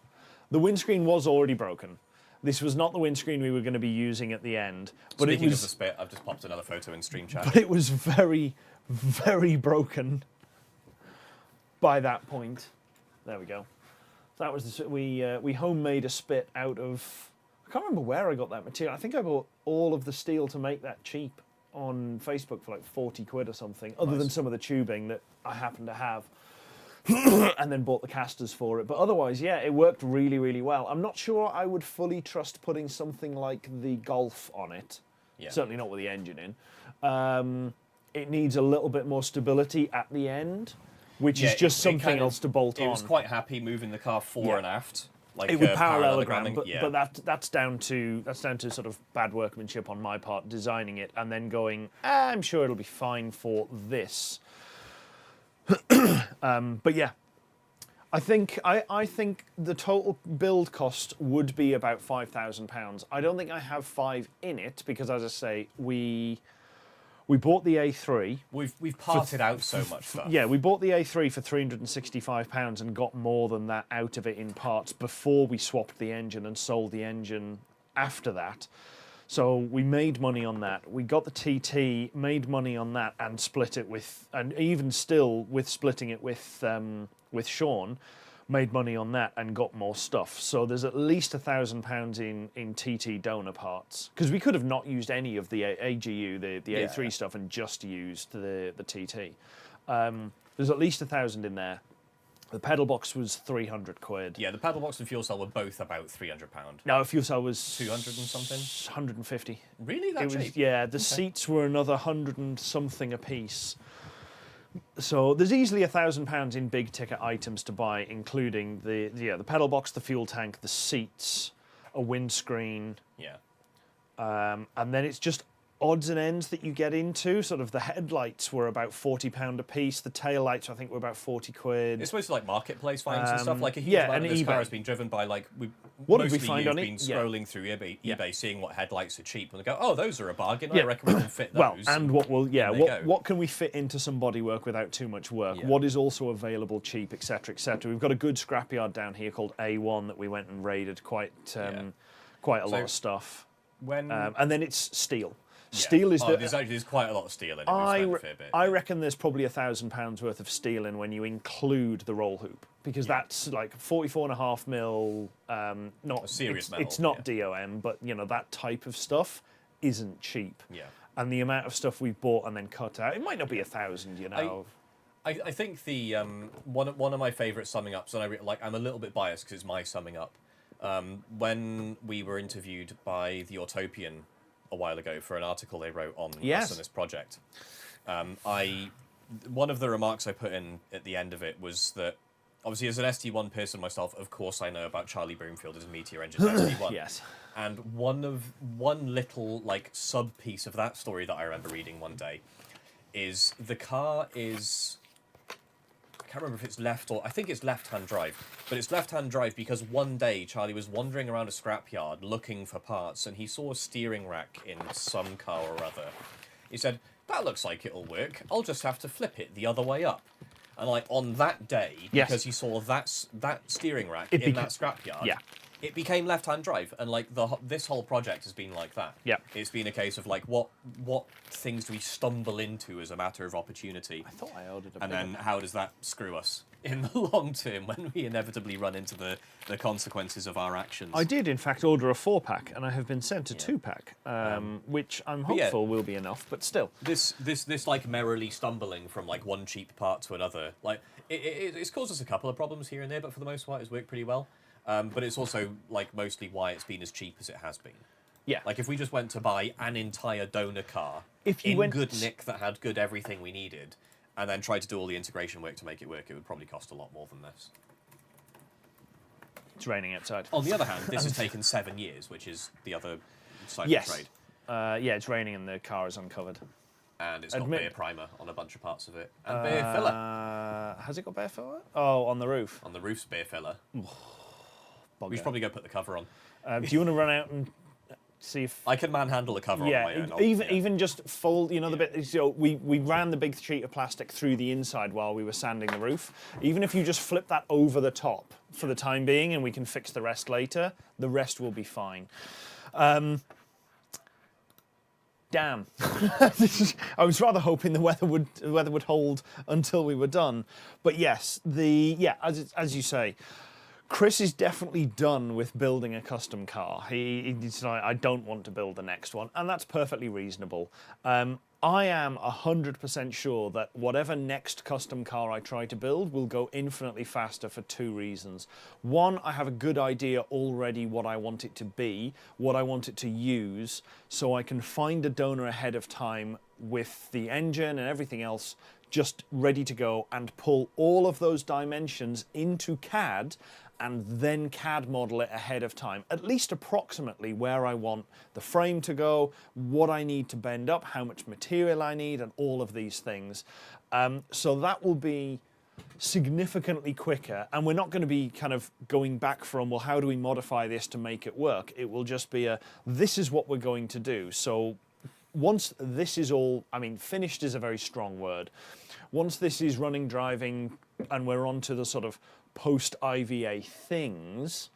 the windscreen was already broken. This was not the windscreen we were going to be using at the end. But Speaking of the spit, I've just popped another photo in stream chat. But it was very, very broken by that point. There we go. So that was we homemade a spit out of. I can't remember where I got that material. I think I bought all of the steel to make that cheap. on Facebook for like 40 quid or something, other than some of the tubing that I happen to have. And then bought the casters for it. But otherwise, yeah, it worked really, really well. I'm not sure I would fully trust putting something like the Golf on it. Yeah. Certainly not with the engine in. It needs a little bit more stability at the end, which is just something else to bolt on. It was quite happy moving the car fore and aft. Like it would parallelogram, but that's down to sort of bad workmanship on my part, designing it and then going, I'm sure it'll be fine for this. But yeah, I think the total build cost would be about £5,000. I don't think I have 5 in it because, as I say, we bought the A3. We've parted out so much stuff. Yeah, we bought the A3 for £365 and got more than that out of it in parts before we swapped the engine and sold the engine after that. So we made money on that. We got the TT, made money on that, and split it with, and even still with splitting it with Sean, made money on that and got more stuff. So there's at least £1,000 in TT donor parts, because we could have not used any of the AGU, the A3 stuff, and just used the TT. There's at least 1,000 in there. The PedalBox was 300 quid. Yeah, the PedalBox and fuel cell were both about £300. No, fuel cell was 200 and something. 150. Really, that cheap? Yeah, the seats were another 100 and something a piece. So there's easily £1,000 in big ticket items to buy, including the PedalBox, the fuel tank, the seats, a windscreen. Yeah. And then it's just odds and ends that you get into. Sort of the headlights were about £40 a piece. The tail lights, I think, were about 40 quid. It's mostly like marketplace finds and stuff. Like a huge amount of this car has been driven by like what did we find on it? Been scrolling through eBay, seeing what headlights are cheap, and they go, "Oh, those are a bargain. I recommend them fit those." Well, and what can we fit into some bodywork without too much work? Yeah. What is also available cheap, etc., etc. We've got a good scrapyard down here called A1 that we went and raided quite a lot of stuff. And then it's steel. Steel is there's quite a lot of steel in it. I reckon there's probably £1,000 worth of steel in when you include the roll hoop, because that's like 44.5 mil. Not a serious metal. It's not DOM, but that type of stuff isn't cheap. Yeah. And the amount of stuff we've bought and then cut out, it might not be 1,000. I think the one of my favourite summing ups, and I'm a little bit biased because it's my summing up. When we were interviewed by the Autopian a while ago for an article they wrote on us and this project. One of the remarks I put in at the end of it was that, obviously, as an ST1 person myself, of course I know about Charlie Broomfield as a Meteor engine ST1. Yes. And one little sub piece of that story that I remember reading one day is the car is, I can't remember if it's left or, I think it's left-hand drive, but it's left-hand drive because one day Charlie was wandering around a scrapyard looking for parts and he saw a steering rack in some car or other. He said, "That looks like it'll work. I'll just have to flip it the other way up." And on that day, because he saw that steering rack in that scrapyard, it became left-hand drive, and this whole project has been like that. Yeah, it's been a case of what things do we stumble into as a matter of opportunity? I thought I ordered a and then how does that screw us in the long term when we inevitably run into the consequences of our actions? I did, in fact, order a 4-pack, and I have been sent a 2-pack, which I'm hopeful will be enough, but still. This merrily stumbling from one cheap part to another, it's caused us a couple of problems here and there, but for the most part, it's worked pretty well. But it's also mostly why it's been as cheap as it has been. Yeah. If we just went to buy an entire donor car good nick that had good everything we needed, and then tried to do all the integration work to make it work, it would probably cost a lot more than this. It's raining outside. On the other hand, this has taken 7 years, which is the other side of the trade. Yeah, it's raining and the car is uncovered. And it's got bare primer on a bunch of parts of it. And bare filler. Has it got bare filler? Oh, on the roof. On the roof's bare filler. We should probably go put the cover on. Do you want to run out and see if I can manhandle the cover on my own? Even just fold, the bit. So we ran the big sheet of plastic through the inside while we were sanding the roof. Even if you just flip that over the top for the time being, and we can fix the rest later, the rest will be fine. Damn. I was rather hoping the weather would hold until we were done, but yes, as you say. Chris is definitely done with building a custom car. He's like, I don't want to build the next one, and that's perfectly reasonable. I am 100% sure that whatever next custom car I try to build will go infinitely faster for 2 reasons. One, I have a good idea already what I want it to be, what I want it to use, so I can find a donor ahead of time with the engine and everything else just ready to go and pull all of those dimensions into CAD and then CAD model it ahead of time, at least approximately where I want the frame to go, what I need to bend up, how much material I need, and all of these things. So that will be significantly quicker, and we're not going to be kind of going back from, well, how do we modify this to make it work? It will just be this is what we're going to do. So once this is all, I mean, finished is a very strong word. Once this is running, driving, and we're on to the sort of post-IVA things,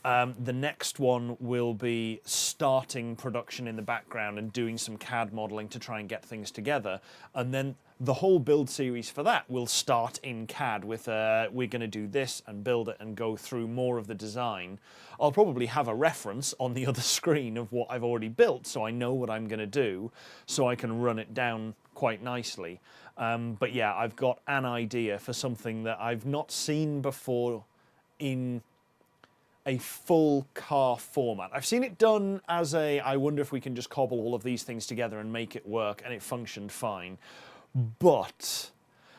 the next one will be starting production in the background and doing some CAD modeling to try and get things together. And then the whole build series for that will start in CAD with, we're going to do this and build it and go through more of the design. I'll probably have a reference on the other screen of what I've already built, so I know what I'm going to do, so I can run it down quite nicely. But yeah, I've got an idea for something that I've not seen before in a full car format. I've seen it done as I wonder if we can just cobble all of these things together and make it work, and it functioned fine. But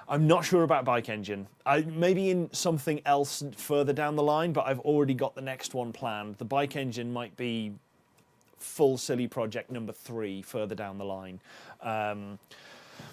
I'm not sure about bike engine. Maybe in something else further down the line, but I've already got the next one planned. The bike engine might be full silly project number 3 further down the line.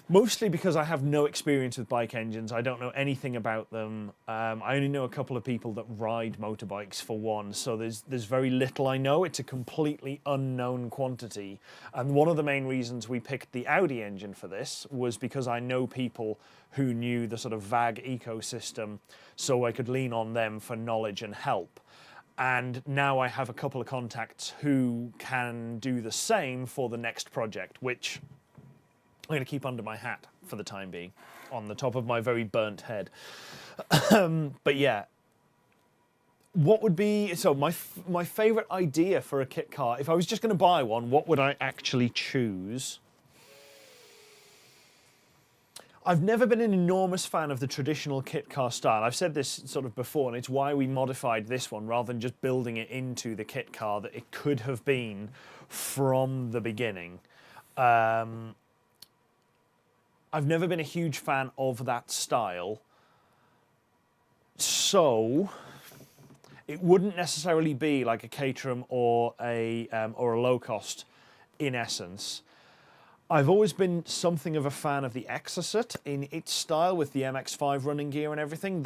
Mostly because I have no experience with bike engines. I don't know anything about them. I only know a couple of people that ride motorbikes for one, so there's very little I know. It's a completely unknown quantity. And one of the main reasons we picked the Audi engine for this was because I know people who knew the sort of VAG ecosystem, so I could lean on them for knowledge and help. And now I have a couple of contacts who can do the same for the next project, which I'm going to keep under my hat for the time being, on the top of my very burnt head. But yeah, what would be, so my favourite idea for a kit car, if I was just going to buy one, what would I actually choose? I've never been an enormous fan of the traditional kit car style. I've said this sort of before, and it's why we modified this one rather than just building it into the kit car that it could have been from the beginning. I've never been a huge fan of that style, so it wouldn't necessarily be like a Caterham or a low cost in essence. I've always been something of a fan of the Exocet in its style with the MX-5 running gear and everything.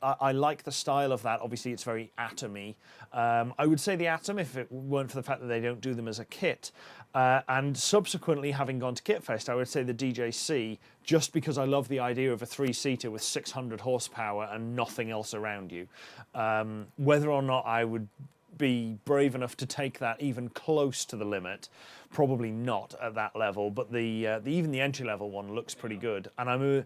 I like the style of that. Obviously, it's very Atomy. I would say the Atom, if it weren't for the fact that they don't do them as a kit. And subsequently, having gone to Kitfest, I would say the DJC, just because I love the idea of a 3-seater with 600 horsepower and nothing else around you. Whether or not I would be brave enough to take that even close to the limit, probably not at that level, but even the entry-level one looks pretty good. And I'm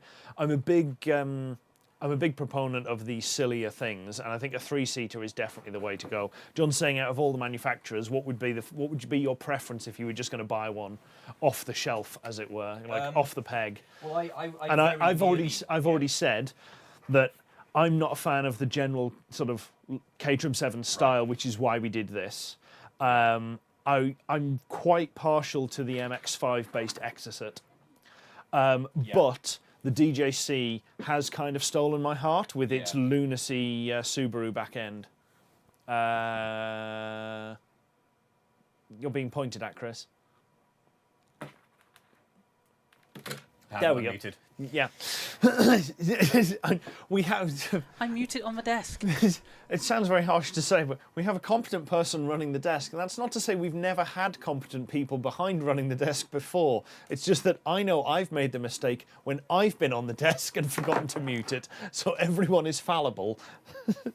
a big proponent of these sillier things, and I think a 3-seater is definitely the way to go. John's saying, out of all the manufacturers, what would be your preference if you were just going to buy one off the shelf, as it were, like off the peg? Well, I've already said that I'm not a fan of the general sort of Caterham 7 style, which is why we did this. I'm quite partial to the MX-5 based Exocet, but the DJC has kind of stolen my heart with its lunacy Subaru back end. You're being pointed at, Chris. There we go. Muted. Yeah. We have... I'm muted on the desk. It sounds very harsh to say, but we have a competent person running the desk. And that's not to say we've never had competent people behind running the desk before. It's just that I know I've made the mistake when I've been on the desk and forgotten to mute it. So everyone is fallible.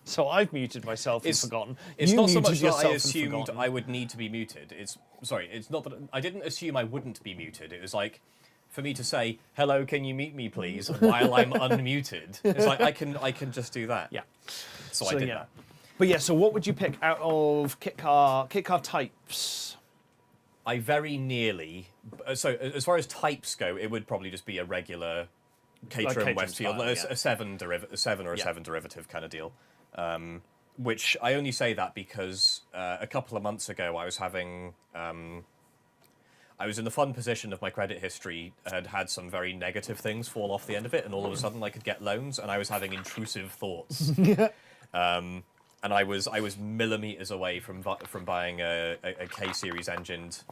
So I've muted myself and forgotten. It's not so much that I assumed I would need to be muted. It's not that I didn't assume I wouldn't be muted. It was like, for me to say, hello, can you mute me please, while I'm unmuted. It's like, I can just do that. Yeah. So I did that. But yeah, so what would you pick out of kit car types? I very nearly. So as far as types go, it would probably just be a regular Caterham Caterham Westfield, style, a 7 or a 7 derivative kind of deal. Which I only say that because a couple of months ago I was having. I was in the fun position of my credit history had some very negative things fall off the end of it, and all of a sudden I could get loans, and I was having intrusive thoughts. And I was millimeters away from buying a K-series engined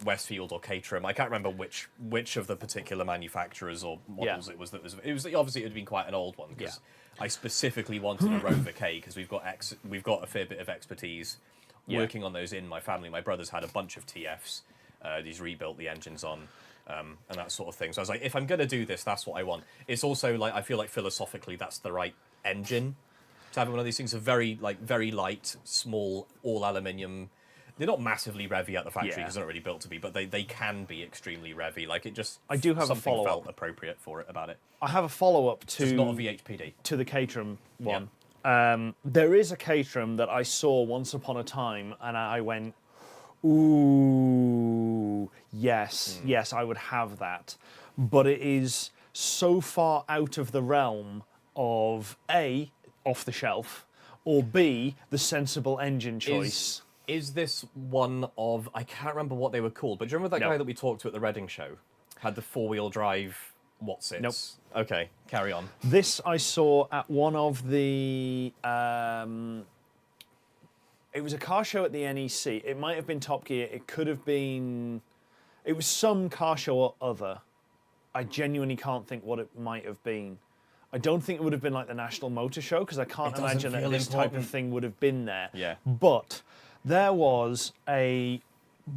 Westfield or Caterham. I can't remember which of the particular manufacturers or models it was. Obviously it had been quite an old one because I specifically wanted a Rover K because we've got a fair bit of expertise working on those in my family. My brother's had a bunch of TFs. He's rebuilt the engines on. And that sort of thing. So I was like, if I'm going to do this, that's what I want. It's also like, I feel like philosophically that's the right engine to have one of these things. Are very light, small, all aluminium. They're not massively revvy at the factory because they're not really built to be, but they can be extremely revvy. Like it just, I do have something a follow-up. felt appropriate for it about it. I have a follow-up to... It's not a VHPD. To the Caterham one. There is a Caterham that I saw once upon a time, and I went, ooh, yes, I would have that. But it is so far out of the realm of A, off the shelf, or B, the sensible engine choice. Is this one of, I can't remember what they were called, but do you remember that guy that we talked to at the Reading show? Had the four-wheel drive what's-its? Nope. Okay, carry on. This I saw at one of the... it was a car show at the NEC. It might have been Top Gear. It could have been... It was some car show or other. I genuinely can't think what it might have been. I don't think it would have been like the National Motor Show because I can't imagine that this type of thing would have been there. Yeah. But there was a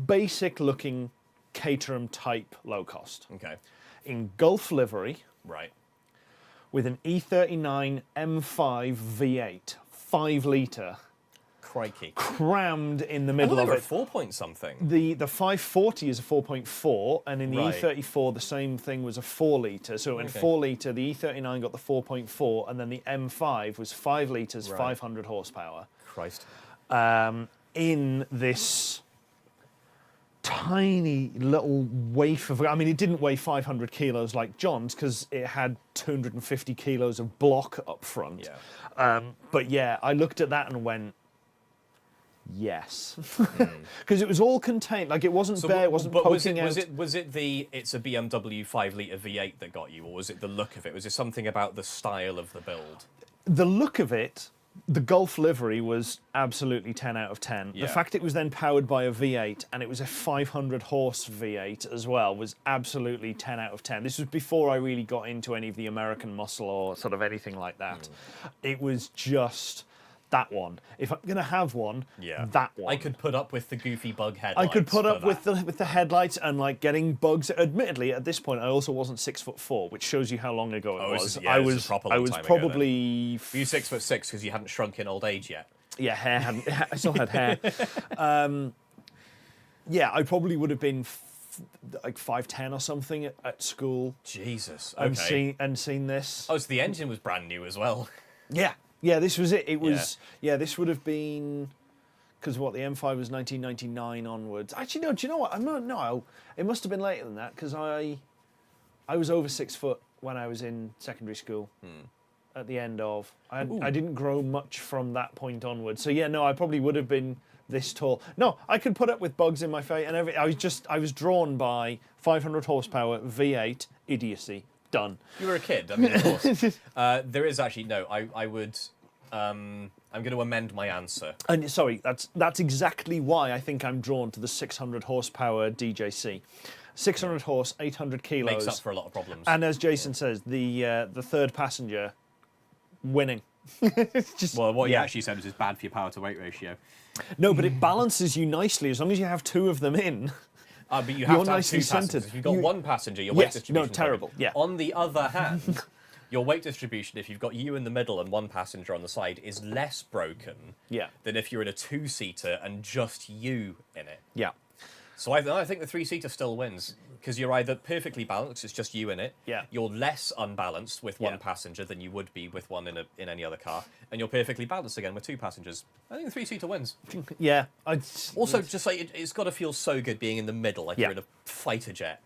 basic-looking Caterham type low cost. Okay. In Gulf livery. Right. With an E39 M5 V8, 5 litre. Crikey. Crammed in the middle of it. 4 point something. The 540 is a 4.4, and in the Right. E34 the same thing was a 4 litre. So in 4 litre, the E39 got the 4.4, and then the M5 was 5 litres, 500 horsepower. Christ. In this tiny little waif of... I mean, it didn't weigh 500 kilos like John's because it had 250 kilos of block up front. Yeah. But yeah, I looked at that and went... Yes, because it was all contained. Like it wasn't bare, it wasn't poking out. Was it the it's a BMW 5 litre V8 that got you, or was it the look of it? Was it something about the style of the build? The look of it, the Gulf livery was absolutely 10 out of 10. Yeah. The fact it was then powered by a V8 and it was a 500 horse V8 as well was absolutely 10 out of 10. This was before I really got into any of the American muscle or sort of anything like that. It was just... that one. If I'm going to have one, that one. I could put up with the goofy bug headlights. I could put up with the headlights and like getting bugs. Admittedly, at this point, I also wasn't 6'4", which shows you how long ago it was. I was probably. Were you 6'6" because you hadn't shrunk in old age yet? Yeah, hair hadn't. I still had hair. Yeah, I probably would have been like 5'10" or something at school. Jesus. Okay. And seen this. Oh, so the engine was brand new as well. Yeah. Yeah, this was it. It was, this would have been, because what, the M5 was 1999 onwards. Actually, no, do you know what? No, it must have been later than that, because I was over 6 foot when I was in secondary school at the end of. I didn't grow much from that point onwards. So yeah, no, I probably would have been this tall. No, I could put up with bugs in my face and everything. I was drawn by 500 horsepower, V8, idiocy. Done. You were a kid, I mean, of course. There is actually, no, I would... I'm going to amend my answer. And sorry, that's exactly why I think I'm drawn to the 600 horsepower DJC. 600 horse, 800 kilos. Makes up for a lot of problems. And as Jason says, the third passenger winning. It's just, well, what he actually said was it's bad for your power to weight ratio. No, but it balances you nicely as long as you have two of them in. But you have to have two passengers. If you've got one passenger, your weight distribution is terrible. Yeah. On the other hand, your weight distribution, if you've got you in the middle and one passenger on the side, is less broken than if you're in a two-seater and just you in it. Yeah. So I think the three-seater still wins. because you're either perfectly balanced, it's just you in it. Yeah. You're less unbalanced with one passenger than you would be with one in any other car, and you're perfectly balanced again with 2 passengers. I think the 3-seater wins. Yeah. Also, just like it's got to feel so good being in the middle, like you're in a fighter jet.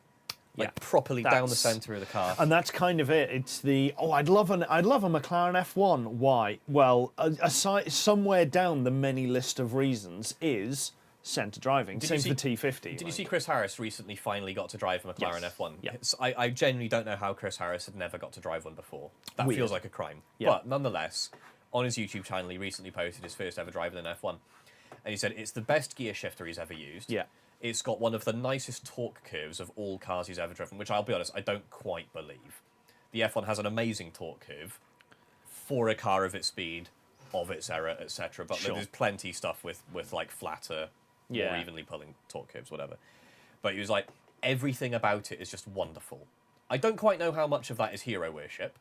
Like properly down the centre of the car. And that's kind of it. It's the I'd love a McLaren F1. Why? Well, aside somewhere down the many list of reasons is centre driving. Same for T50. Did you see Chris Harris recently finally got to drive a McLaren F1? Yeah. I genuinely don't know how Chris Harris had never got to drive one before. That feels like a crime. Yeah. But nonetheless, on his YouTube channel, he recently posted his first ever driving an F1. And he said it's the best gear shifter he's ever used. Yeah. It's got one of the nicest torque curves of all cars he's ever driven, which I'll be honest, I don't quite believe. The F1 has an amazing torque curve for a car of its speed, of its era, etc. But there's plenty stuff with like flatter, more evenly pulling torque curves, whatever. But he was like, everything about it is just wonderful. I don't quite know how much of that is hero worship.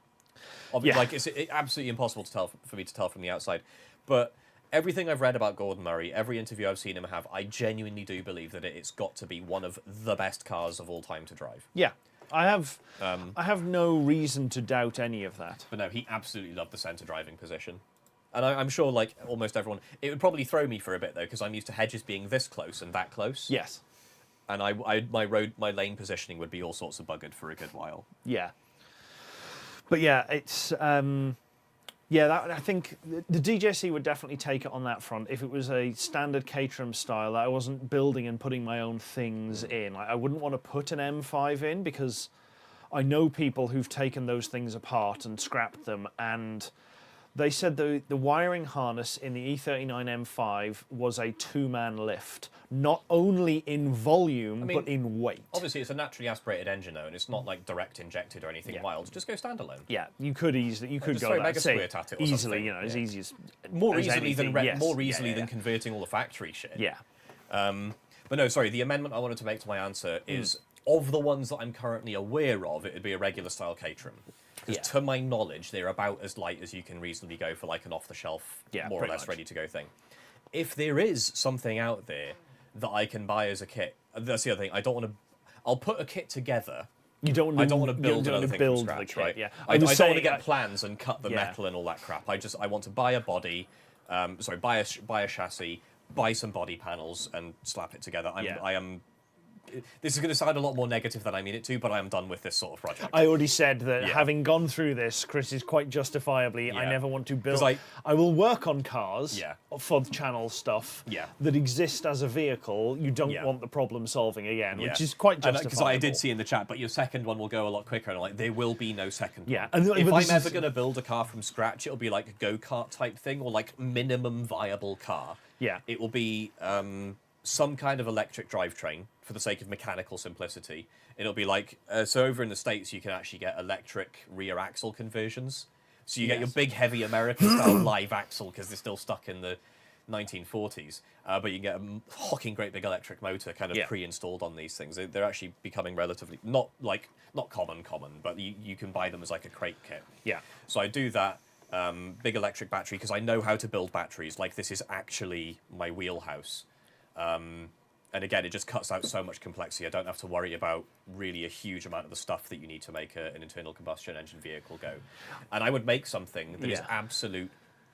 Like it's absolutely impossible to tell for me to tell from the outside, but everything I've read about Gordon Murray, every interview I've seen him have, I genuinely do believe that it's got to be one of the best cars of all time to drive. Yeah, I have no reason to doubt any of that. But no, he absolutely loved the centre driving position. And I'm sure, like, almost everyone... It would probably throw me for a bit, though, because I'm used to hedges being this close and that close. Yes. And my lane positioning would be all sorts of buggered for a good while. Yeah. But yeah, it's... I think the DJC would definitely take it on that front if it was a standard Caterham style that I wasn't building and putting my own things in. Like, I wouldn't want to put an M5 in because I know people who've taken those things apart and scrapped them, and they said the wiring harness in the E39 M5 was a 2-man lift, not only in volume, but in weight. Obviously, it's a naturally aspirated engine, though, and it's not like direct injected or anything wild. Just go standalone. Yeah, you could easily, just go throw that mega squirt at it or easily, something. you know, as easy as more as easily anything. than converting all the factory shit. Yeah. But no, sorry. The amendment I wanted to make to my answer is of the ones that I'm currently aware of, it would be a regular style Caterham. Because to my knowledge, they're about as light as you can reasonably go for like an off-the-shelf, more or less ready-to-go thing. If there is something out there that I can buy as a kit, that's the other thing. I don't want to... I'll put a kit together. I don't want to build another thing from scratch, right? Yeah. I don't want to get plans and cut the metal and all that crap. I want to buy a body, buy a chassis, buy some body panels and slap it together. I am... This is going to sound a lot more negative than I mean it to, but I am done with this sort of project. I already said that having gone through this, Chris is quite justifiably, I never want to build... I will work on cars for the channel stuff that exist as a vehicle. You don't want the problem solving again, which is quite justifiable. Because I did see in the chat, but your second one will go a lot quicker, and I'm like, there will be no second one. Yeah. If I'm ever going to build a car from scratch, it'll be like a go-kart type thing, or like minimum viable car. Yeah. It will be... some kind of electric drivetrain for the sake of mechanical simplicity. It'll be like, so over in the States, you can actually get electric rear axle conversions. So you get your big, heavy American-style live axle because they're still stuck in the 1940s. But you can get a hocking great big electric motor kind of pre-installed on these things. They're actually becoming relatively, not common, but you can buy them as like a crate kit. Yeah. So I do that. Big electric battery because I know how to build batteries. Like, this is actually my wheelhouse. And again, it just cuts out so much complexity. I don't have to worry about really a huge amount of the stuff that you need to make an internal combustion engine vehicle go. And I would make something that is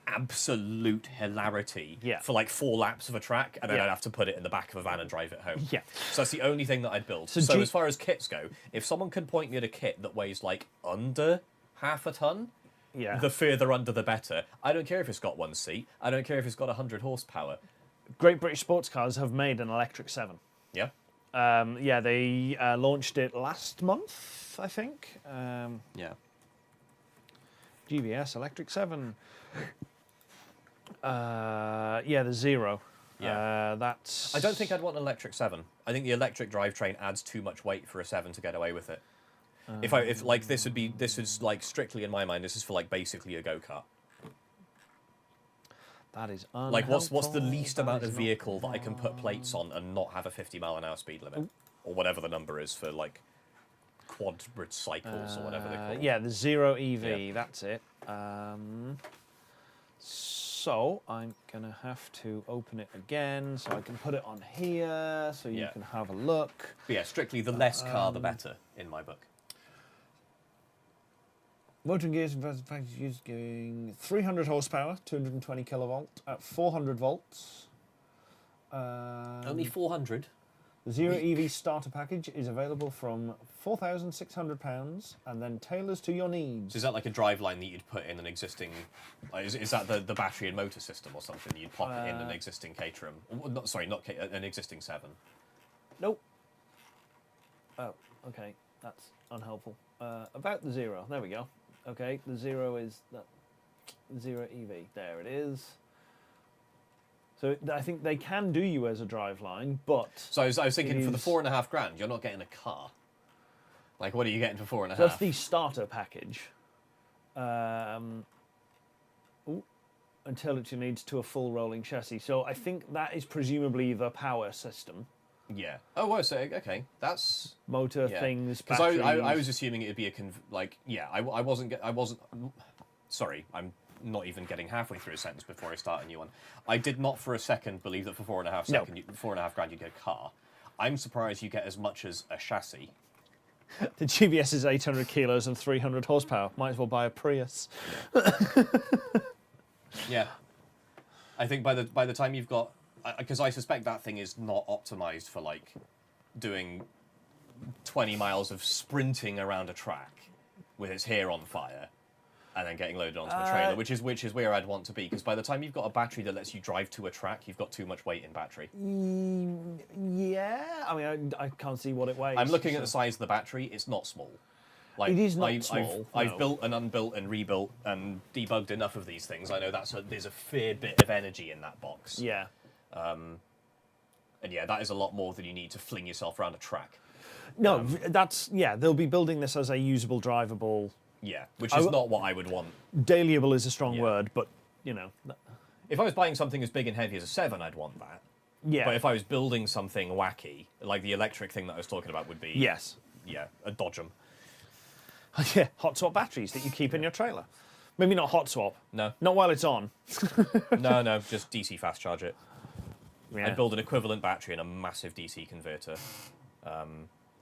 absolute hilarity for like 4 laps of a track, and then I'd have to put it in the back of a van and drive it home. Yeah. So that's the only thing that I'd build. So as far as kits go, if someone can point me at a kit that weighs like under half a ton, the further under the better. I don't care if it's got 1 seat. I don't care if it's got 100 horsepower. Great British Sports Cars have made an electric 7. Yeah? They launched it last month, I think. GVS Electric 7. The Zero. Yeah. That's... I don't think I'd want an electric 7. I think the electric drivetrain adds too much weight for a 7 to get away with it. If like this is like strictly in my mind, this is for like basically a go-kart. That is unhelpful. Like, what's the least amount of vehicle that I can put plates on and not have a 50-mile-an-hour speed limit? Or whatever the number is for, like, quad cycles or whatever they're called. Yeah, the Zero EV, that's it. So I'm going to have to open it again so I can put it on here so you can have a look. But yeah, strictly the less car, the better, in my book. Motor gears and factory using 300 horsepower, 220 kilovolt at 400 volts. Only 400? The Zero EV starter package is available from £4,600 and then tailors to your needs. So is that like a driveline that you'd put in an existing... Is that the battery and motor system or something? You'd pop it in an existing Caterham? An existing 7. Nope. Oh, okay. That's unhelpful. About the Zero. There we go. Okay, the Zero is... that Zero EV. There it is. So I think they can do you as a driveline, but... So I was thinking, for the £4,500, you're not getting a car. Like, what are you getting for £4,500? So that's the starter package. Until it needs to a full rolling chassis. So I think that is presumably the power system. Yeah. Oh, well, so, okay. That's... Motor, things, Because batteries... I was assuming it would be I wasn't... Sorry, I'm not even getting halfway through a sentence before I start a new one. I did not for a second believe that for £4,500 you'd get a car. I'm surprised you get as much as a chassis. The GBS is 800 kilos and 300 horsepower. Might as well buy a Prius. Yeah. I think by the time you've got... Because I suspect that thing is not optimised for, like, doing 20 miles of sprinting around a track with its hair on fire and then getting loaded onto the trailer, which is where I'd want to be. Because by the time you've got a battery that lets you drive to a track, you've got too much weight in battery. Yeah, I mean, I can't see what it weighs. I'm looking at the size of the battery. It's not small. Like, it is not small. I've built and unbuilt and rebuilt and debugged enough of these things. I know there's a fair bit of energy in that box. Yeah. And yeah, that is a lot more than you need to fling yourself around a track. No, they'll be building this as a usable, drivable... Yeah, which is not what I would want. Dailyable is a strong word, but, you know... If I was buying something as big and heavy as a 7, I'd want that. Yeah. But if I was building something wacky, like the electric thing that I was talking about would be... Yes. Yeah, a Dodgem. Yeah, hot swap batteries that you keep in your trailer. Maybe not hot swap. No. Not while it's on. No, just DC fast charge it. Yeah. I'd build an equivalent battery and a massive DC converter.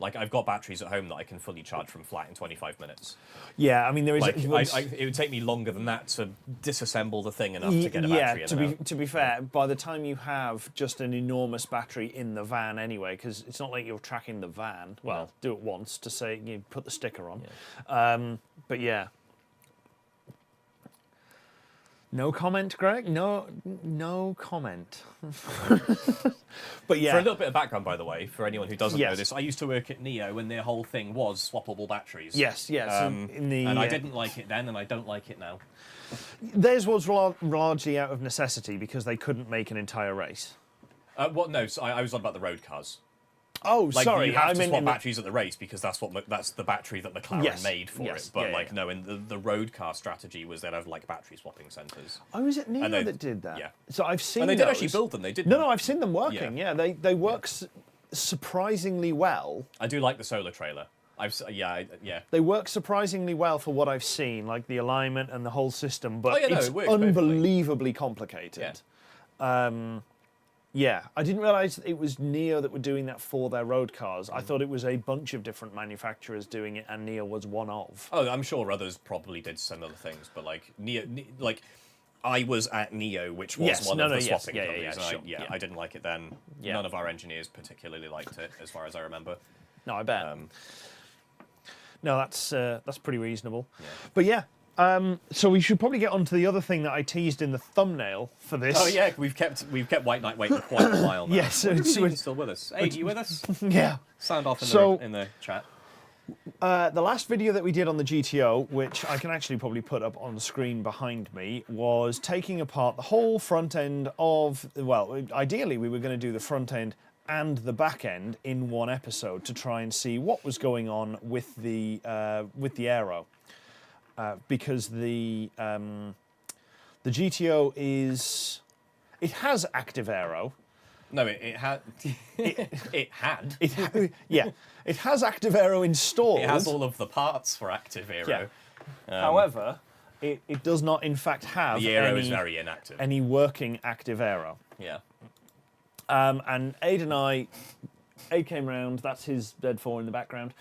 Like, I've got batteries at home that I can fully charge from flat in 25 minutes. Yeah, I mean, there is... Like, it would take me longer than that to disassemble the thing enough to get a battery in. Yeah, to be fair, by the time you have just an enormous battery in the van anyway, because it's not like you're tracking the van. Well, do it once to say you put the sticker on. Yeah. But yeah. No comment, Greg? No comment. But yeah. For a little bit of background, by the way, for anyone who doesn't know this, I used to work at Neo when their whole thing was swappable batteries. Yes. And I didn't like it then, and I don't like it now. Theirs was largely out of necessity because they couldn't make an entire race. No, so I was on about the road cars. Oh, like, sorry. You have to swap batteries at the race because that's the battery that McLaren made for it. But no, in the road car strategy was they'd have like battery swapping centres. Oh, was it Neo that did that? Yeah. So I've seen. And they did actually build them. They did. No, I've seen them working. Yeah, they work surprisingly well. I do like the solar trailer. They work surprisingly well for what I've seen, like the alignment and the whole system. But it's it unbelievably complicated. Yeah, I didn't realise it was Neo that were doing that for their road cars. I thought it was a bunch of different manufacturers doing it, and Neo was one of. Oh, I'm sure others probably did similar things, but like Neo, I was at Neo, which was one of the swapping companies. I didn't like it then. Yeah. None of our engineers particularly liked it, as far as I remember. No, I bet. No, that's pretty reasonable. Yeah. But yeah. So we should probably get on to the other thing that I teased in the thumbnail for this. Oh yeah, we've kept White Knight waiting quite a while now. Yes, he's still with us. Hey, are you with us? Yeah. Sound off in the chat. The last video that we did on the GTO, which I can actually probably put up on the screen behind me, was taking apart the whole front end of... Well, ideally we were going to do the front end and the back end in one episode to try and see what was going on with the aero. Because the GTO it has active aero. No, it had. It had. It has active aero installed. It has all of the parts for active aero. Yeah. However, it does not, in fact, have the aero is very inactive. any working active aero. Yeah. And Aid came round, that's his dead 4 in the background,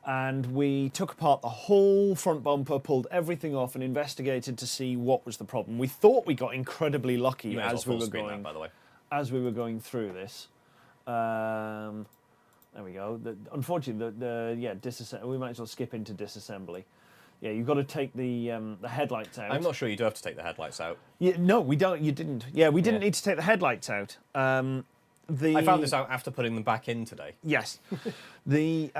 and we took apart the whole front bumper, pulled everything off and investigated to see what was the problem. We thought we got incredibly lucky as we were going, by the way. as we were going through this. There we go. Unfortunately, we might as well skip into disassembly. Yeah, you've got to take the headlights out. I'm not sure you do have to take the headlights out. Yeah, no, we don't. You didn't. Yeah, we didn't need to take the headlights out. I found this out after putting them back in today. Yes, the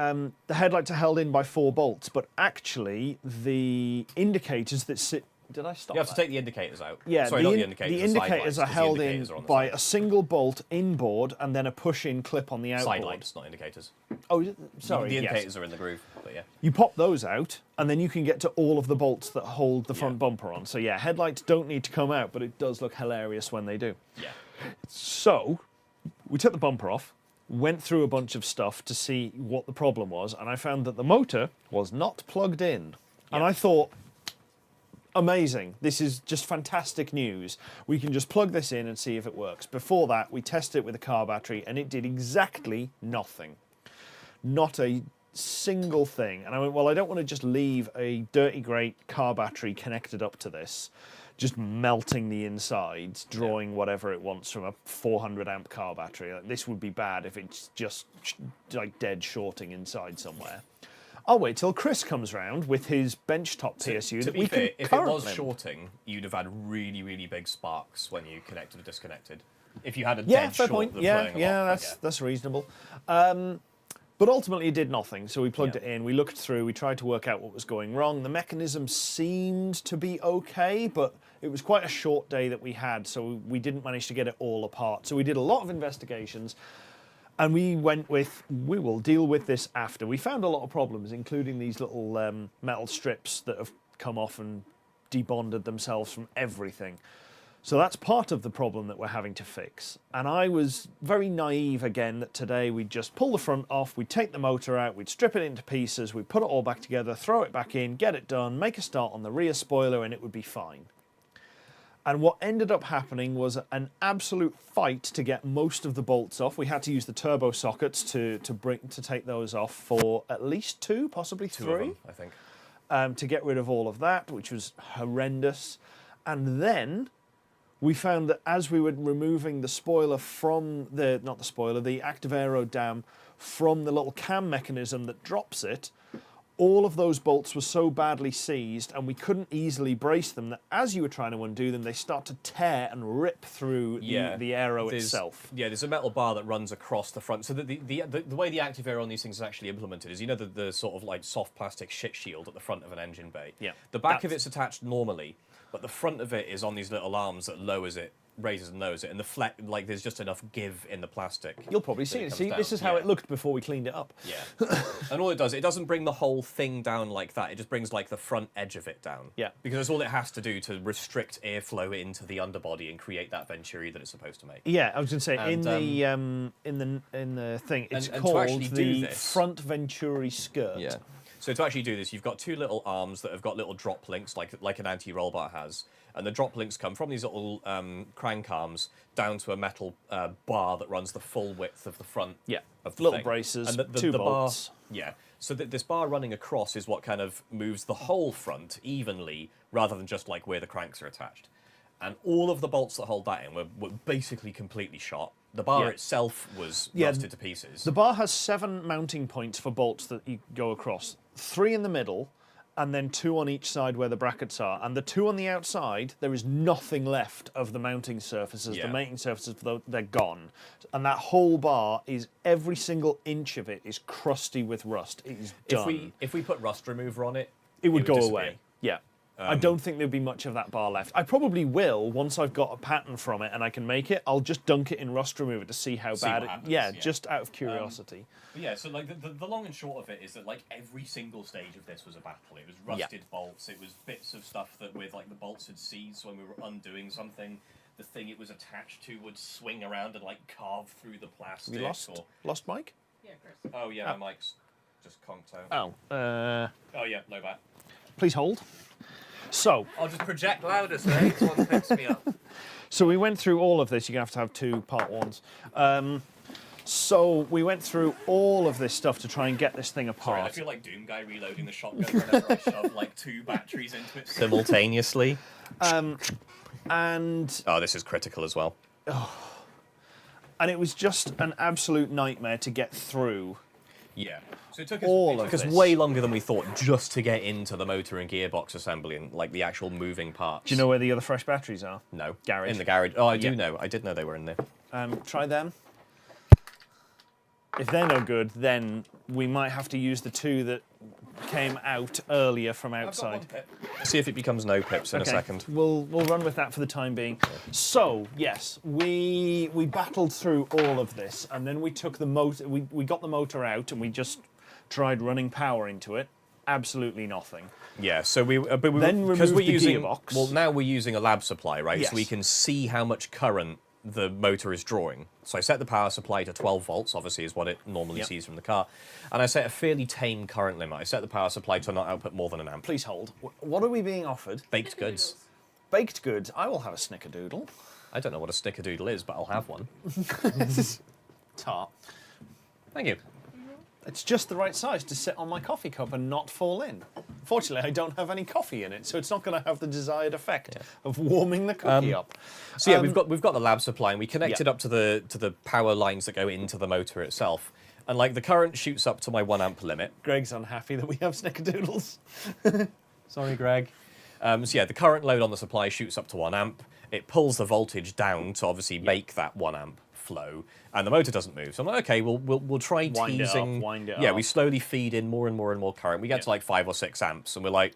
headlights are held in by 4 bolts, but actually the indicators that sit. Did I stop? You have to take the indicators out. Yeah, sorry, not the indicators. The indicators are held in by a a single bolt inboard and then a push-in clip on the outboard. side lights, not indicators. Oh, sorry. The indicators are in the groove, but yeah. You pop those out, and then you can get to all of the bolts that hold the front bumper on. So yeah, headlights don't need to come out, but it does look hilarious when they do. Yeah. So we took the bumper off, went through a bunch of stuff to see what the problem was, and I found that the motor was not plugged in. And I thought, amazing, this is just fantastic news. We can just plug this in and see if it works. Before that, we tested it with a car battery, and it did exactly nothing. Not a single thing. And I went, well, I don't want to just leave a dirty, great car battery connected up to this, just melting the insides, drawing whatever it wants from a 400 amp car battery. Like, this would be bad if it's just like dead shorting inside somewhere. I'll wait till Chris comes round with his benchtop PSU that we can if it was shorting, you'd have had really, really big sparks when you connected or disconnected. If you had a dead fair short point. that Yeah, flowing along, that's reasonable. But ultimately it did nothing, so we plugged it in, we looked through, we tried to work out what was going wrong. The mechanism seemed to be okay, but it was quite a short day that we had, so we didn't manage to get it all apart. So we did a lot of investigations, and we went with, we will deal with this after. We found a lot of problems, including these little metal strips that have come off and debonded themselves from everything. So that's part of the problem that we're having to fix. And I was very naive again that today we'd just pull the front off, we'd take the motor out, we'd strip it into pieces, we'd put it all back together, throw it back in, get it done, make a start on the rear spoiler, and it would be fine. And what ended up happening was an absolute fight to get most of the bolts off. We had to use the turbo sockets to take those off for at least 2, possibly 3. 2 of them, I think. To get rid of all of that, which was horrendous. And then we found that as we were removing the spoiler from the active aero dam from the little cam mechanism that drops it, all of those bolts were so badly seized and we couldn't easily brace them that as you were trying to undo them, they start to tear and rip through the aero itself. Yeah, there's a metal bar that runs across the front. So the way the active aero on these things is actually implemented is, you know, the sort of like soft plastic shit shield at the front of an engine bay. Yeah. The back of it's attached normally, but the front of it is on these little arms that raises and lowers it, and like there's just enough give in the plastic. You'll probably see it. See, this is how it looked before we cleaned it up. Yeah. And all it doesn't bring the whole thing down like that. It just brings like the front edge of it down. Yeah. Because that's all it has to do to restrict airflow into the underbody and create that venturi that it's supposed to make. Yeah, I was going to say in the thing it's called the front venturi skirt. Yeah. So to actually do this, you've got 2 little arms that have got little drop links, like an anti-roll bar has. And the drop links come from these little crank arms down to a metal bar that runs the full width of the front. Yeah, of the little thing. braces, and the bolts. Bar, yeah, so this bar running across is what kind of moves the whole front evenly, rather than just like where the cranks are attached. And all of the bolts that hold that in were basically completely shot. The bar itself was rusted to pieces. The bar has 7 mounting points for bolts that you go across. 3 in the middle, and then 2 on each side where the brackets are. And the 2 on the outside, there is nothing left of the mounting surfaces. The mating surfaces, they're gone. And that whole bar is, every single inch of it is crusty with rust. It is done. If we put rust remover on it, it would go disappear. away. Yeah. I don't think there'd be much of that bar left. I probably will once I've got a pattern from it and I can make it. I'll just dunk it in rust remover to see how bad it happens, yeah, just out of curiosity. But yeah, so like the long and short of it is that like every single stage of this was a battle. It was rusted bolts, it was bits of stuff that with like the bolts had seized when we were undoing something. The thing it was attached to would swing around and like carve through the plastic. We lost Mike? Yeah, Chris. Oh yeah, my mic's just conked out. Oh, Oh yeah, low bat. please hold. So I'll just project louder so next one picks me up. So we went through all of this. You're going to have 2 part 1s. So we went through all of this stuff to try and get this thing apart. Sorry, I feel like Doom Guy reloading the shotgun whenever I shove like 2 batteries into it simultaneously. And oh, this is critical as well. And it was just an absolute nightmare to get through. Yeah. So it took us way longer than we thought just to get into the motor and gearbox assembly and like the actual moving parts. Do you know where the other fresh batteries are? No. Garage. In the garage. Oh, I do know. I did know they were in there. Try them. If they're no good, then we might have to use the 2 that came out earlier from outside. I've got 1 pip. See if it becomes no pips in a second. We'll run with that for the time being. So yes, we battled through all of this, and then we took the motor. We got the motor out, and we just tried running power into it. Absolutely nothing. Yeah. So we then because we're using gearbox. Well, now we're using a lab supply, right? Yes. So we can see how much current the motor is drawing. So I set the power supply to 12 volts, obviously is what it normally sees from the car. And I set a fairly tame current limit. I set the power supply to not output more than an amp. Please hold. What are we being offered? Baked goods. Baked goods. I will have a snickerdoodle. I don't know what a snickerdoodle is, but I'll have one. Tart. Thank you. It's just the right size to sit on my coffee cup and not fall in. Fortunately, I don't have any coffee in it, so it's not going to have the desired effect of warming the cookie up. So yeah, we've got the lab supply, and we connected up to the power lines that go into the motor itself. And like the current shoots up to my 1 amp limit. Greg's unhappy that we have snickerdoodles. Sorry, Greg. So yeah, the current load on the supply shoots up to 1 amp. It pulls the voltage down to obviously make that 1 amp flow, and the motor doesn't move. So I'm like, okay, we'll try teasing. Wind it up. Yeah, we slowly feed in more and more and more current. We get to like 5 or 6 amps, and we're like,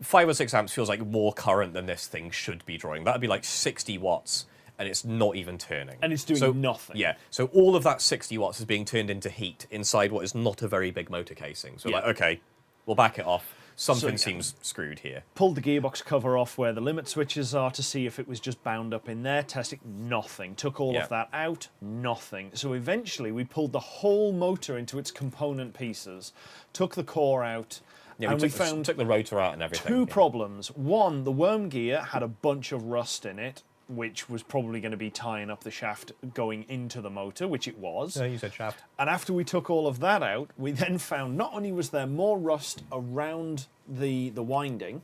5 or 6 amps feels like more current than this thing should be drawing. That'd be like 60 watts, and it's not even turning. And it's doing nothing. Yeah, so all of that 60 watts is being turned into heat inside what is not a very big motor casing. So like, okay, we'll back it off. Something seems screwed here. Pulled the gearbox cover off where the limit switches are to see if it was just bound up in there. Testing, nothing. Took all of that out, nothing. So eventually we pulled the whole motor into its component pieces, took the core out, and we took the rotor out and everything. 2 problems. One, the worm gear had a bunch of rust in it, which was probably going to be tying up the shaft going into the motor, which it was. No, you said shaft. And after we took all of that out, we then found not only was there more rust around the winding,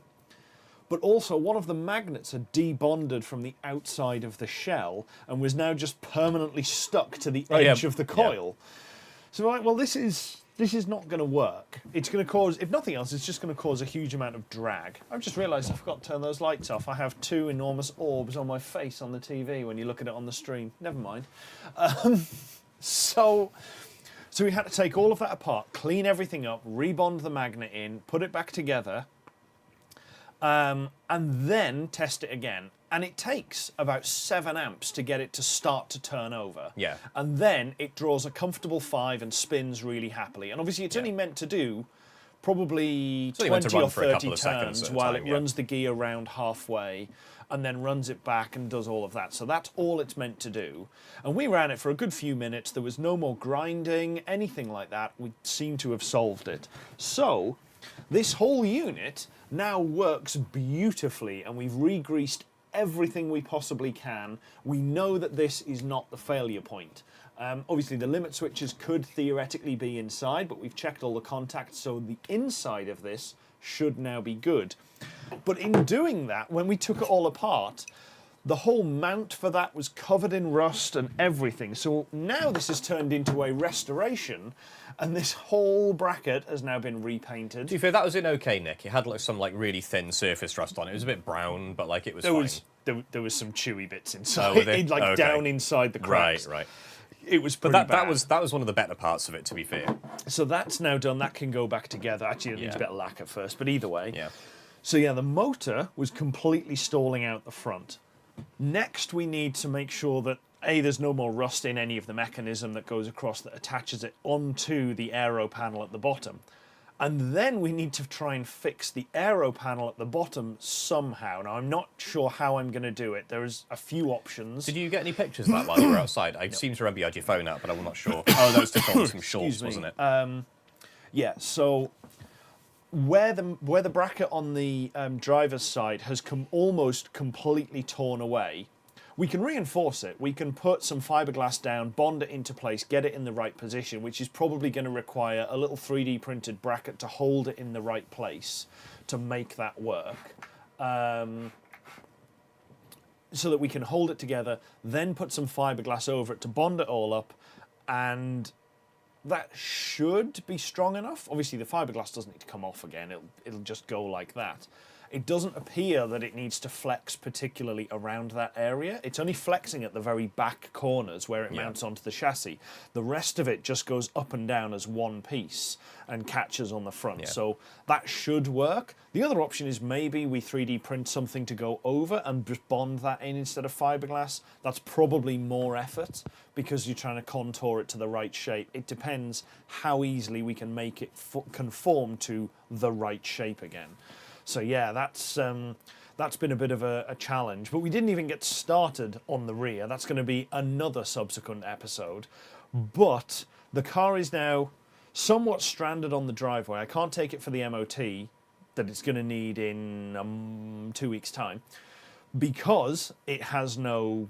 but also one of the magnets had debonded from the outside of the shell and was now just permanently stuck to the edge of the coil. So we're like, well, this is not going to work. It's going to cause, if nothing else, it's just going to cause a huge amount of drag. I've just realised I forgot to turn those lights off. I have 2 enormous orbs on my face on the TV when you look at it on the stream. Never mind. So we had to take all of that apart, clean everything up, rebond the magnet in, put it back together, and then test it again. And it takes about 7 amps to get it to start to turn over. Yeah. And then it draws a comfortable 5 and spins really happily. And obviously it's only meant to do probably 20 or 30 turns while it runs the gear around halfway and then runs it back and does all of that. So that's all it's meant to do. And we ran it for a good few minutes. There was no more grinding, anything like that. We seem to have solved it. So this whole unit now works beautifully, and we've re-greased everything we possibly can. We know that this is not the failure point. Obviously the limit switches could theoretically be inside, but we've checked all the contacts, so the inside of this should now be good. But in doing that, when we took it all apart, the whole mount for that was covered in rust and everything. So now this has turned into a restoration, and this whole bracket has now been repainted. Do you feel that was in okay, Nick? It had like some like really thin surface rust on it. It was a bit brown, but like it was fine. There was some chewy bits inside, down inside the cracks. Right. It was pretty bad. That was one of the better parts of it, to be fair. So that's now done. That can go back together. Actually, it needs a bit of lacquer first, but either way. Yeah. So yeah, the motor was completely stalling out the front. Next, we need to make sure that there's no more rust in any of the mechanism that goes across that attaches it onto the aero panel at the bottom. And then we need to try and fix the aero panel at the bottom somehow. Now, I'm not sure how I'm going to do it. There's a few options. Did you get any pictures of that while you were outside? I seem to remember you had your phone out, but I'm not sure. Oh, that was to film some shorts, wasn't it? Yeah, so what we need to do is we need to make sure that the aero panel at the bottom, the where the bracket on the driver's side has almost completely torn away, we can reinforce it. We can put some fiberglass down, bond it into place, get it in the right position, which is probably going to require a little 3D printed bracket to hold it in the right place to make that work. So that we can hold it together, then put some fiberglass over it to bond it all up, and that should be strong enough. Obviously, the fiberglass doesn't need to come off again. It'll just go like that. It doesn't appear that it needs to flex particularly around that area. It's only flexing at the very back corners where it mounts onto the chassis. The rest of it just goes up and down as one piece and catches on the front. So that should work. The other option is maybe we 3D print something to go over and just bond that in instead of fiberglass. That's probably more effort because you're trying to contour it to the right shape. It depends how easily we can make it conform to the right shape again. So yeah, that's been a bit of a challenge. But we didn't even get started on the rear. That's going to be another subsequent episode. But the car is now somewhat stranded on the driveway. I can't take it for the MOT that it's going to need in 2 weeks' time because it has nothing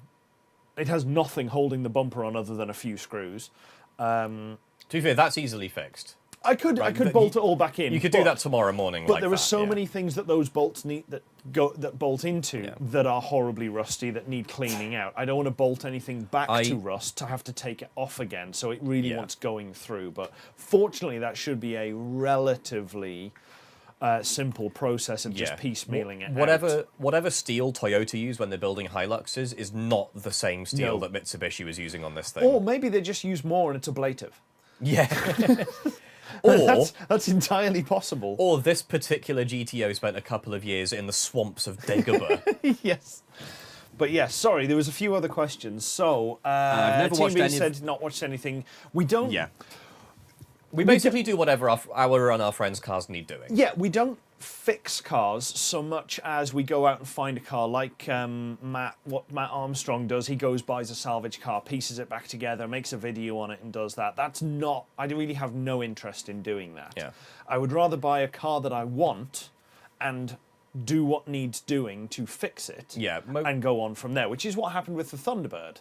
holding the bumper on other than a few screws. To be fair, that's easily fixed. I could bolt it all back in. You could do that tomorrow morning. But there are so many things that those bolts need that bolt into that are horribly rusty that need cleaning out. I don't want to bolt anything back to rust to have to take it off again. So it really wants going through. But fortunately, that should be a relatively simple process of just piecemealing it out. Whatever steel Toyota use when they're building Hiluxes is not the same steel that Mitsubishi was using on this thing. Or maybe they just use more and it's ablative. Yeah. Or that's entirely possible. Or this particular GTO spent a couple of years in the swamps of Dagobah. Yes. But yes, sorry, there was a few other questions. So, I've never watched any said not watched anything. We don't... Yeah. We basically do whatever our and our friends' cars need doing. Yeah, we don't fix cars so much as we go out and find a car like what Matt Armstrong does. He goes, buys a salvage car, pieces it back together, makes a video on it and does that. That's not... I really have no interest in doing that. Yeah. I would rather buy a car that I want and do what needs doing to fix it and go on from there, which is what happened with the Thunderbird.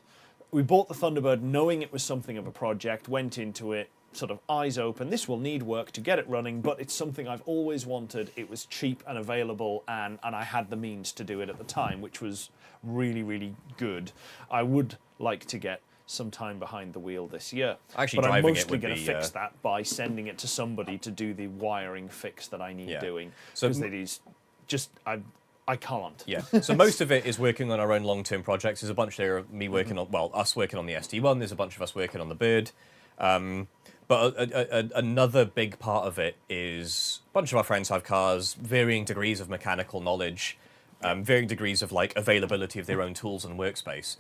We bought the Thunderbird knowing it was something of a project, went into it, sort of eyes open. This will need work to get it running, but it's something I've always wanted. It was cheap and available, and I had the means to do it at the time, which was really, really good. I would like to get some time behind the wheel this year. Actually, but I'm driving mostly it going to fix that by sending it to somebody to do the wiring fix that I need doing. Because it is just... I can't. Yeah. So most of it is working on our own long-term projects. There's a bunch there of me working on, well, us working on the SD1. There's a bunch of us working on the Bird. But another big part of it is a bunch of our friends have cars, varying degrees of mechanical knowledge, varying degrees of like availability of their own tools and workspace.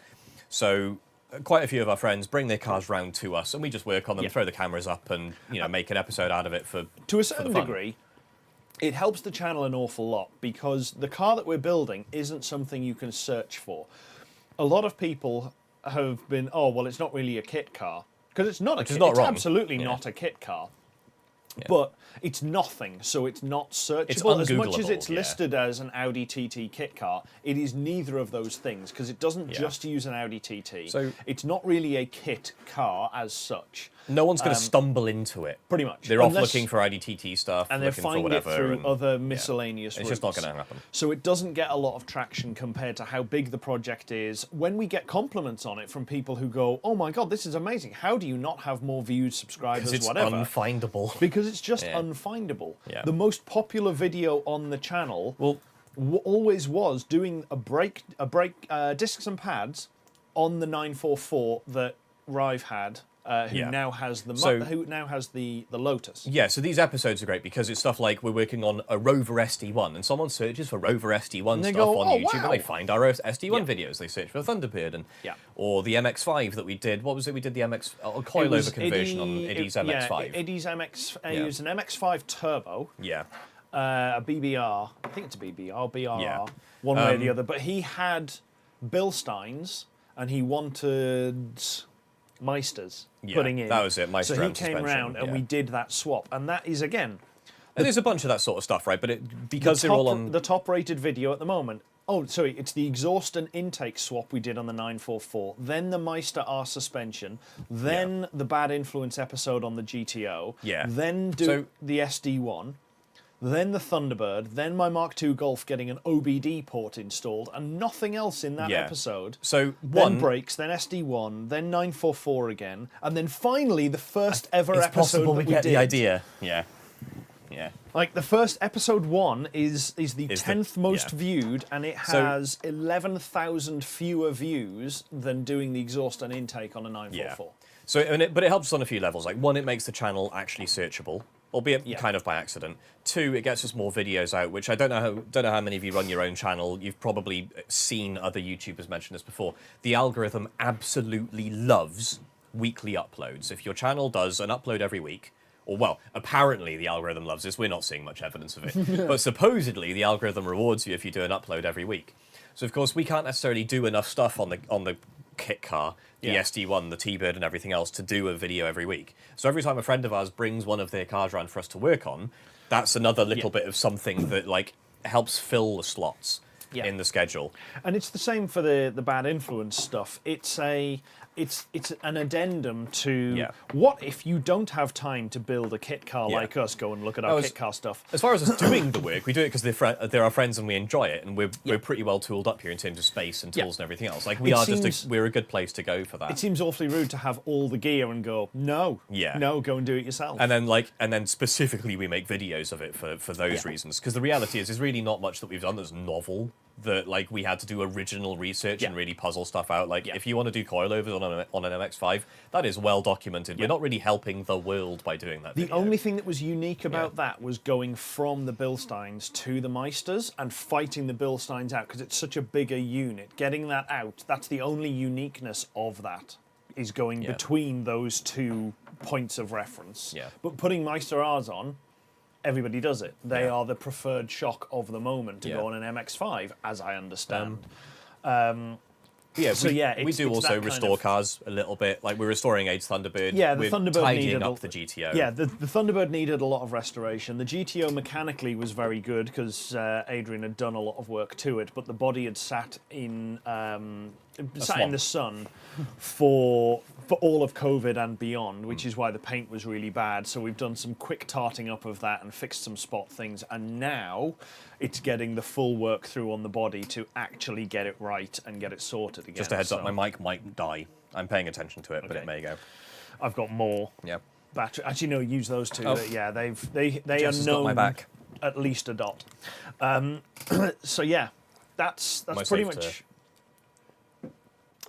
So quite a few of our friends bring their cars round to us, and we just work on them, throw the cameras up, and make an episode out of it for to a certain degree. It helps the channel an awful lot because the car that we're building isn't something you can search for. A lot of people have been, oh well, it's not really a kit car. Because it's not a kit. It's absolutely not a kit car. Yeah. But it's nothing, so it's not searchable. As much as it's listed as an Audi TT kit car, it is neither of those things, because it doesn't just use an Audi TT. So it's not really a kit car as such. No one's going to stumble into it. Pretty much. They're off looking for Audi TT stuff, and they're finding it through other miscellaneous routes. It's just not going to happen. So it doesn't get a lot of traction compared to how big the project is. When we get compliments on it from people who go, oh my god, this is amazing, how do you not have more views, subscribers, whatever? Because it's unfindable. Because it's just unfindable. Yeah. The most popular video on the channel always was doing a brake discs and pads on the 944 that Rive had. Who now has the Lotus. Yeah, so these episodes are great because it's stuff like we're working on a Rover SD1, and someone searches for Rover SD1 stuff on YouTube, and they find our SD1 videos. They search for Thunderbird, and or the MX-5 that we did. What was it? We did the coilover conversion on Iddy's MX-5. Yeah, Iddy's MX. It was an MX-5 Turbo. Yeah. A BBR. I think it's a BBR, BRR, one way or the other. But he had Bilsteins, and he wanted Meisters putting in. That was it, Meister. So he came round and we did that swap. And that is, again, And there's a bunch of that sort of stuff, right? But because they're all on... The top-rated video at the moment... Oh, sorry, it's the exhaust and intake swap we did on the 944, then the Meister R suspension, then the Bad Influence episode on the GTO, then the SD1, then the Thunderbird, then my Mark II Golf getting an OBD port installed, and nothing else in that episode. So then brakes, then SD1, then 944 again, and then finally the first ever episode that we get did. The idea. Yeah. Like, the first episode 1 is the 10th most viewed, and it has 11,000 fewer views than doing the exhaust and intake on a 944. So, but it helps us on a few levels. Like, one, it makes the channel actually searchable, albeit kind of by accident. 2, it gets us more videos out, which I don't know how many of you run your own channel. You've probably seen other YouTubers mention this before. The algorithm absolutely loves weekly uploads. If your channel does an upload every week, or, well, apparently the algorithm loves this. We're not seeing much evidence of it. But supposedly the algorithm rewards you if you do an upload every week. So, of course, we can't necessarily do enough stuff on the kit car, the SD1, the T-Bird and everything else to do a video every week. So every time a friend of ours brings one of their cars around for us to work on, that's another little bit of something that, like, helps fill the slots in the schedule. And it's the same for the Bad Influence stuff. It's an addendum to what if you don't have time to build a kit car like us, go and look at our kit car stuff. As far as us doing the work, we do it because they're our friends and we enjoy it, and we're pretty well tooled up here in terms of space and tools and everything else. Like, we're a good place to go for that. It seems awfully rude to have all the gear and go, no, go and do it yourself. And then specifically we make videos of it for those reasons, because the reality is there's really not much that we've done that's novel, that, like, we had to do original research and really puzzle stuff out. Like, if you want to do coilovers on an MX-5, that is well documented. We're not really helping the world by doing that. The only thing that was unique about that was going from the Bilsteins to the Meisters and fighting the Bilsteins out, because it's such a bigger unit. Getting that out, that's the only uniqueness of that, is going between those two points of reference. But putting Meister R's on, everybody does it. They are the preferred shock of the moment to go on an MX-5, as I understand. We do also restore cars a little bit. Like, we're restoring Aid's Thunderbird. Yeah, the Thunderbird tidying up the GTO. Yeah, the Thunderbird needed a lot of restoration. The GTO mechanically was very good because Adrian had done a lot of work to it, but the body had sat in the sun for all of COVID and beyond, which is why the paint was really bad. So we've done some quick tarting up of that and fixed some spot things, and now it's getting the full work through on the body to actually get it right and get it sorted again. Just a heads up, my mic might die. I'm paying attention to it, but it may go. I've got more. Yeah. Battery. Actually, no, use those two. They are Jess known my back. At least a dot. So yeah, that's pretty much.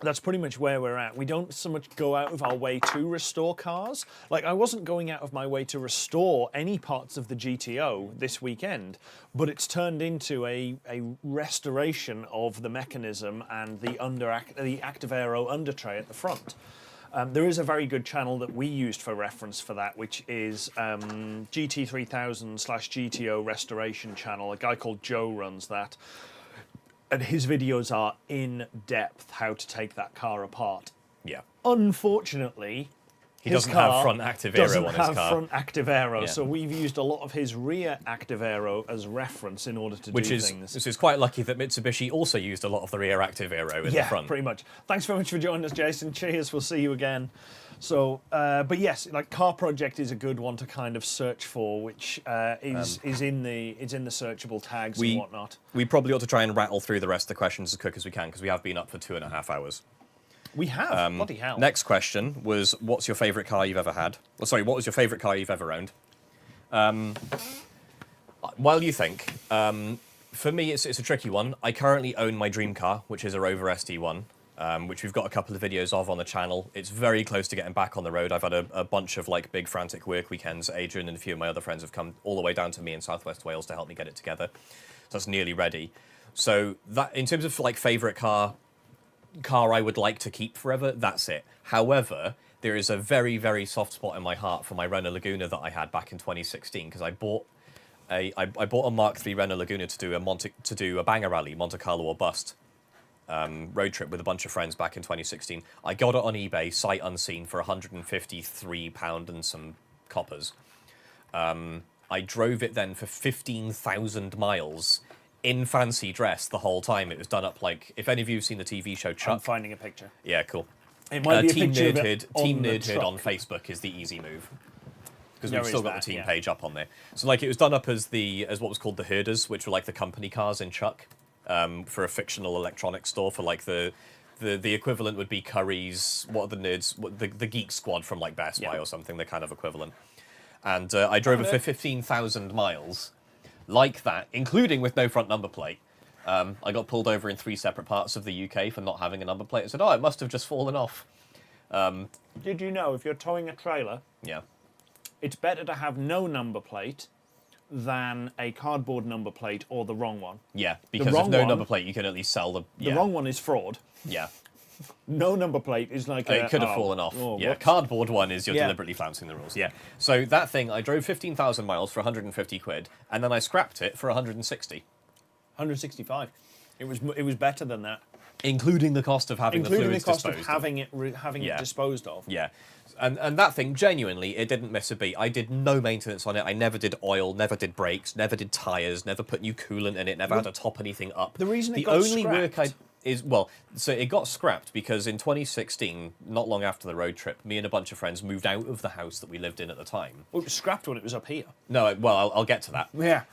That's pretty much where we're at. We don't so much go out of our way to restore cars. Like, I wasn't going out of my way to restore any parts of the GTO this weekend, but it's turned into a restoration of the mechanism and the Active Aero under tray at the front. There is a very good channel that we used for reference for that, which is GT3000/GTO restoration channel. A guy called Joe runs that. And his videos are in depth how to take that car apart. Yeah. Unfortunately, he doesn't have front active aero on his car. Doesn't have front active aero, so we've used a lot of his rear active aero as reference in order to do things. Which is quite lucky that Mitsubishi also used a lot of the rear active aero in the front. Yeah, pretty much. Thanks very much for joining us, Jason. Cheers. We'll see you again. So, but yes, like, Car Project is a good one to kind of search for, which is in the searchable tags and whatnot. We probably ought to try and rattle through the rest of the questions as quick as we can, because we have been up for 2.5 hours. We have. Bloody hell. Next question was, what's your favourite car you've ever had? Well, sorry, what was your favourite car you've ever owned? While you think, for me, it's a tricky one. I currently own my dream car, which is a Rover SD1. Which we've got a couple of videos of on the channel. It's very close to getting back on the road. I've had a bunch of, like, big frantic work weekends. Adrian and a few of my other friends have come all the way down to me in Southwest Wales to help me get it together. So that's nearly ready. So that, in terms of, like, favourite car I would like to keep forever, that's it. However, there is a very, very soft spot in my heart for my Renault Laguna that I had back in 2016, because I bought a Mark III Renault Laguna to do a banger rally, Monte Carlo or bust. Road trip with a bunch of friends back in 2016. I got it on eBay, sight unseen, for £153 and some coppers. I drove it then for 15,000 miles in fancy dress the whole time. It was done up like, if any of you have seen the TV show Chuck. I'm finding a picture. Yeah, cool. It might be a Team picture of Nerdhood, it on Team the Nerdhood on truck. Facebook is the easy move. Because There we've still is got that, the team yeah. page up on there. So like it was done up as what was called the Herders, which were like the company cars in Chuck, for a fictional electronics store for like the equivalent would be Curry's, what are the nerds, the Geek Squad from like Best Buy or something, the kind of equivalent. And I drove it for 15,000 miles like that, including with no front number plate. I got pulled over in 3 separate parts of the UK for not having a number plate. I said, oh, it must have just fallen off. Did you know if you're towing a trailer, Yeah. it's better to have no number plate than a cardboard number plate or the wrong one? Yeah, because with wrong no one- number plate, you can at least sell the... The wrong one is fraud. Yeah. No number plate is like It could have fallen off. Yeah, cardboard one is you're deliberately flouncing the rules. Yeah. So that thing, I drove 15,000 miles for 150 quid, and then I scrapped it for 160. 165. It was better than that. Including the cost of having the fluids disposed of having it disposed of. Yeah. And that thing, genuinely, it didn't miss a beat. I did no maintenance on it. I never did oil, never did brakes, never did tyres, never put new coolant in it, never had to top anything up. The reason it the got only scrapped- work so it got scrapped because in 2016, not long after the road trip, me and a bunch of friends moved out of the house that we lived in at the time. Well, it was scrapped when it was up here. No, well, I'll get to that. Yeah.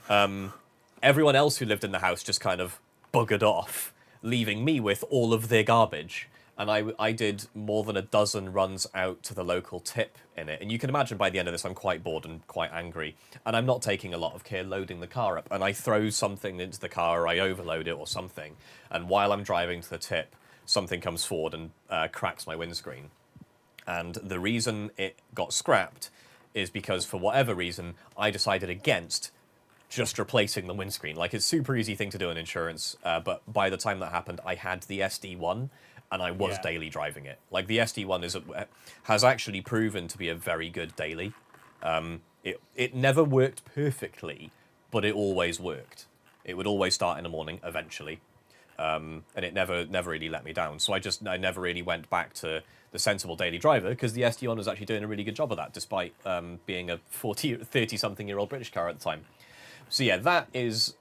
Everyone else who lived in the house just kind of buggered off, leaving me with all of their garbage. And I did more than a dozen runs out to the local tip in it. And you can imagine by the end of this, I'm quite bored and quite angry. And I'm not taking a lot of care loading the car up. And I throw something into the car, or I overload it or something. And while I'm driving to the tip, something comes forward and cracks my windscreen. And the reason it got scrapped is because, for whatever reason, I decided against just replacing the windscreen. Like, it's a super easy thing to do in insurance, but by the time that happened, I had the SD1, and I was daily driving it. Like, the SD1 has actually proven to be a very good daily. It never worked perfectly, but it always worked. It would always start in the morning, eventually, and it never really let me down. So I never really went back to the sensible daily driver, because the SD1 was actually doing a really good job of that, despite being a 30-something-year-old British car at the time. So yeah, that is...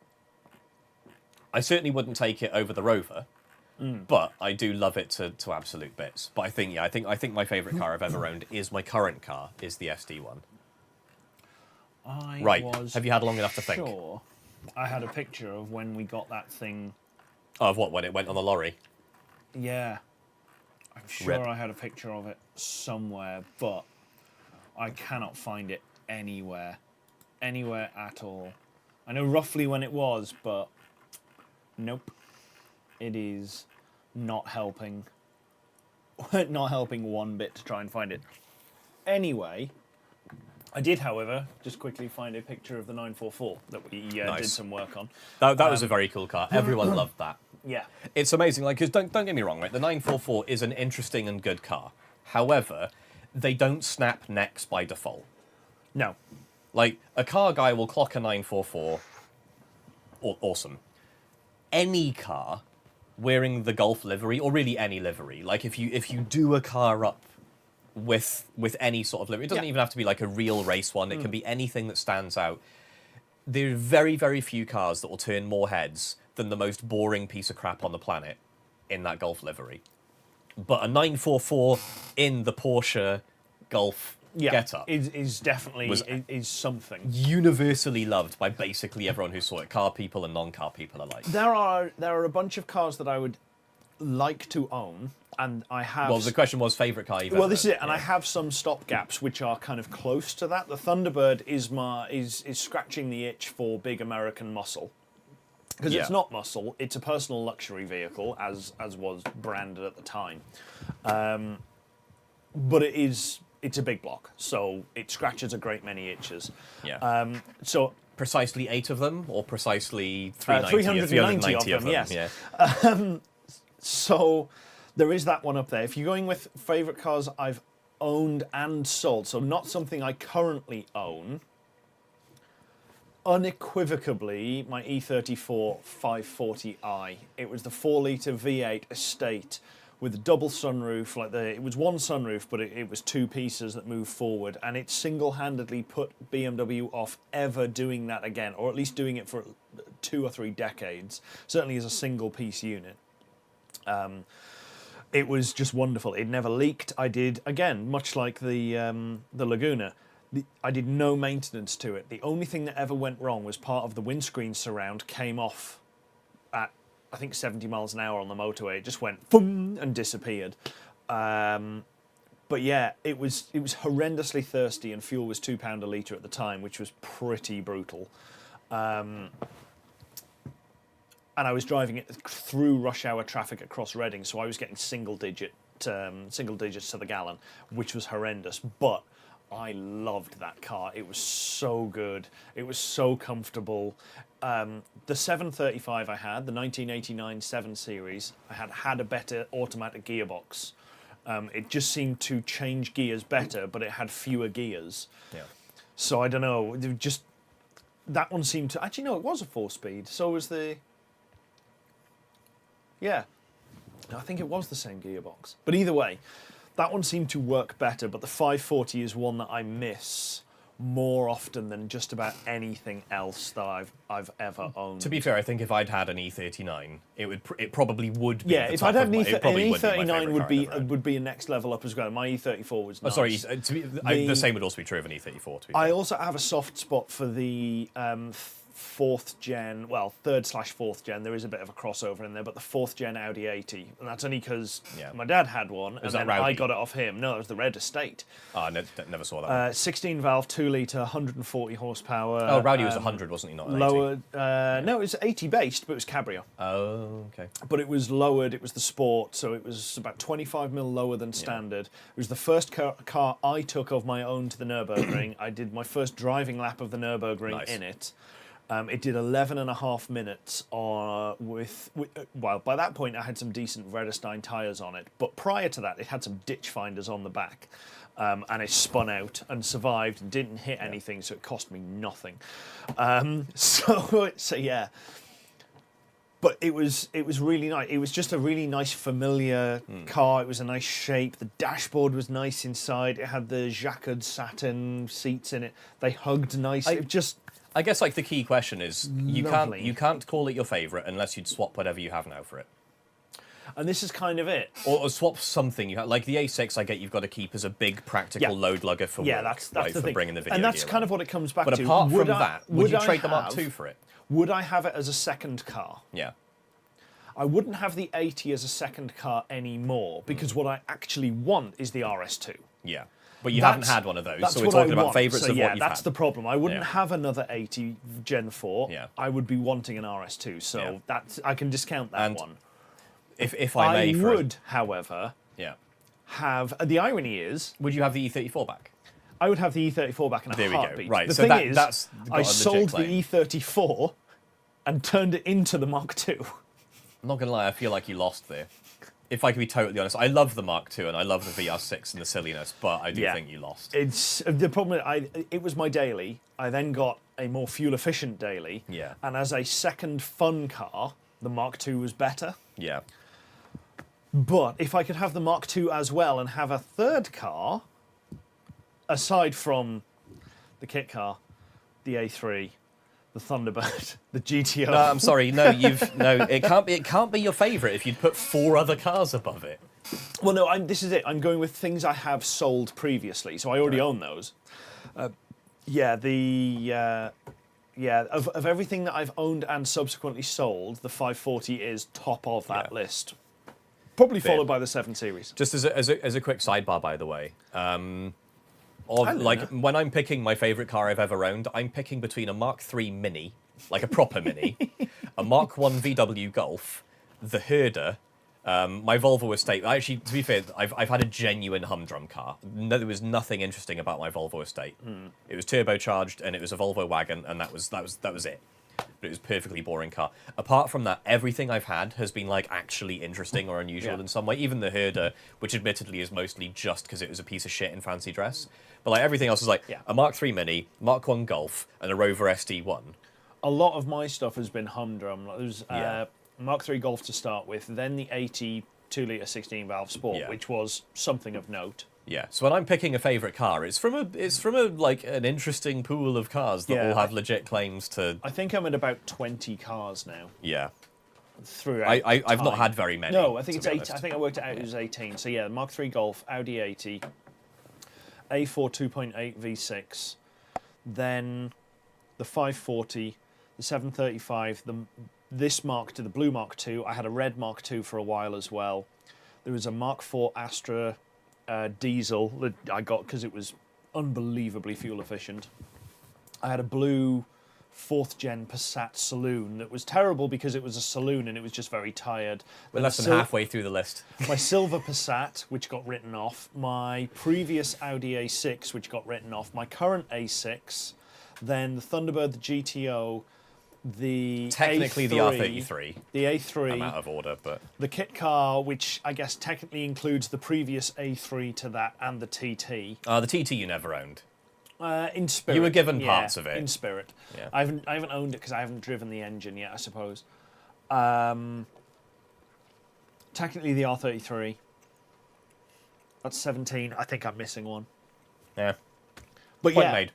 I certainly wouldn't take it over the Rover, but I do love it to absolute bits. But I think my favourite car I've ever owned is my current car, is the SD1. Have you had long enough to think? Sure. I had a picture of when we got that thing. Oh, of what, when it went on the lorry? Yeah. I'm sure Rip. I had a picture of it somewhere, but I cannot find it anywhere. Anywhere at all. I know roughly when it was, but nope. It is not helping. Not helping one bit to try and find it. Anyway, I did, however, just quickly find a picture of the 944 that we did some work on. That was a very cool car. Everyone loved that. Yeah. It's amazing. Like, 'cause don't get me wrong, right? The 944 is an interesting and good car. However, they don't snap necks by default. No. Like, a car guy will clock a 944. Awesome. Any car wearing the Golf livery, or really any livery, like if you do a car up with any sort of livery, it doesn't even have to be like a real race one, it can be anything that stands out. There are very, very few cars that will turn more heads than the most boring piece of crap on the planet in that Golf livery. But a 944 in the Porsche Golf get-up is definitely is something. Universally loved by basically everyone who saw it. Car people and non-car people alike. There are a bunch of cars that I would like to own, and I have... Well, the question was favourite car you've ever Well, this is it, and yeah. I have some stopgaps which are kind of close to that. The Thunderbird is scratching the itch for big American muscle. Because it's not muscle, it's a personal luxury vehicle, as was branded at the time. But it's a big block, so it scratches a great many itches. Yeah. So precisely 8 of them, or precisely 390 of them? Yes. Yeah. So there is that one up there. If you're going with favourite cars I've owned and sold, so not something I currently own, unequivocally my E34 540i. It was the 4-litre V8 estate with a double sunroof. It was one sunroof, but it was two pieces that moved forward, and it single-handedly put BMW off ever doing that again, or at least doing it for 2 or 3 decades. Certainly as a single-piece unit. It was just wonderful. It never leaked. I did, again, much like the Laguna, I did no maintenance to it. The only thing that ever went wrong was part of the windscreen surround came off at, I think, 70 miles an hour on the motorway. It just went boom and disappeared. But yeah, it was horrendously thirsty, and fuel was £2 a litre at the time, which was pretty brutal. And I was driving it through rush hour traffic across Reading, so I was getting single digits to the gallon, which was horrendous. But I loved that car. It was so good. It was so comfortable. The 735 I had, the 1989 7 Series, I had a better automatic gearbox. It just seemed to change gears better, but it had fewer gears. Yeah. So I don't know. That one seemed to... Actually, no, it was a 4-speed. So was the... Yeah, I think it was the same gearbox. But either way, that one seemed to work better, but the 540 is one that I miss more often than just about anything else that I've ever owned. To be fair, I think if I'd had an E39, it probably would be. Yeah, if I'd had an E39 would be a next level up as well. My E34 was nice. Oh, sorry, the same would also be true of an E34. To be fair. I also have a soft spot for the 4th gen, well, 3rd/4th gen. There is a bit of a crossover in there, but the 4th gen Audi 80, and that's only because my dad had one, and then I got it off him. No, it was the Red Estate. Oh, I never saw that. 16 valve, 2 litre, 140 horsepower. Oh, Rowdy was 100, wasn't he? Not lowered. No, it was 80 based, but it was cabrio. Oh, okay. But it was lowered. It was the Sport, so it was about 25 mil lower than standard. It was the first car I took of my own to the Nürburgring. I did my first driving lap of the Nürburgring in it. It did 11.5 minutes well, by that point I had some decent Vredestein tyres on it, but prior to that it had some ditch finders on the back, and it spun out and survived and didn't hit anything, so it cost me nothing. So yeah. But it was really nice. It was just a really nice, familiar car. It was a nice shape. The dashboard was nice inside. It had the jacquard satin seats in it. They hugged nice. I guess like the key question is you can't call it your favourite unless you'd swap whatever you have now for it. And this is kind of it. Or swap something you have. Like the A6, I get you've got to keep as a big practical load lugger for work, that's right, the for thing. bringing the video and that's gear kind on. of what it comes back to. But apart from that, would you trade the Mark II for it? Would I have it as a second car? Yeah. I wouldn't have the 80 as a second car anymore, because what I actually want is the RS2. Yeah. But you haven't had one of those, so we're talking about favourites of what you've had. Yeah, that's the problem. I wouldn't have another 80 Gen 4. Yeah. I would be wanting an RS2, so I can discount that one. If I may... I would, however, have... The irony is... Would you have the E34 back? I would have the E34 back in a heartbeat. There we go. Right, the so thing that's I sold the E34 and turned it into the Mark II. I'm not going to lie, I feel like you lost there. If I can be totally honest, I love the Mark II and I love the VR6 and the silliness, but I do think you lost. It's the problem. It was my daily. I then got a more fuel-efficient daily. Yeah. And as a second fun car, the Mark II was better. Yeah. But if I could have the Mark II as well and have a third car, aside from the kit car, the A3, the Thunderbird, the GTO. No, I'm sorry. No, it can't be your favourite if you'd put 4 other cars above it. Well, no, this is it. I'm going with things I have sold previously, so I already own those. Of everything that I've owned and subsequently sold, the 540 is top of that list. Probably followed by the 7 Series. Just as a quick sidebar, by the way. When I'm picking my favourite car I've ever owned, I'm picking between a Mark III Mini, like a proper Mini, a Mark I VW Golf, the Herder, my Volvo Estate. Actually, to be fair, I've had a genuine humdrum car. No, there was nothing interesting about my Volvo Estate. It was turbocharged and it was a Volvo wagon, and that was it. But it was a perfectly boring car. Apart from that, everything I've had has been like actually interesting or unusual in some way. Even the Herder, which admittedly is mostly just because it was a piece of shit in fancy dress. But like everything else is like a Mark III Mini, Mark I Golf, and a Rover SD1. A lot of my stuff has been humdrum. There was Mark III Golf to start with, then the 80 2-litre 16-valve Sport, which was something of note. Yeah. So when I'm picking a favourite car, it's from a like an interesting pool of cars that all have legit claims to. I think I'm at about 20 cars now. Yeah. Throughout I've not had very many. No, I think it's 8. I think I worked it out. It was 18. So yeah, Mark III Golf, Audi 80, A4 2.8 V6, then the 540, the 735, this Mark II, the blue Mark II. I had a red Mark II for a while as well. There was a Mark IV Astra diesel that I got because it was unbelievably fuel efficient. I had a blue 4th gen Passat saloon that was terrible because it was a saloon and it was just very tired. We're less than halfway through the list. My silver Passat, which got written off, my previous Audi A6, which got written off, my current A6, then the Thunderbird, the GTO, the technically A3, the R33. The A3. I'm out of order, but the kit car, which I guess technically includes the previous A3 to that and the TT. The TT you never owned. In spirit. You were given parts of it. In spirit. Yeah. I haven't owned it because I haven't driven the engine yet, I suppose. Technically the R33. That's 17. I think I'm missing one. Yeah. But Point yeah, made.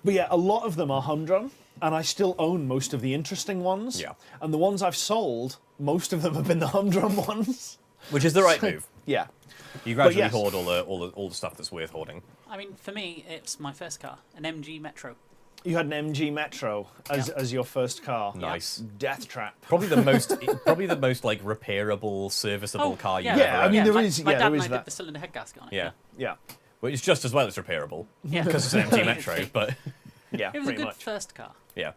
but yeah, a lot of them are humdrum, and I still own most of the interesting ones. Yeah. And the ones I've sold, most of them have been the humdrum ones. Which is the right move. Yeah. You gradually hoard all the stuff that's worth hoarding. I mean, for me, it's my first car, an MG Metro. You had an MG Metro as your first car. Nice. Death trap. Probably the most like repairable, serviceable car you've yeah. ever I mean, owned. there my, is. My Yeah, dad there and is I that. did the cylinder head gasket on it. Yeah. Yeah. Well, it's just as well it's repairable. Yeah. Because it's an empty Metro, but Yeah. It was a pretty good much. first car. yeah.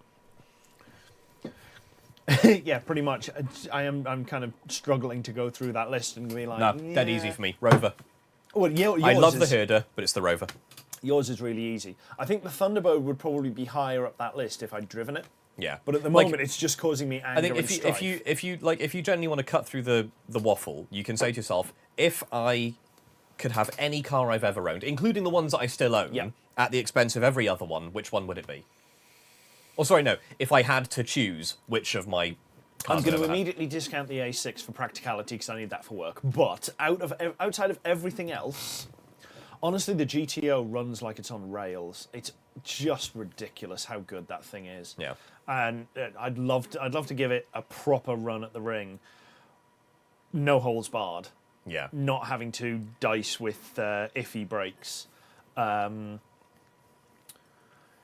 Yeah, pretty much. I'm kind of struggling to go through that list and be like, No, dead easy for me. Rover. Well, yours I love the is, herder, but it's the Rover. Yours is really easy. I think the Thunderbird would probably be higher up that list if I'd driven it. Yeah. But at the moment, it's just causing me anger I think and strife. if you genuinely want to cut through the waffle, you can say to yourself, if I could have any car I've ever owned, including the ones that I still own, at the expense of every other one, which one would it be? Or sorry, no, if I had to choose which of my cars I'm going I've to ever had. immediately discount the A6 for practicality because I need that for work. But outside of everything else, honestly, the GTO runs like it's on rails. It's just ridiculous how good that thing is. Yeah. And I'd love to give it a proper run at the ring. No holes barred. Yeah. Not having to dice with iffy brakes.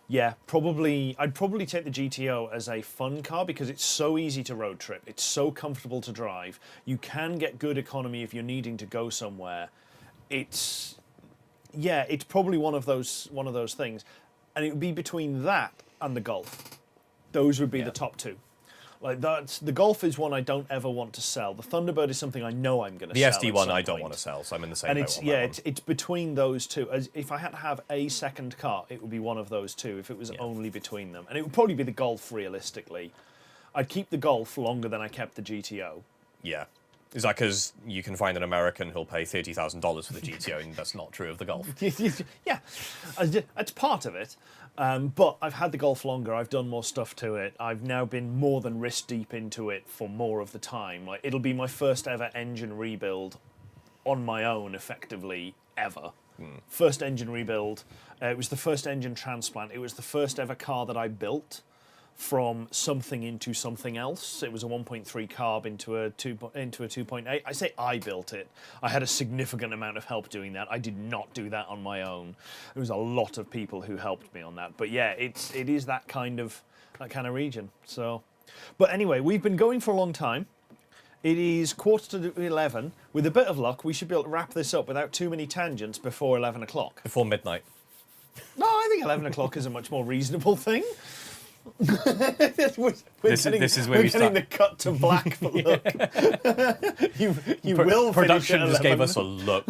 Yeah, I'd probably take the GTO as a fun car because it's so easy to road trip. It's so comfortable to drive. You can get good economy if you're needing to go somewhere. It's probably one of those things, and it would be between that and the Golf. Those would be the top two. Like the Golf is one I don't ever want to sell. The Thunderbird is something I know I'm going to sell. The SD one I don't point. want to sell, so I'm in the same And boat it's on that one. it's between those two. If I had to have a second car, it would be one of those two. If it was only between them, and it would probably be the Golf. Realistically, I'd keep the Golf longer than I kept the GTO. Yeah. Is that because you can find an American who'll pay $30,000 for the GTO, and that's not true of the Golf? Yeah, that's part of it. But I've had the Golf longer. I've done more stuff to it. I've now been more than wrist deep into it for more of the time. Like it'll be my first ever engine rebuild on my own, effectively ever. First engine rebuild. It was the first engine transplant. It was the first ever car that I built from something into something else. It was a 1.3 carb into a 2.8. I say I built it. I had a significant amount of help doing that. I did not do that on my own. There was a lot of people who helped me on that. But yeah, it is that kind of region. So, but anyway, we've been going for a long time. It is 11:15. With a bit of luck, we should be able to wrap this up without too many tangents before 11 o'clock. Before midnight. No, I think 11 o'clock is a much more reasonable thing. This is where we start. Getting the cut to black for look. you will Production finish at just gave 11. us a look.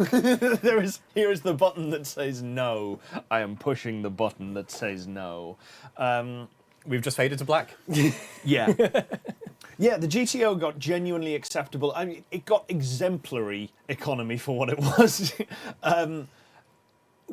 Here is the button that says no. I am pushing the button that says no. We've just faded to black. Yeah. Yeah, the GTO got genuinely acceptable. I mean, it got exemplary economy for what it was.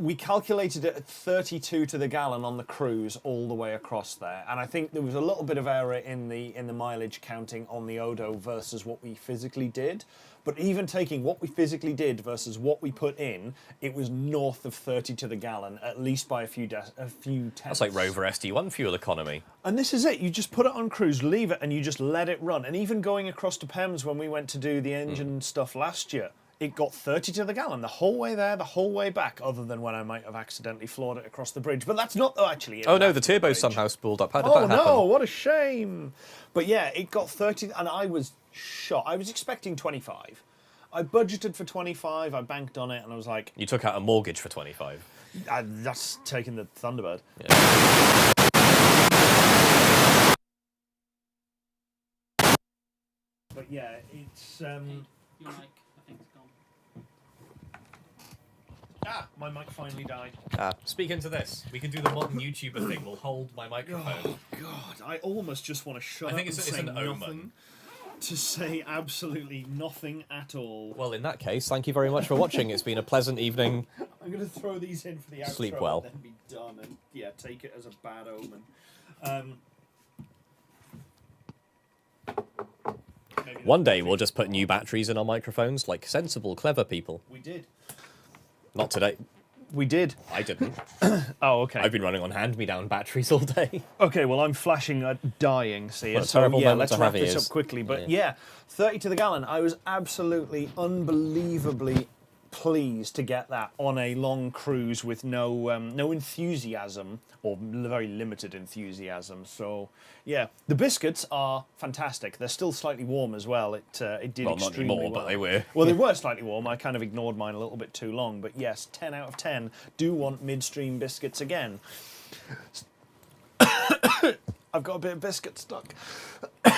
we calculated it at 32 to the gallon on the cruise all the way across there, and I think there was a little bit of error in the mileage counting on the Odo versus what we physically did. But even taking what we physically did versus what we put in, it was north of 30 to the gallon, at least by a few tenths. That's like Rover SD1 fuel economy. And this is it. You just put it on cruise, leave it, and you just let it run. And even going across to Pems when we went to do the engine stuff last year, it got 30 to the gallon the whole way there, the whole way back, other than when I might have accidentally floored it across the bridge. But that's not actually it. Oh no, the turbo somehow spooled up. How did that happen? Oh no, what a shame. But yeah, it got 30, and I was shocked. I was expecting 25. I budgeted for 25, I banked on it, and I was like... You took out a mortgage for 25. That's taking the Thunderbird. Yeah. But yeah, it's... Your mic, I think, is gone. My mic finally died. Speak into this. We can do the modern YouTuber thing. We'll hold my microphone. Oh, God. I almost just want to shut up I think it's an omen. To say absolutely nothing at all. Well, in that case, thank you very much for watching. It's been a pleasant evening. I'm going to throw these in for the outro. Sleep well. And then be done, and yeah, take it as a bad omen. One day we'll just put new batteries in our microphones, like sensible, clever people. We did. Not today. We did. I didn't. Oh, okay. I've been running on hand-me-down batteries all day. Okay, well, I'm flashing at dying, see. What a So, terrible yeah, moment let's to wrap have this ears. up quickly. But yeah, 30 to the gallon. I was absolutely, unbelievably pleased to get that on a long cruise with no enthusiasm, or very limited enthusiasm. So, yeah, the biscuits are fantastic. They're still slightly warm as well. It did Well, not extremely anymore, well. but they were. Well, they were slightly warm. I kind of ignored mine a little bit too long. But yes, 10 out of 10. Do want midstream biscuits again. I've got a bit of biscuit stuck. Damn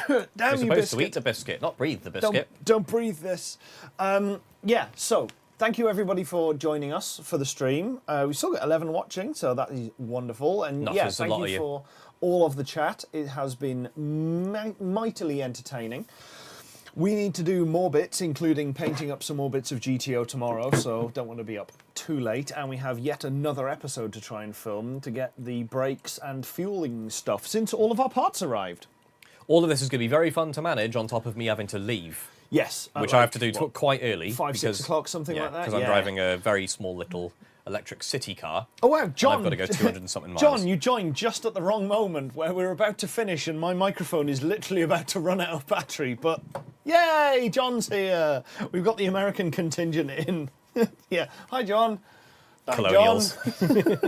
You're you, supposed biscuit. to eat the biscuit, not breathe the biscuit. Don't breathe this. Yeah, so thank you everybody for joining us for the stream. We still got 11 watching, so that is wonderful. And Not yeah, as a thank lot you of you. for all of the chat. It has been mightily entertaining. We need to do more bits, including painting up some more bits of GTO tomorrow, so don't want to be up too late. And we have yet another episode to try and film to get the brakes and fueling stuff, since all of our parts arrived. All of this is going to be very fun to manage, on top of me having to leave. Yes. Which I have to do quite early. 5, 6 o'clock, something like that? Because I'm driving a very small little electric city car. Oh wow, John! I've got to go 200 and something miles. John, you joined just at the wrong moment where we're about to finish and my microphone is literally about to run out of battery, but yay, John's here! We've got the American contingent in. Yeah, hi John. Hi, Colonials. John.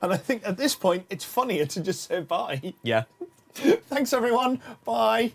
And I think at this point it's funnier to just say bye. Yeah. Thanks everyone, bye.